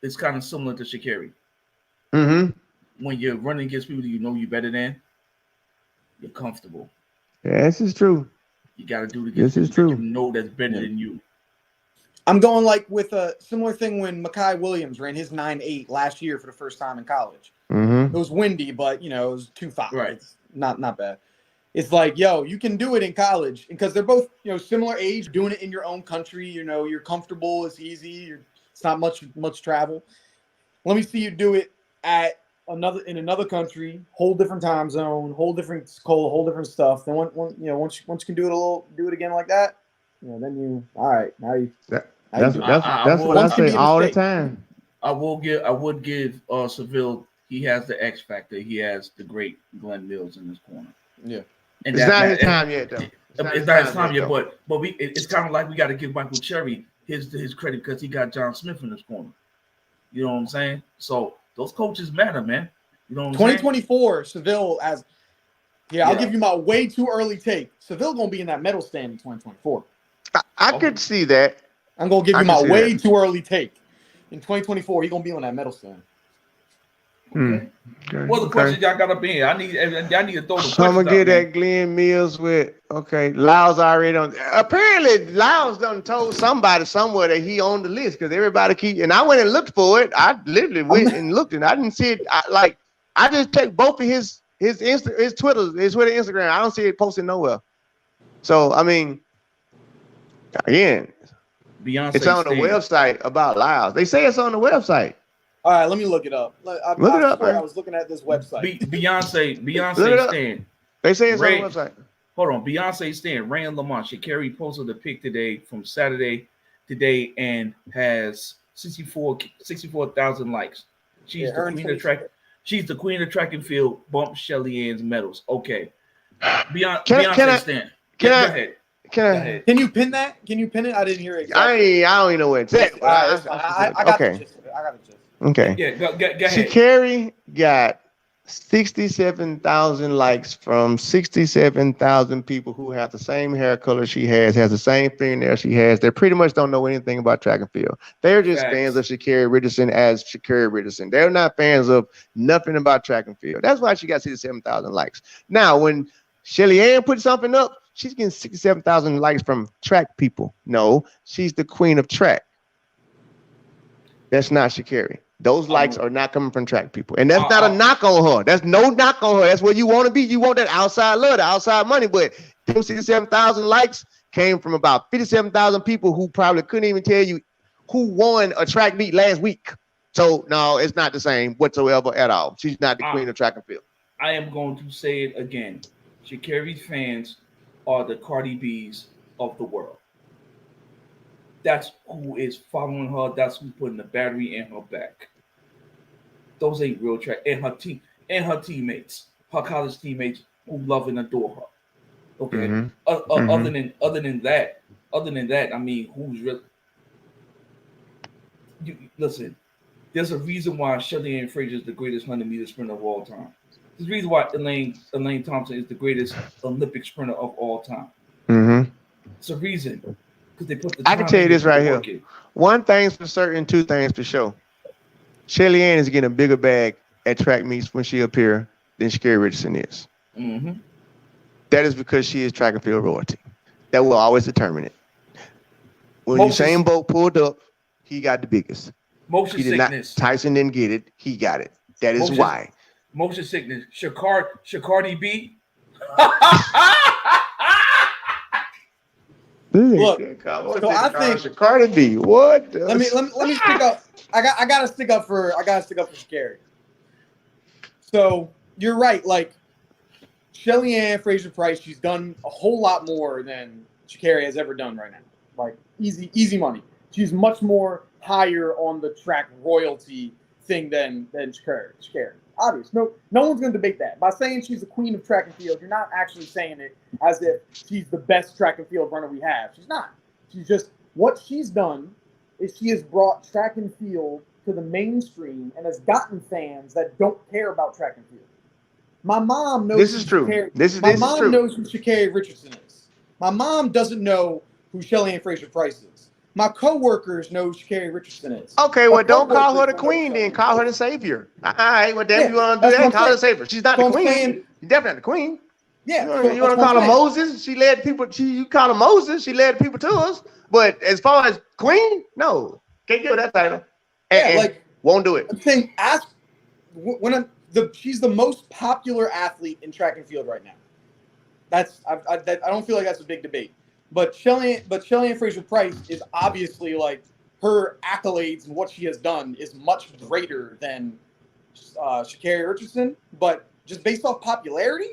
It's kind of similar to Sha'Carri. When you're running against people you know you're better than, you're comfortable. Yeah, this is true. You got to do it This is against people true. that you know that's better than you. I'm going like with a similar thing when Mekhi Williams ran his 9.8 last year for the first time in college. Mm-hmm. It was windy, but, you know, it was 2.5. Right. It's not bad. It's like, yo, you can do it in college because they're both, you know, similar age, doing it in your own country. You know, you're comfortable. It's easy. It's not much travel. Let me see you do it in another country, whole different time zone, whole different school, whole different stuff. Then once you can do it again like that, you know, then you all right. Now you. That's what I say all the time. I would give Seville. He has the X factor. He has the great Glenn Mills in his corner. Yeah, and it's not his time yet, though. It's not his time yet, but it's kind of like we got to give Michael Cherry his credit because he got John Smith in his corner. You know what I'm saying? So those coaches matter, man. You know what I'm 2024, Seville as I'll give you my way too early take. Seville gonna be in that medal stand in 2024. I could see that. I'm gonna give you my way too early take. In 2024, he's gonna be on that medal stand. Okay. Well, the question y'all got up in, I need to throw the so I'm gonna get that Glenn Mills with Lyles already on. Apparently, Lyles done told somebody somewhere that he on the list because everybody and I went and looked for it. I literally went and looked and I didn't see it. I just checked both of his Twitter, Instagram. I don't see it posted nowhere. So I mean, again, Beyonce it's on the website about Lyles. They say it's on the website. All right, let me look it up. Look it up. I was looking at this website. Beyonce stand. They say it's on the website. Hold on. Beyonce stand. Ran Lamont. Sha'Carri posted a pic today from Saturday today and has 64,000 likes. She's the queen of track. She's the queen of track and field. Bump Shelly-Ann's medals. Okay. Beyonce stand. Go ahead. Can you pin that? Can you pin it? I didn't hear it. Exactly. I don't even know where it's at. I got the gist of it. I got the gist. Okay. Yeah, go ahead. Sha'Carri got 67,000 likes from 67,000 people who have the same hair color she has the same fingernail she has. They pretty much don't know anything about track and field. They're just fans of Shacarri Richardson as Shacarri Richardson. They're not fans of nothing about track and field. That's why she got 67,000 likes. Now, when Shelly-Ann put something up, she's getting 67,000 likes from track people. No, she's the queen of track. That's not Sha'Carri. Those likes are not coming from track people. And that's not a knock on her. That's no knock on her. That's where you want to be. You want that outside love, the outside money. But 67,000 likes came from about 57,000 people who probably couldn't even tell you who won a track meet last week. So, no, it's not the same whatsoever at all. She's not the queen of track and field. I am going to say it again. Sha'Carri's fans are the Cardi B's of the world. That's who is following her. That's who's putting the battery in her back. Those ain't real track. And her team and her teammates, her college teammates who love and adore her. Okay. Mm-hmm. Other than that, I mean, who's really? Listen, there's a reason why Shelly-Ann Frazier is the greatest 100-meter sprinter of all time. There's a reason why Elaine Thompson is the greatest Olympic sprinter of all time. Mm-hmm. It's a reason. They put the I can tell you this right here. One thing's for certain, two things for sure. Shelly-Ann is getting a bigger bag at track meets when she appears than Shacarri Richardson is. Mm-hmm. That is because she is track and field royalty. That will always determine it. When Usain Bolt pulled up, he got the biggest. Motion sickness. Tyson didn't get it. He got it. That is why. Motion sickness. Shacarri B. Look, so I think Shacarri B. What? Let me stick up. I gotta stick up for Sha'Carri. So you're right. Like Shelly-Ann Frazier Price, she's done a whole lot more than Sha'Carri has ever done right now. Like easy money. She's much more higher on the track royalty thing than Sha'Carri. Obvious. No one's going to debate that. By saying she's the queen of track and field, you're not actually saying it as if she's the best track and field runner we have. She's not. She's just, what she's done is she has brought track and field to the mainstream and has gotten fans that don't care about track and field. My mom knows this is true. My mom knows who Shacarri Richardson is. My mom doesn't know who Shelly-Ann Frazier Price is. My coworkers know who Shacarri Richardson is. Okay, well, don't call her the queen, then call her the savior. All right, well, damn, you want to do that? Call her the savior. She's not the queen. She's definitely not the queen. Yeah, you want to call her Moses? She led people. You call her Moses? She led people to us. But as far as queen, no, can't give her that title. And won't do it. I'm saying, she's the most popular athlete in track and field right now. I don't feel like that's a big debate. But Shelly-Ann Fraser-Price is obviously like her accolades and what she has done is much greater than Shacarri Richardson. But just based off popularity,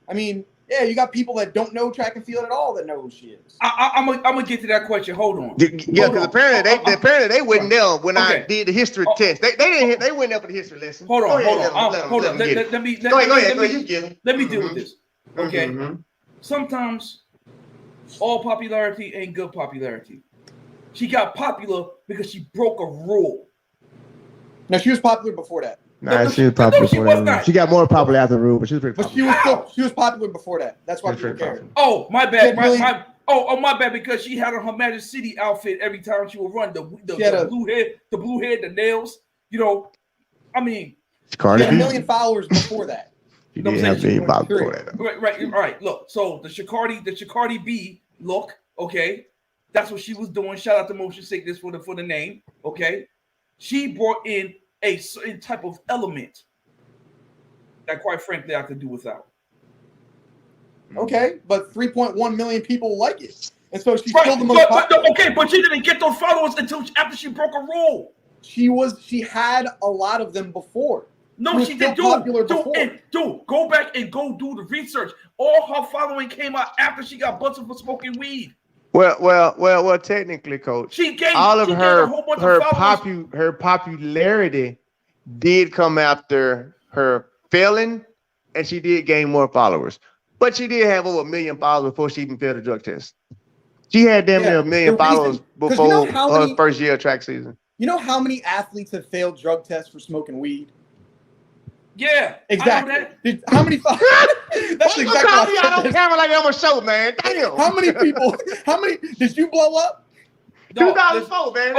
I mean, yeah, you got people that don't know track and field at all that know who she is. I'm gonna get to that question. Hold on. Yeah, because apparently they wouldn't know when I did the history test. They wouldn't know for the history lesson. Hold on. Let me deal with this. Okay. Mm-hmm. Sometimes all popularity ain't good popularity. She got popular because she broke a rule. No, she was popular before that. She was popular before that. She got more popular after the rule, but she was pretty popular. But she was popular before that. That's why people cared. Oh, my bad. My bad, because she had Her Magic City outfit every time she would run. The blue head, the nails. You know, I mean, she had 1 million followers before that. She didn't have any before that. Right. All right. Look, so the Shacarri B look, okay, that's what she was doing. Shout out to Motion Sickness for the name, okay. She brought in a certain type of element that, quite frankly, I could do without. Okay, but 3.1 million people like it, and so she's still the most popular. But she didn't get those followers until after she broke a rule. She had a lot of them before. No, she didn't. Dude, go back and go do the research. All her following came out after she got busted for smoking weed. Well, technically, Coach, her popularity did come after her failing, and she did gain more followers. But she did have over 1 million followers before she even failed the drug test. She had damn near 1 million followers before her first year of track season. You know how many athletes have failed drug tests for smoking weed? Yeah, exactly. How many? That's exactly. I don't camera like I'm a show, man. Damn. How many people? How many did you blow up? 2004, man.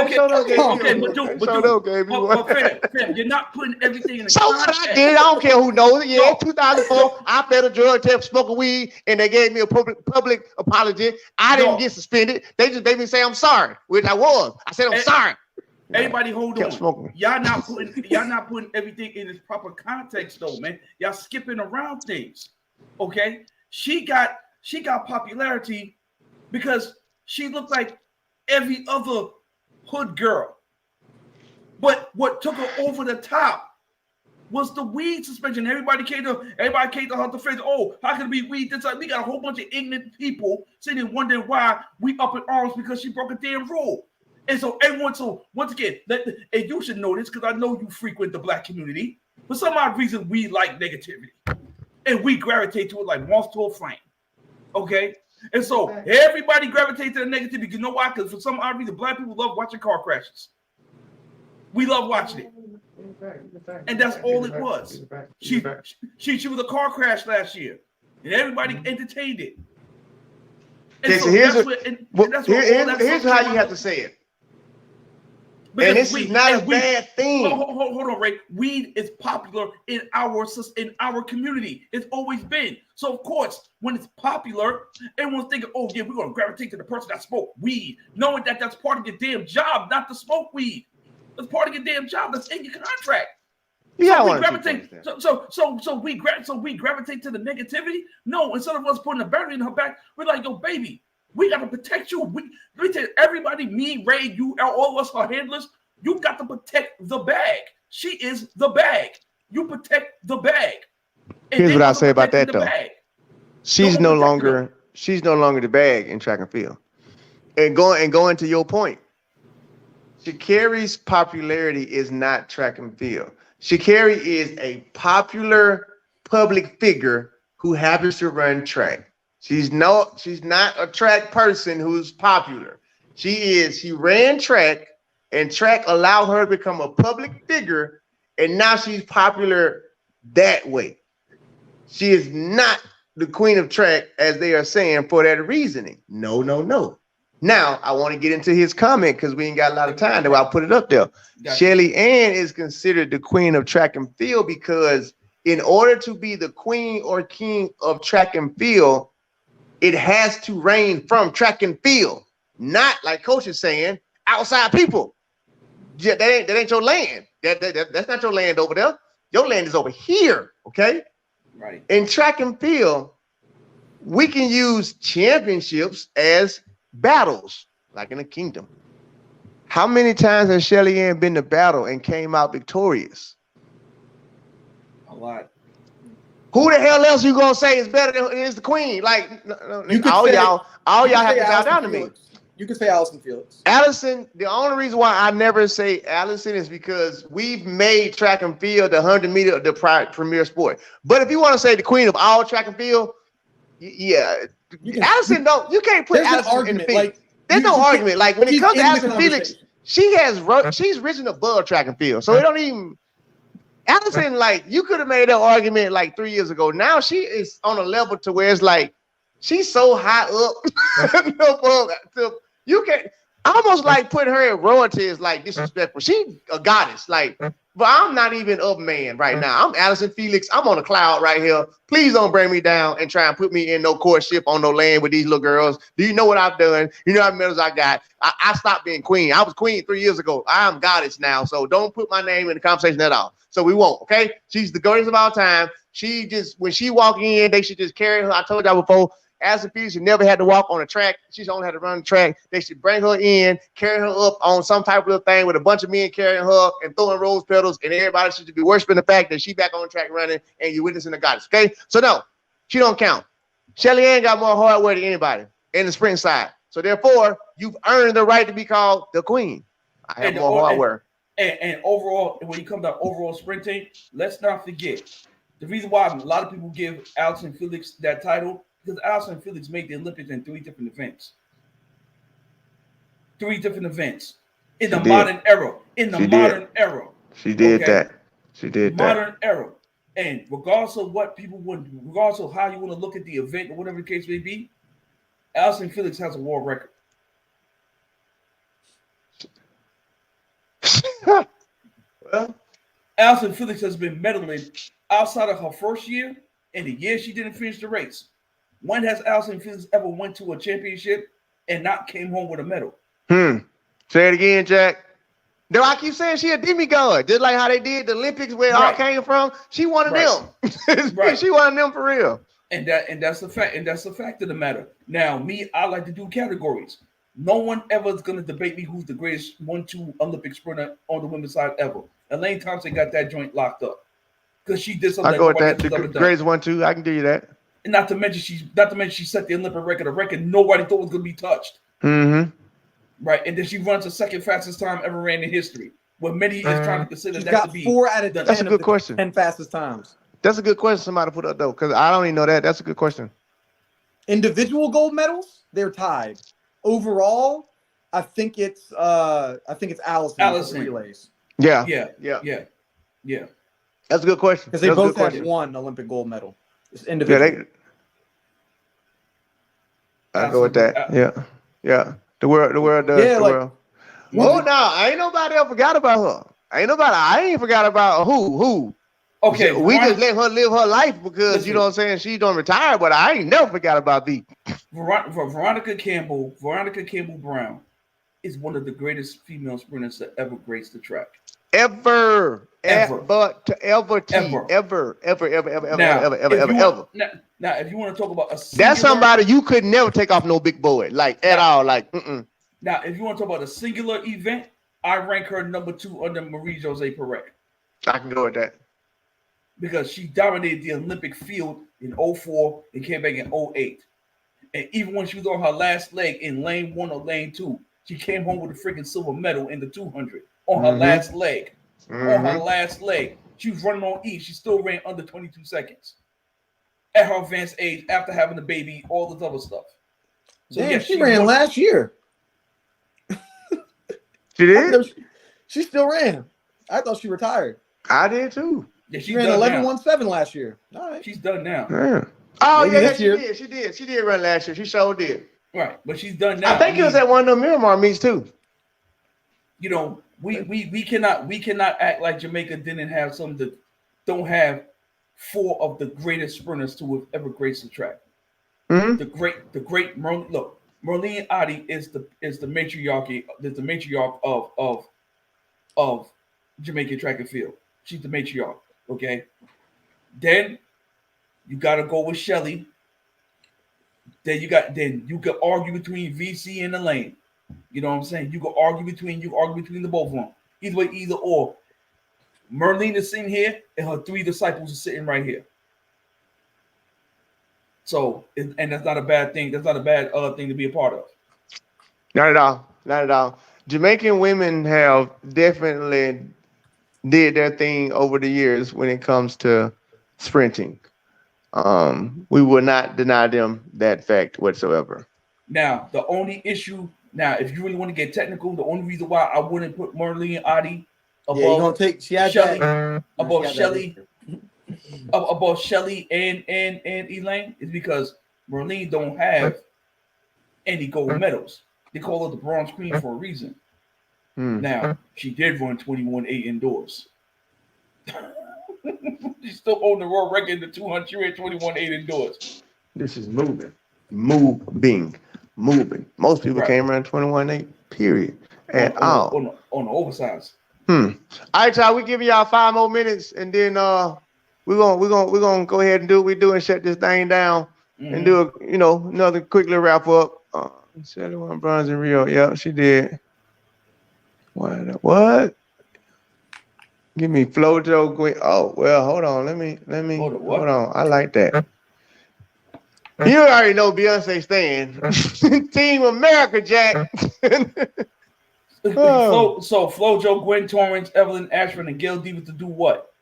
Fam, you're not putting everything in the context. I did. I don't care who knows it. Yeah, 2004, I failed a drug test, smoking weed, and they gave me a public apology. I didn't get suspended. They just made me say I'm sorry, which I was. I said I'm sorry. Everybody hold on. Y'all not putting everything in its proper context though, man. Y'all skipping around things. Okay? She got popularity because she looked like every other hood girl. But what took her over the top was the weed suspension. Everybody came to her defense. Oh, how can it be weed? We got a whole bunch of ignorant people sitting wondering why we up in arms because she broke a damn rule. And so everyone, once again, and you should know this because I know you frequent the black community. For some odd reason, we like negativity. And we gravitate to it like moths to a flame. Okay? And so everybody gravitates to the negativity. You know why? Because for some odd reason, black people love watching car crashes. We love watching it. And that's all it was. She was a car crash last year. And everybody entertained it. And so here's how you have to say it. Because and this is not a bad thing. Hold on, Ray. Weed is popular in our community. It's always been. So of course, when it's popular, everyone's thinking, "Oh yeah, we're gonna gravitate to the person that smoked weed," knowing that that's part of your damn job, not to smoke weed. That's part of your damn job. That's in your contract. Yeah, so we gravitate. So we gravitate to the negativity. No, instead of us putting a battery in her back, we're like, "Yo, baby, we got to protect you. Let me tell you, everybody, me, Ray, you, all of us are handlers. You got to protect the bag. She is the bag. You protect the bag." And here's what I say about that, though. She's no longer the bag in track and field. And going to your point, Shacarri's popularity is not track and field. Shacarri is a popular public figure who happens to run track. She's not a track person who's popular. She ran track, and track allowed her to become a public figure, and now she's popular that way. She is not the queen of track, as they are saying, for that reasoning. No. Now, I want to get into his comment because we ain't got a lot of time, though I'll put it up there. Shelly-Ann is considered the queen of track and field because in order to be the queen or king of track and field, it has to reign from track and field, not like Coach is saying, outside people. Yeah, that ain't your land. That's not your land over there. Your land is over here, okay? Right. In track and field, we can use championships as battles, like in a kingdom. How many times has Shelly-Ann been to battle and came out victorious? A lot. Who the hell else you gonna say is better than is the queen? Like all y'all have to bow down to me. You can say Allison Felix. Allison, the only reason why I never say Allison is because we've made track and field the 100-meter the premier sport. But if you want to say the queen of all track and field, yeah, Allison you can't put Allison in the field. Like, there's no argument. Like when it comes to Allison Felix, she's risen above track and field. So it don't even Allison, like you could have made that argument like 3 years ago. Now she is on a level to where it's like she's so high up. You can't almost like putting her in royalty is like disrespectful. She a goddess, like, but I'm not even of man right now. I'm Allison Felix. I'm on a cloud right here. Please don't bring me down and try and put me in no courtship on no land with these little girls. Do you know what I've done? You know how many medals I got? I stopped being queen. I was queen 3 years ago. I'm goddess now. So don't put my name in the conversation at all. So we won't, okay? She's the greatest of all time. She just, when she walk in, they should just carry her. I told y'all before, Allison Felix, she never had to walk on a track. She's only had to run the track. They should bring her in, carry her up on some type of thing with a bunch of men carrying her and throwing rose petals, and everybody should be worshiping the fact that she back on the track running and you're witnessing the goddess, okay? So no, she don't count. Shelly-Ann got more hardware than anybody in the sprint side. So therefore, you've earned the right to be called the queen. I have more hardware. And overall, when you come to overall sprinting, let's not forget the reason why a lot of people give Allison Felix that title, because Allison Felix made the Olympics in 3 different events. 3 different events in the modern era. She did that. She did that. Modern era. And regardless of what people want, regardless of how you want to look at the event or whatever the case may be, Allison Felix has a world record. Well, Allison Felix has been medaling outside of her first year and the year she didn't finish the race. When has Allison Felix ever went to a championship and not came home with a medal? Say it again, Jack. No, I keep saying she a demigod, just like how they did the Olympics where it all came from. She one of them. Right. She one of them for real. And that's the fact. And that's the fact of the matter. Now, me, I like to do categories. No one ever is going to debate me who's the greatest 1-2 Olympic sprinter on the women's side ever. Elaine Thompson got that joint locked up because she did something. I go with that. The greatest 1-2. I can give you that. And not to mention she set the Olympic record, a record nobody thought was going to be touched. Mm-hmm. Right, and then she runs the second fastest time ever ran in history. What many is trying to consider she's that got to be 4 out of 10. That's a good question. 10 fastest times. That's a good question. Somebody put up though, because I don't even know that. That's a good question. Individual gold medals, they're tied. Overall, I think it's Allison relays. Yeah. That's a good question. Because they both have 1 Olympic gold medal. It's individual. I go with that. Yeah. The world does. Yeah, the world. Oh no, ain't nobody ever forgot about her. I ain't forgot about who. Okay, we just let her live her life because you know what I'm saying. She don't retire, but I ain't never forgot about V. Veronica Campbell Brown is one of the greatest female sprinters to ever grace the track. Ever. Now, if you want to talk about that's somebody you could never take off no big boy, like at all. Like, Now, if you want to talk about a singular event, I rank her number 2 under Marie-Josée Pérec. I can go with that. Because she dominated the Olympic field in 04 and came back in 08. And even when she was on her last leg in lane 1 or lane 2, she came home with a freaking silver medal in the 200 on her last leg. On her last leg. She was running on E. She still ran under 22 seconds. At her advanced age, after having a baby, all this other stuff. So damn, she ran last year. She did? She still ran. I thought she retired. I did too. Yeah, she ran 11.17 last year. All right. She's done now. Yeah. Oh, maybe she did. She did run last year. She sure did. Right, but she's done now. I think it was at one of the Miramar meets too. You know, we cannot act like Jamaica didn't have some that don't have 4 of the greatest sprinters to have ever graced the track. Mm-hmm. The great Marlene Ottey is the matriarch of Jamaican track and field. She's the matriarch. Okay. Then you gotta go with Shelly. Then you can argue between VC and Elaine. You know what I'm saying? You can argue between the both of them. Either way, either or. Marlene is sitting here, and her 3 disciples are sitting right here. So, and that's not a bad thing. That's not a bad thing to be a part of. Not at all. Not at all. Jamaican women have definitely did their thing over the years when it comes to sprinting. We will not deny them that fact whatsoever. Now, the only issue, if you really want to get technical, the only reason why I wouldn't put Marlene Ottey above Shelly, above Shelly and Elaine is because Marlene don't have any gold medals. They call her the Bronze Queen for a reason. Now, she did run 21.8 indoors. She still owned the world record in the 200 and 21.8 indoors. This is moving. Most people can't run 21.8, period. At all. On the oversized. All right, y'all. We giving y'all 5 more minutes, and then we're gonna go ahead and do what we do and shut this thing down and do another quick little wrap up. Shelly won bronze in Rio. Yeah, she did. What? Give me Flojo Gwen. Oh well, hold on. Let me hold on. I like that. You already know Beyonce staying. Team America, Jack. So Flojo, Gwen Torrance, Evelyn Ashford, and Gail Davis to do what?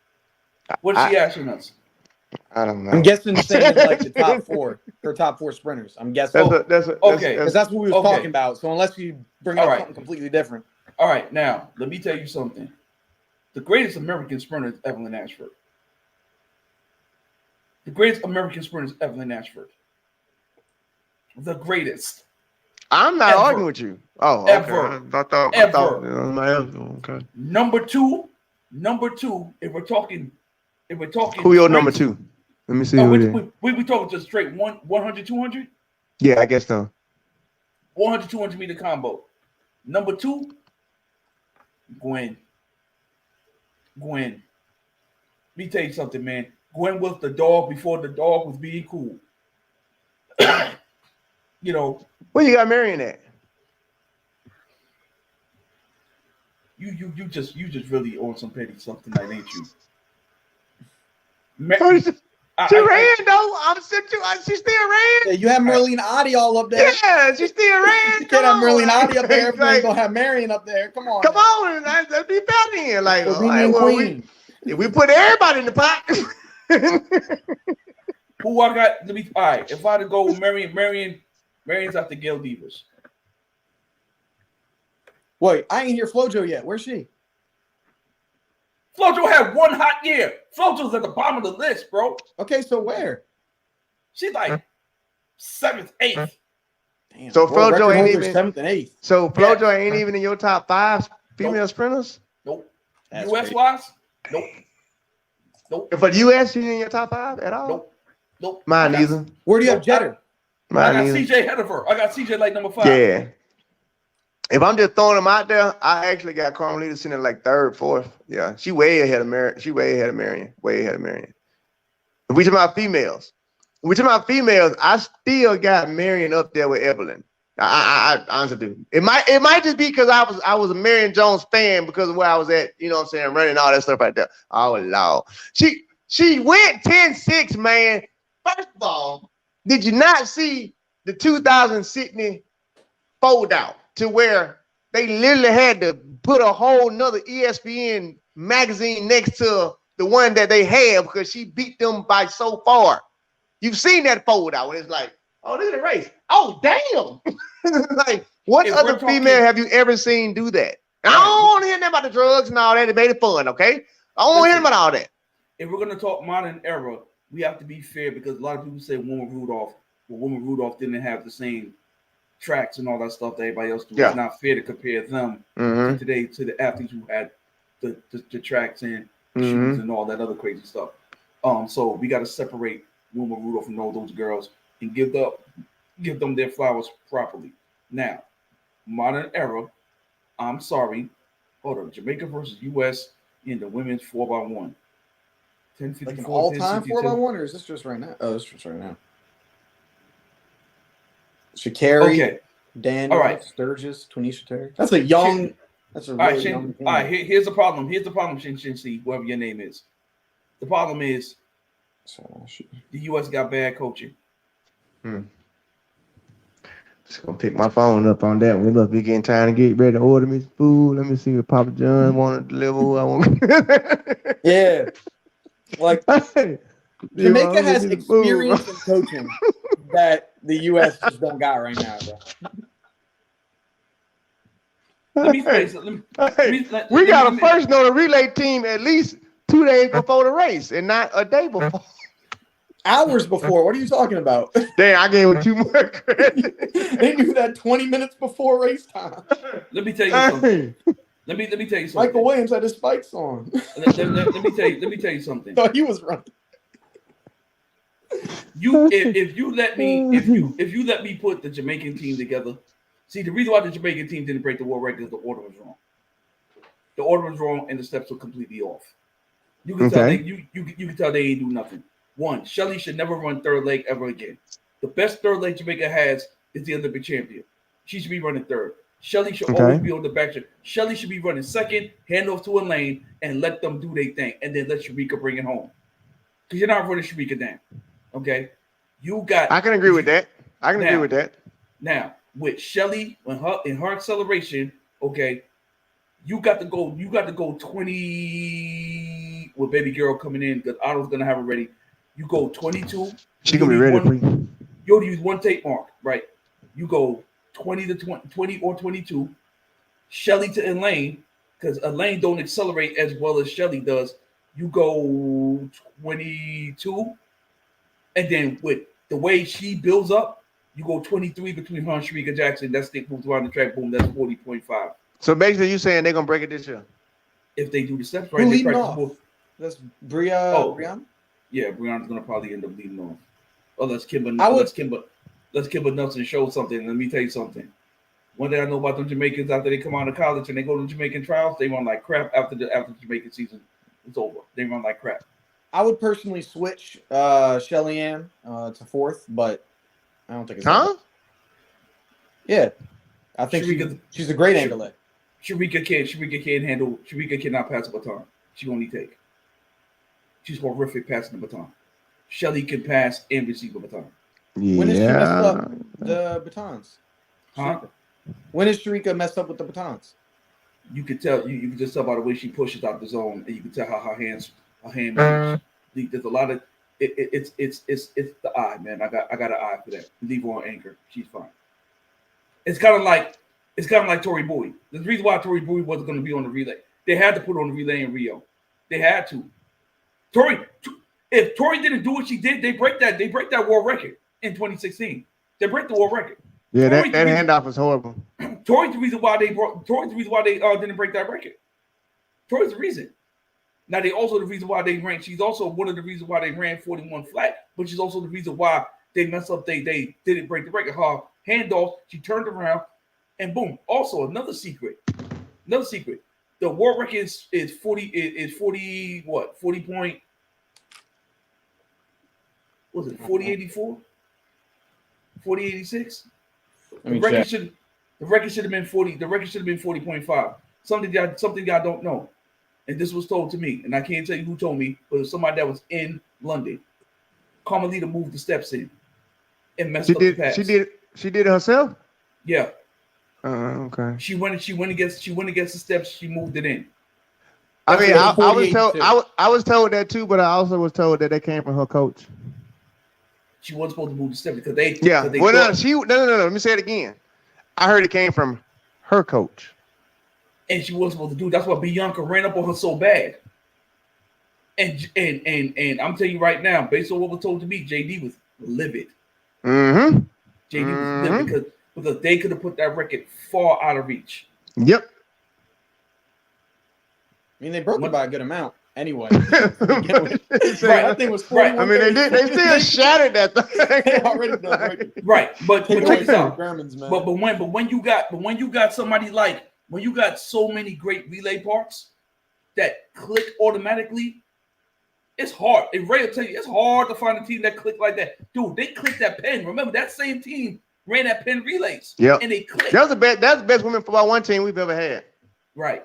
What is she asking us? I don't know. I'm guessing saying like the top 4, her top 4 sprinters. I'm guessing. Okay. Because that's what we was talking about. So unless you bring up something completely different. All right, now let me tell you something. The greatest American sprinter is Evelyn Ashford. The greatest American sprinter is Evelyn Ashford. The greatest. I'm not arguing with you. Oh, okay. Ever. I thought okay. Number two. If we're talking. Who your number 2? Let me see. We talking just straight 100, 200? Yeah, I guess so. 100, 200 meter combo. Number 2, Gwen. Let me tell you something, man. Gwen was the dog before the dog was being cool. Where you got Marion at? You just really on some petty stuff tonight, ain't you? She ran though. She still ran. Yeah, you have Marlene Ottey all up there. Yeah, she still ran. You can't have Marlene Ottey up there if you're gonna have Marion up there. Come on. Let's be better here. Like, Queen. We put everybody in the pot. Who I got? All right. If I had to go with Marion's after Gail Davis. Wait, I ain't hear Flojo yet. Where's she? Flojo had 1 hot year. Flojo's at the bottom of the list, bro. Okay, so where? She's like 7th, 8th. Damn, so Flojo ain't even 7th and 8th. So Flojo ain't even in your top 5 female sprinters? Nope. US wise? Nope. For the US, she ain't in your top 5 at all? Nope. Mine neither. Where do you have Jetter? I got CJ ahead of her. I got CJ like number 5. Yeah. If I'm just throwing them out there, I actually got Carmelita sitting at like 3rd, 4th. Yeah, she way ahead of Marion. Way ahead of Marion. If we talk about females, I still got Marion up there with Evelyn. I honestly do. It might just be because I was a Marion Jones fan because of where I was at. You know what I'm saying? Running all that stuff right there. Oh Lord, she went 10-6, man. First of all, did you not see the 2000 Sydney fold out? To where they literally had to put a whole nother ESPN magazine next to the one that they had because she beat them by so far. You've seen that fold out when it's like, oh, look at the race. Oh, damn. Like, what other female have you ever seen do that? I don't want to hear nothing about the drugs and all that. It made it fun, okay? I don't want to hear about all that. If we're going to talk modern era, we have to be fair because a lot of people say Woman Rudolph. Well, Woman Rudolph didn't have the same tracks and all that stuff that everybody else do. Yeah. It's not fair to compare them today to the athletes who had the tracks and shoes and all that other crazy stuff. So we got to separate Wilma Rudolph from all those girls and give them their flowers properly. Now, modern era. I'm sorry. Hold on. Jamaica versus U.S. in the women's 4x1. 10:54. Like an all-time 4x1, or is this just right now? Oh, this is just right now. Shacarri, okay. Daniel, all right. Sturgis, Twanisha Terry. That's a young. That's a really young. All right. Here's the problem. Shin C, whoever your name is. The problem is the U.S. got bad coaching. Just gonna pick my phone up on that one. Look, we getting time to get ready to order me some food. Let me see what Papa John want to deliver. Who I want. Yeah, like Jamaica has experience in coaching that the U.S. just don't got right now, bro. Let me face it. We got to first know the relay team at least 2 days before the race and not a day before. Hours before. What are you talking about? Damn, I gave him too much credit. They knew that 20 minutes before race time. Let me tell you something. Let me tell you something. Michael Williams had his spikes on. Let me tell you something. No, he was running. If you let me put the Jamaican team together. See, the reason why the Jamaican team didn't break the world record is the order was wrong. The order was wrong and the steps were completely off. You can tell you can tell they ain't do nothing. One, Shelly should never run third leg ever again. The best third leg Jamaica has is the Olympic champion. She should be running third. Shelly should always be on the back. Shelly should be running second, hand off to a lane, and let them do their thing, and then let Sharika bring it home. Because you're not running Sharika down. Okay? I can agree with that. Agree with that. Now, with Shelly in her acceleration, okay, you got to go 20 with baby girl coming in because Otto's gonna have it ready. You go 22. She's gonna be ready for you. You only use one tape mark, right? You go 20 to 20 or 22. Shelly to Elaine, because Elaine don't accelerate as well as Shelly does. You go 22, and then with the way she builds up, you go 23 between her and Sharika Jackson. That stick moves around the track. Boom, that's 40.5. So basically, you saying they're gonna break it this year? If they do the steps right, Who they leading practice off? both. That's Brianna. Yeah, Brianna's gonna probably end up leading off. Unless Kimber Nelson shows something. Let me tell you something. One thing I know about them Jamaicans after they come out of college and they go to Jamaican trials, they run like crap after the Jamaican season is over. They run like crap. I would personally switch Shelly-Ann to fourth, but I don't think it's Yeah. I think she's a great angler. Sharika cannot pass a baton. She only take. She's horrific passing the baton. Shelly can pass and receive a baton. Yeah. When is she messed up the batons? Huh? When is Sharika messed up with the batons? You could tell. You can just tell by the way she pushes out the zone, and you can tell how her hand moves. There's a lot of it's the eye, man. I got an eye for that. Leave her on anchor. She's fine. It's kind of like Tori Bowie. The reason why Tori Bowie wasn't going to be on the relay, they had to put her on the relay in Rio. They had to. If Tori didn't do what she did, they break that world record in 2016. They break the world record. Yeah, that handoff was horrible. Tori's the reason why they didn't break that record. Tori's the reason. Now they also the reason why they ran. She's also one of the reasons why they ran 41 flat, but she's also the reason why they messed up. They didn't break the record. Her handoff, she turned around, and boom. Also another secret. The world record is 40 what? 40 point. Was it 4084? 4086? The record should have been 40. The record should have been 40.5. Something y'all don't know. And this was told to me, and I can't tell you who told me, but it was somebody that was in London. Carmelita moved the steps in and messed up the pass. She did it herself? Yeah. Okay. She went against the steps, she moved it in. I mean, I was told that too, but I also was told that they came from her coach. She wasn't supposed to move the steps because they no. Let me say it again. I heard it came from her coach. And she wasn't supposed to do it. That's why Bianca ran up on her so bad. And I'm telling you right now, based on what was told to me, JD was livid. Mm-hmm. JD was livid because they could have put that record far out of reach. Yep. I mean, they broke it by a good amount. anyway. That thing was 41. I mean, they still shattered that thing. They already done. Right, but check this out. Germans, man. But when you got somebody like when you got so many great relay parts that click automatically, it's hard. And Ray will tell you, it's hard to find a team that click like that. Dude, they click that pen. Remember, that same team ran that pen relays. Yeah, and they clicked. That's the best women football one team we've ever had. Right.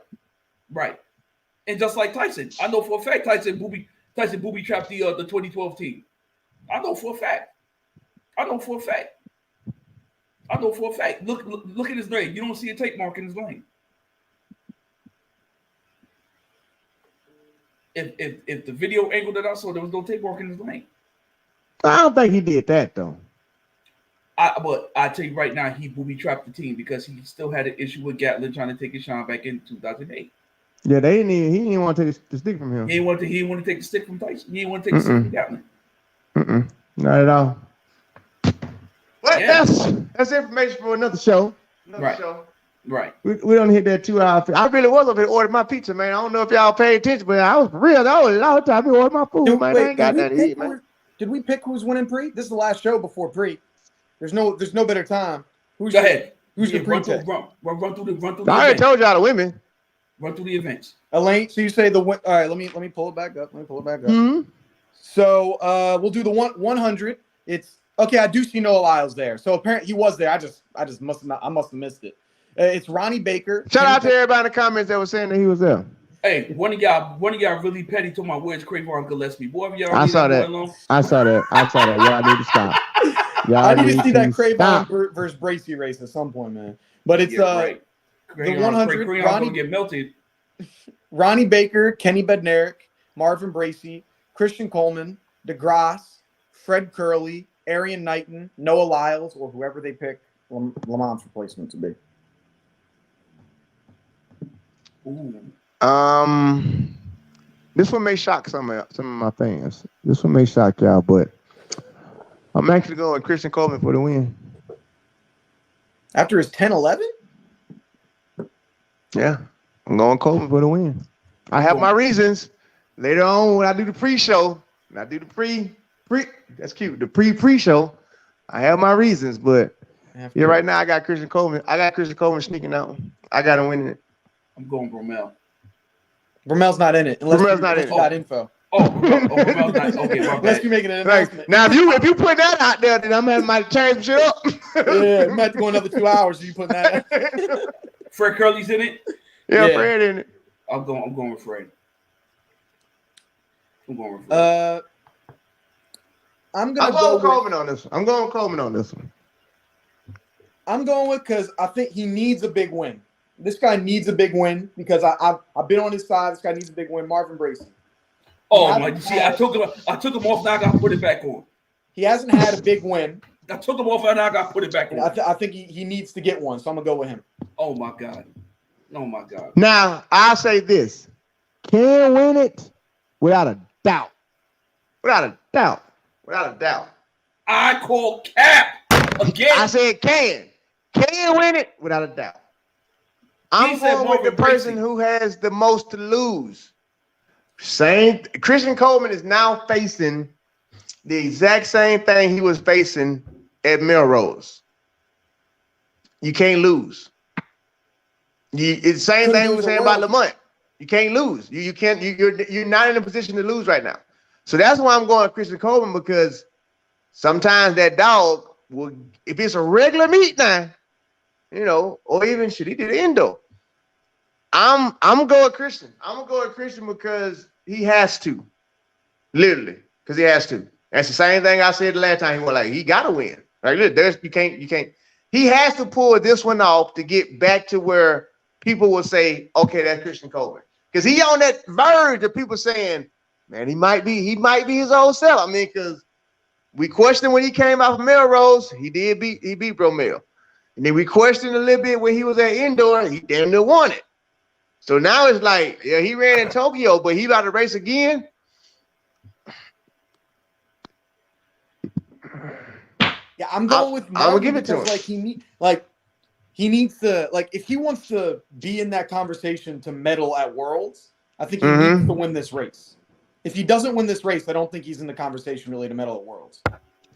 And just like Tyson, I know for a fact Tyson booby trapped the 2012 team. I know for a fact. Look at his lane. You don't see a tape mark in his lane. If the video angle that I saw, there was no tape mark in his lane. I don't think he did that though. But I tell you right now, he booby trapped the team because he still had an issue with Gatlin trying to take his shine back in 2008. Yeah, he didn't want to take the stick from him. He didn't want to take the stick from Tyson. He didn't want to take the stick from Gatlin. Not at all. But that's information for another show. Right. We don't hit that 2 hour. I really was up here ordering my pizza, man. I don't know if y'all paid attention, but I was for real. That was a lot of time to order my food, man. I ain't got that to eat, man. Did we pick who's winning pre? This is the last show before pre. There's no better time. Go ahead. Who's your pre? Run through the I already told y'all the women. Run through the events. Elaine, so you say the win. All right, let me pull it back up. Mm-hmm. So we'll do the 100. It's okay. I do see Noah Lyles there. So apparently he was there. I just must have missed it. It's Ronnie Baker. Shout out to everybody in the comments that was saying that he was there. Hey, one of y'all really petty told my where's Crayvon Gillespie. Boy, y'all I saw that. Y'all need to stop. I need to see that Crayvon versus Bracey race at some point, man. But it's right. The 100. Ronnie get melted. Ronnie Baker, Kenny Bednarik, Marvin Bracey, Christian Coleman, DeGrasse, Fred Curley, Arian Knighton, Noah Lyles, or whoever they pick Lamont's replacement to be. Ooh. This one may shock some of my fans. This one may shock y'all, but I'm actually going with Christian Coleman for the win. After his 10-11? Yeah, I'm going Coleman for the win. I have my reasons. Later on, when I do the pre-show, that's cute. The pre-show, I have my reasons, but right now I got Christian Coleman. Sneaking out. I got him winning it. I'm going Bromell. Bromel's not in it. Bromel's not in it. Got info. Bromel's not. Okay, unless you're making an announcement. Now, if you put that out there, then I'm having my change some shit up. Yeah, I'm about to go another 2 hours. So you put that. Fred Curley's in it. Yeah, Fred in it. I'm going with Fred. I'm going with Coleman on this one. I'm going with Coleman on this one. I'm going with because I think he needs a big win. This guy needs a big win because I've been on his side. This guy needs a big win. Marvin Bracey. Oh my! See, I took him off. Now I got to put it back on. He hasn't had a big win. I took him off, and now I got to put it back on. I think he needs to get one, so I'm gonna go with him. Oh my god! Now I'll say this: can win it without a doubt. Without a doubt. I call cap again. I said can win it without a doubt. I'm going with the person who has the most to lose. Christian Coleman is now facing the exact same thing he was facing at Melrose. You can't lose. It's the same thing we were saying about Lamont. You can't lose. You can't. You're not in a position to lose right now. So that's why I'm going Christian Coleman, because sometimes that dog will, if it's a regular meet now, or even shit, he did indoor. I'm going Christian. I'm gonna go with Christian because he has to, literally, because he has to. That's the same thing I said the last time. He was like, he gotta win. Like, look, you can't. He has to pull this one off to get back to where people will say, okay, that's Christian Coleman, because he on that verge of people saying, man, he might be his old self. I mean, because we questioned when he came out of Melrose, he beat Bromell. And then we questioned a little bit when he was at indoor, he damn near won it. So now it's like, yeah, he ran in Tokyo, but he about to race again. Yeah, I'm going with Marvin. I'm gonna give it to him. He needs to, if he wants to be in that conversation to medal at Worlds, I think he needs to win this race. If he doesn't win this race, I don't think he's in the conversation really to medal at Worlds.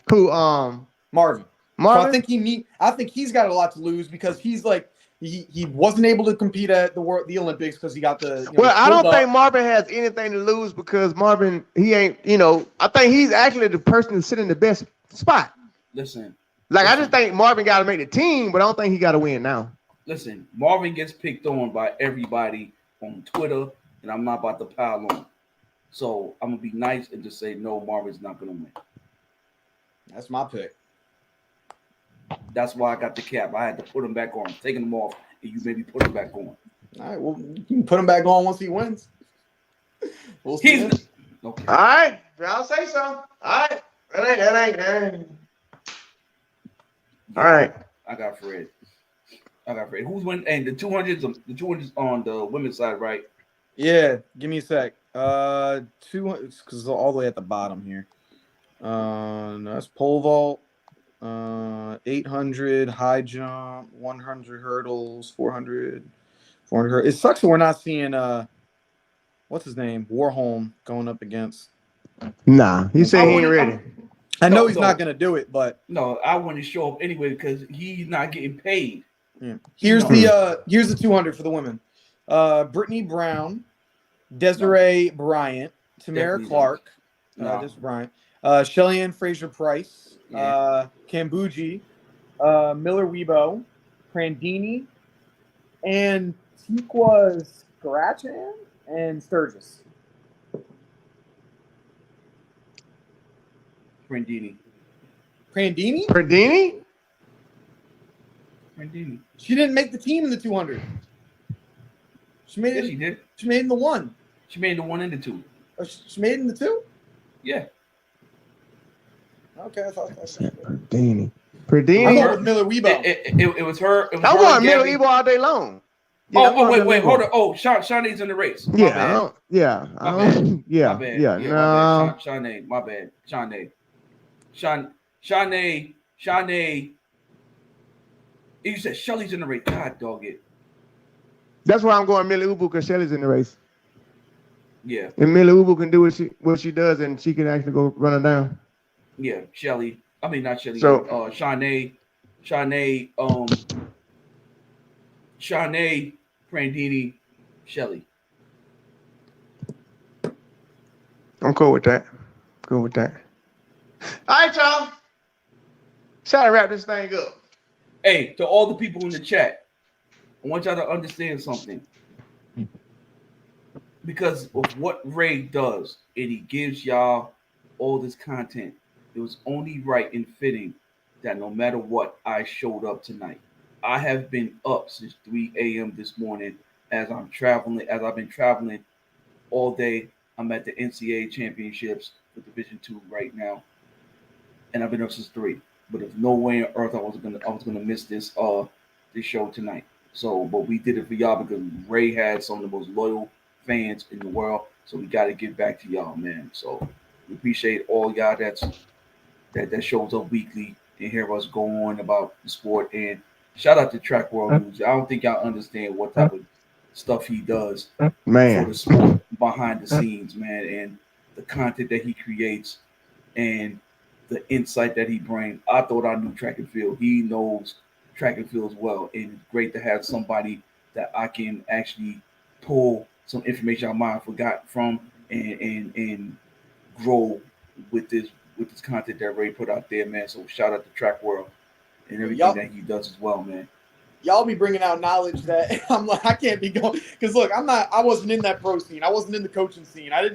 Who? Marvin. Marvin? So I think he's got a lot to lose because he's like he wasn't able to compete at the Olympics because he got the I don't think Marvin has anything to lose because Marvin, he ain't, I think he's actually the person to sit in the best spot. Listen. I just think Marvin got to make the team, but I don't think he got to win now. Listen, Marvin gets picked on by everybody on Twitter, and I'm not about to pile on. So I'm gonna be nice and just say no, Marvin's not gonna win. That's my pick. That's why I got the cap. I had to put him back on. I'm taking him off, and you maybe put him back on. All right, well, you can put him back on once he wins. We'll see. Okay. All right, y'all say so. All right, that ain't. All right, I got Fred. Who's winning? And the 200s on the women's side, right? Yeah, give me a sec. 200 because all the way at the bottom here. That's pole vault. 800 high jump, 100 hurdles, 400 hurdles. It sucks that we're not seeing what's his name, Warholm going up against. Nah, he said he ain't ready. I know he's not gonna do it, but no, I want to show up anyway because he's not getting paid. Yeah. Here's the 200 for the women. Brittany Brown, Desiree Bryant, Tamara Clark, Desiree Bryant, Shelly-Ann Fraser-Price, Kambuji, Miller Weibo, Prandini, and Tikwa Scratchan and Sturgis. Prandini. She didn't make the team in the 200. She made it. She did. She made it in the 1. She made the 1 and the 2. Oh, she made it in the 2? Yeah. Okay, I thought that. Perdini. I thought it was Miller Weibo. It was her. I want Miller Weibo all day long. Yeah, wait, hold on. Oh, Shawnee's in the race. My bad. Shawne, my bad. Shawne. You said Shelly's in the race. God dog it. That's why I'm going Millie Ubu because Shelly's in the race. Yeah. And Millie Ubu can do what she does, and she can actually go run her down. Yeah, Shelly. I mean, not Shelly. So, Shawne, Prandini, Shelly. I'm cool with that. All right, y'all. Try to wrap this thing up. Hey, to all the people in the chat, I want y'all to understand something. Because of what Ray does, and he gives y'all all this content, it was only right and fitting that no matter what, I showed up tonight. I have been up since 3 a.m. this morning as I've been traveling all day. I'm at the NCAA championships for Division II right now. And I've been up since 3. But there's no way on earth I was gonna miss this show tonight. So, but we did it for y'all because Ray had some of the most loyal fans in the world. So we got to get back to y'all, man. So we appreciate all y'all that shows up weekly and hear us go on about the sport. And shout out to Track World News. I don't think y'all understand what type of stuff he does for the sport behind the scenes, man, and the content that he creates and the insight that he brings. I thought I knew track and field. He knows track and field as well. And it's great to have somebody that I can actually pull some information I might have forgot from and grow with this content that Ray put out there, man. So shout out to Track World and everything that he does as well, man. Y'all be bringing out knowledge that I'm like, I can't be going because look, I wasn't in that pro scene. I wasn't in the coaching scene. I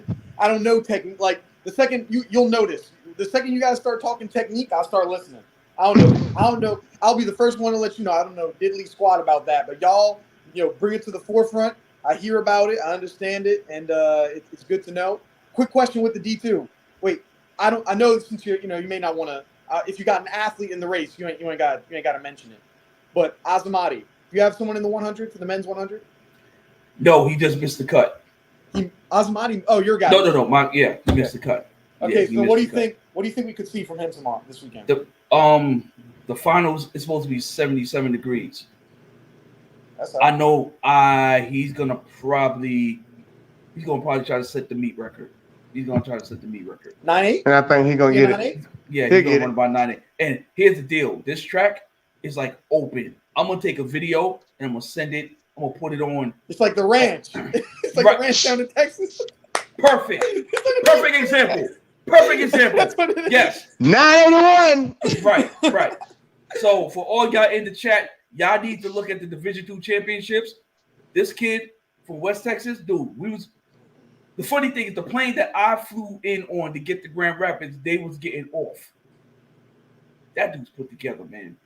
don't know technique. Like the second you'll notice, the second you guys start talking technique, I'll start listening. I don't know. I'll be the first one to let you know. I don't know diddly squat about that, but y'all, bring it to the forefront. I hear about it, I understand it, and it's good to know. Quick question with the D2. Wait, I know since you may not want to. If you got an athlete in the race, you ain't got to mention it. But Azamati, do you have someone in the 100 for the men's 100? No, he just missed the cut. Azamati. Oh, your guy. No. He missed the cut. Okay, so what do you think? What do you think we could see from him tomorrow this weekend? The finals is supposed to be 77 degrees. I know he's gonna probably He's gonna probably try to set the meet record. 9.8. And I think he's gonna get 9.8? it. Yeah, he's gonna run about 9.8. And here's the deal: this track is like open. I'm gonna take a video and I'm gonna send it. I'm gonna put it on. It's like the ranch. It's like the ranch down in Texas. Perfect. Perfect example. Perfect example. That's what it is. Yes. 981. Right. So for all y'all in the chat, y'all need to look at the Division II championships. This kid from West Texas, dude, the funny thing is the plane that I flew in on to get to Grand Rapids, they was getting off. That dude's put together, man.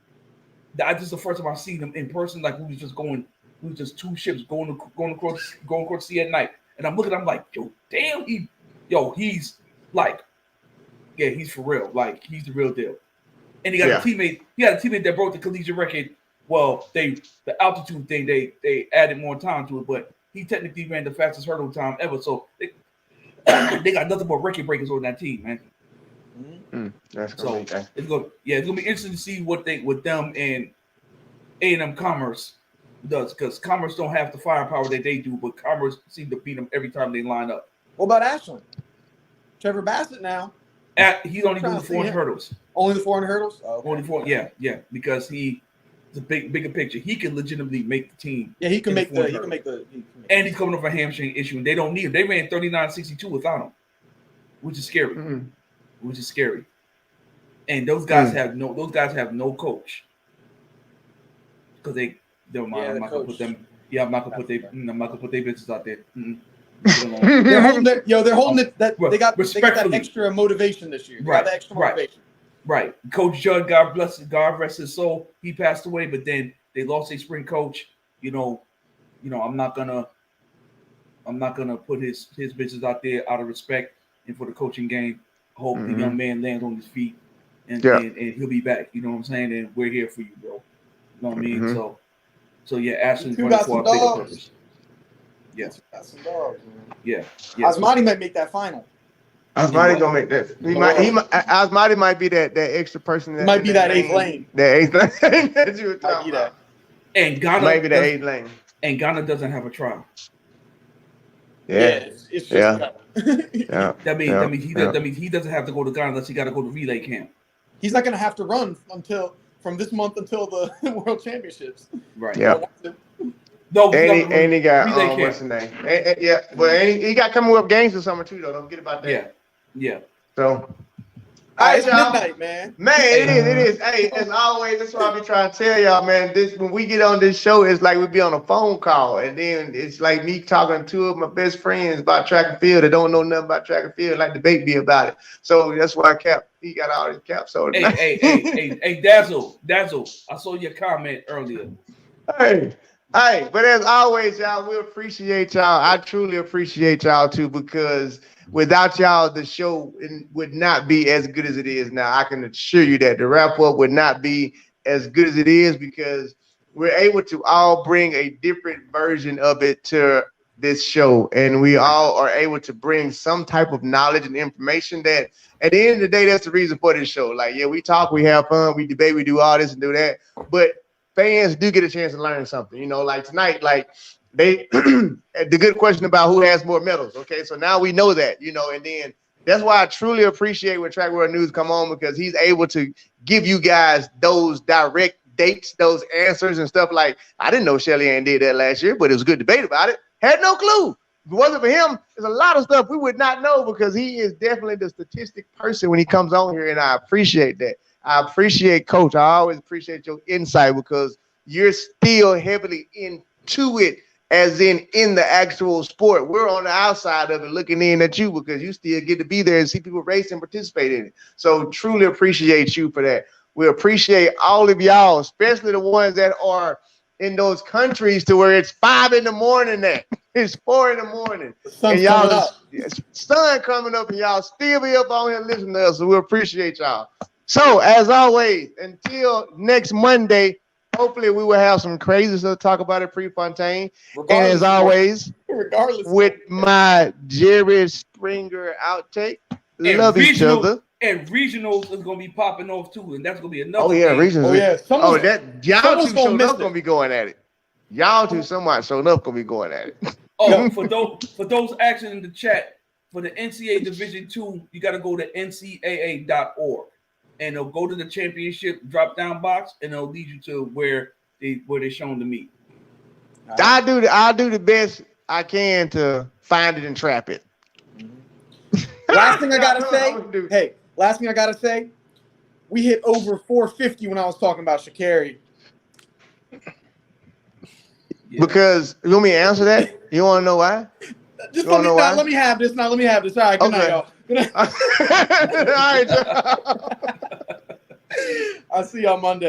This is the first time I've seen him in person. Like we was just two ships going across the sea at night. And I'm looking, I'm like, yo, damn, he's like, yeah, he's for real. Like, he's the real deal. And he got a teammate. He had a teammate that broke the collegiate record. Well, the altitude thing, they added more time to it, but he technically ran the fastest hurdle time ever. So they got nothing but record breakers on that team, man. That's so it's gonna be interesting to see what them and A&M Commerce does, because Commerce don't have the firepower that they do, but Commerce seem to beat them every time they line up. What about Ashland? Trevor Bassett now. He's only doing the 400 hurdles. Only the 400 hurdles? Oh, okay. Only 4, yeah, because he's a bigger picture. He can legitimately make the team. Yeah, he can make the. And he's coming off a hamstring issue, and they don't need him. They ran 39.62 without him, which is scary. And those guys have no coach, because they're I'm not gonna put them. Yeah, I'm not gonna put their business out there. They're holding it. They got that extra motivation this year. Right. That extra motivation. Right. Coach Judd, God rest his soul. He passed away, but then they lost a spring coach. I'm not gonna put his business out there out of respect and for the coaching game. I hope the young man lands on his feet and he'll be back. You know what I'm saying? And we're here for you, bro. You know what I mean? So yeah, Ashland's running for a bigger purpose. Yes. Got some dogs, man. Yeah. Asmati might make that final. Asmati gonna make that. Asmati might be that extra person. That might be that eighth lane. That eighth lane that you were talking about. And Ghana might be the eighth lane. And Ghana doesn't have a trial. Yeah. It's just That means he doesn't have to go to Ghana unless he got to go to relay camp. He's not gonna have to run from this month until the World Championships. Right. Yeah. No, and he got what's his name? He got coming up games this summer too, though. Don't forget about that. Yeah. So, it's midnight, man. It is. Hey, as always, that's what I be trying to tell y'all, man. When we get on this show, it's like we be on a phone call, and then it's like me talking to two of my best friends about track and field that don't know nothing about track and field, like debate me about it. So that's why he got all his caps on. Hey, Dazzle, I saw your comment earlier. Hey, but as always, y'all, we appreciate y'all. I truly appreciate y'all too, because without y'all, the show would not be as good as it is now. I can assure you that the wrap up would not be as good as it is, because we're able to all bring a different version of it to this show, and we all are able to bring some type of knowledge and information that at the end of the day, that's the reason for this show. Like, yeah, we talk, we have fun, we debate, we do all this and do that, but fans do get a chance to learn something, like tonight, like the good question about who has more medals. Okay, so now we know that, and then that's why I truly appreciate when Track World News come on, because he's able to give you guys those direct dates, those answers and stuff. Like, I didn't know Shelly-Ann did that last year, but it was a good debate about it. Had no clue. If it wasn't for him, there's a lot of stuff we would not know, because he is definitely the statistic person when he comes on here, and I appreciate that. I appreciate Coach. I always appreciate your insight, because you're still heavily into it, as in the actual sport. We're on the outside of it looking in at you, because you still get to be there and see people race and participate in it. So truly appreciate you for that. We appreciate all of y'all, especially the ones that are in those countries to where it's 5 a.m. now. It's 4 a.m. And y'all, sun coming up, and y'all still be up on here listening to us. So we appreciate y'all. So, as always, until next Monday, hopefully we will have some crazy stuff to talk about at Prefontaine. And as always, with my Jerry Springer outtake, love each other. And regionals is going to be popping off too, and that's going to be another. Oh, yeah, regionals. Oh, yeah. Y'all two showing up going to be going at it. Y'all two somewhat showing up going to be going at it. Oh, for those asking in the chat, for the NCAA Division II, you got to go to ncaa.org, and they'll go to the championship drop down box, and they'll lead you to where they're showing the meet. I'll do the best I can to find it and trap it. Last thing I gotta say, we hit over 450 when I was talking about Sha'Carri. Yeah. Because you want me to answer that? You want to know why? Just let me have this. All right, good night, y'all. Good night. All right. I'll see y'all Monday.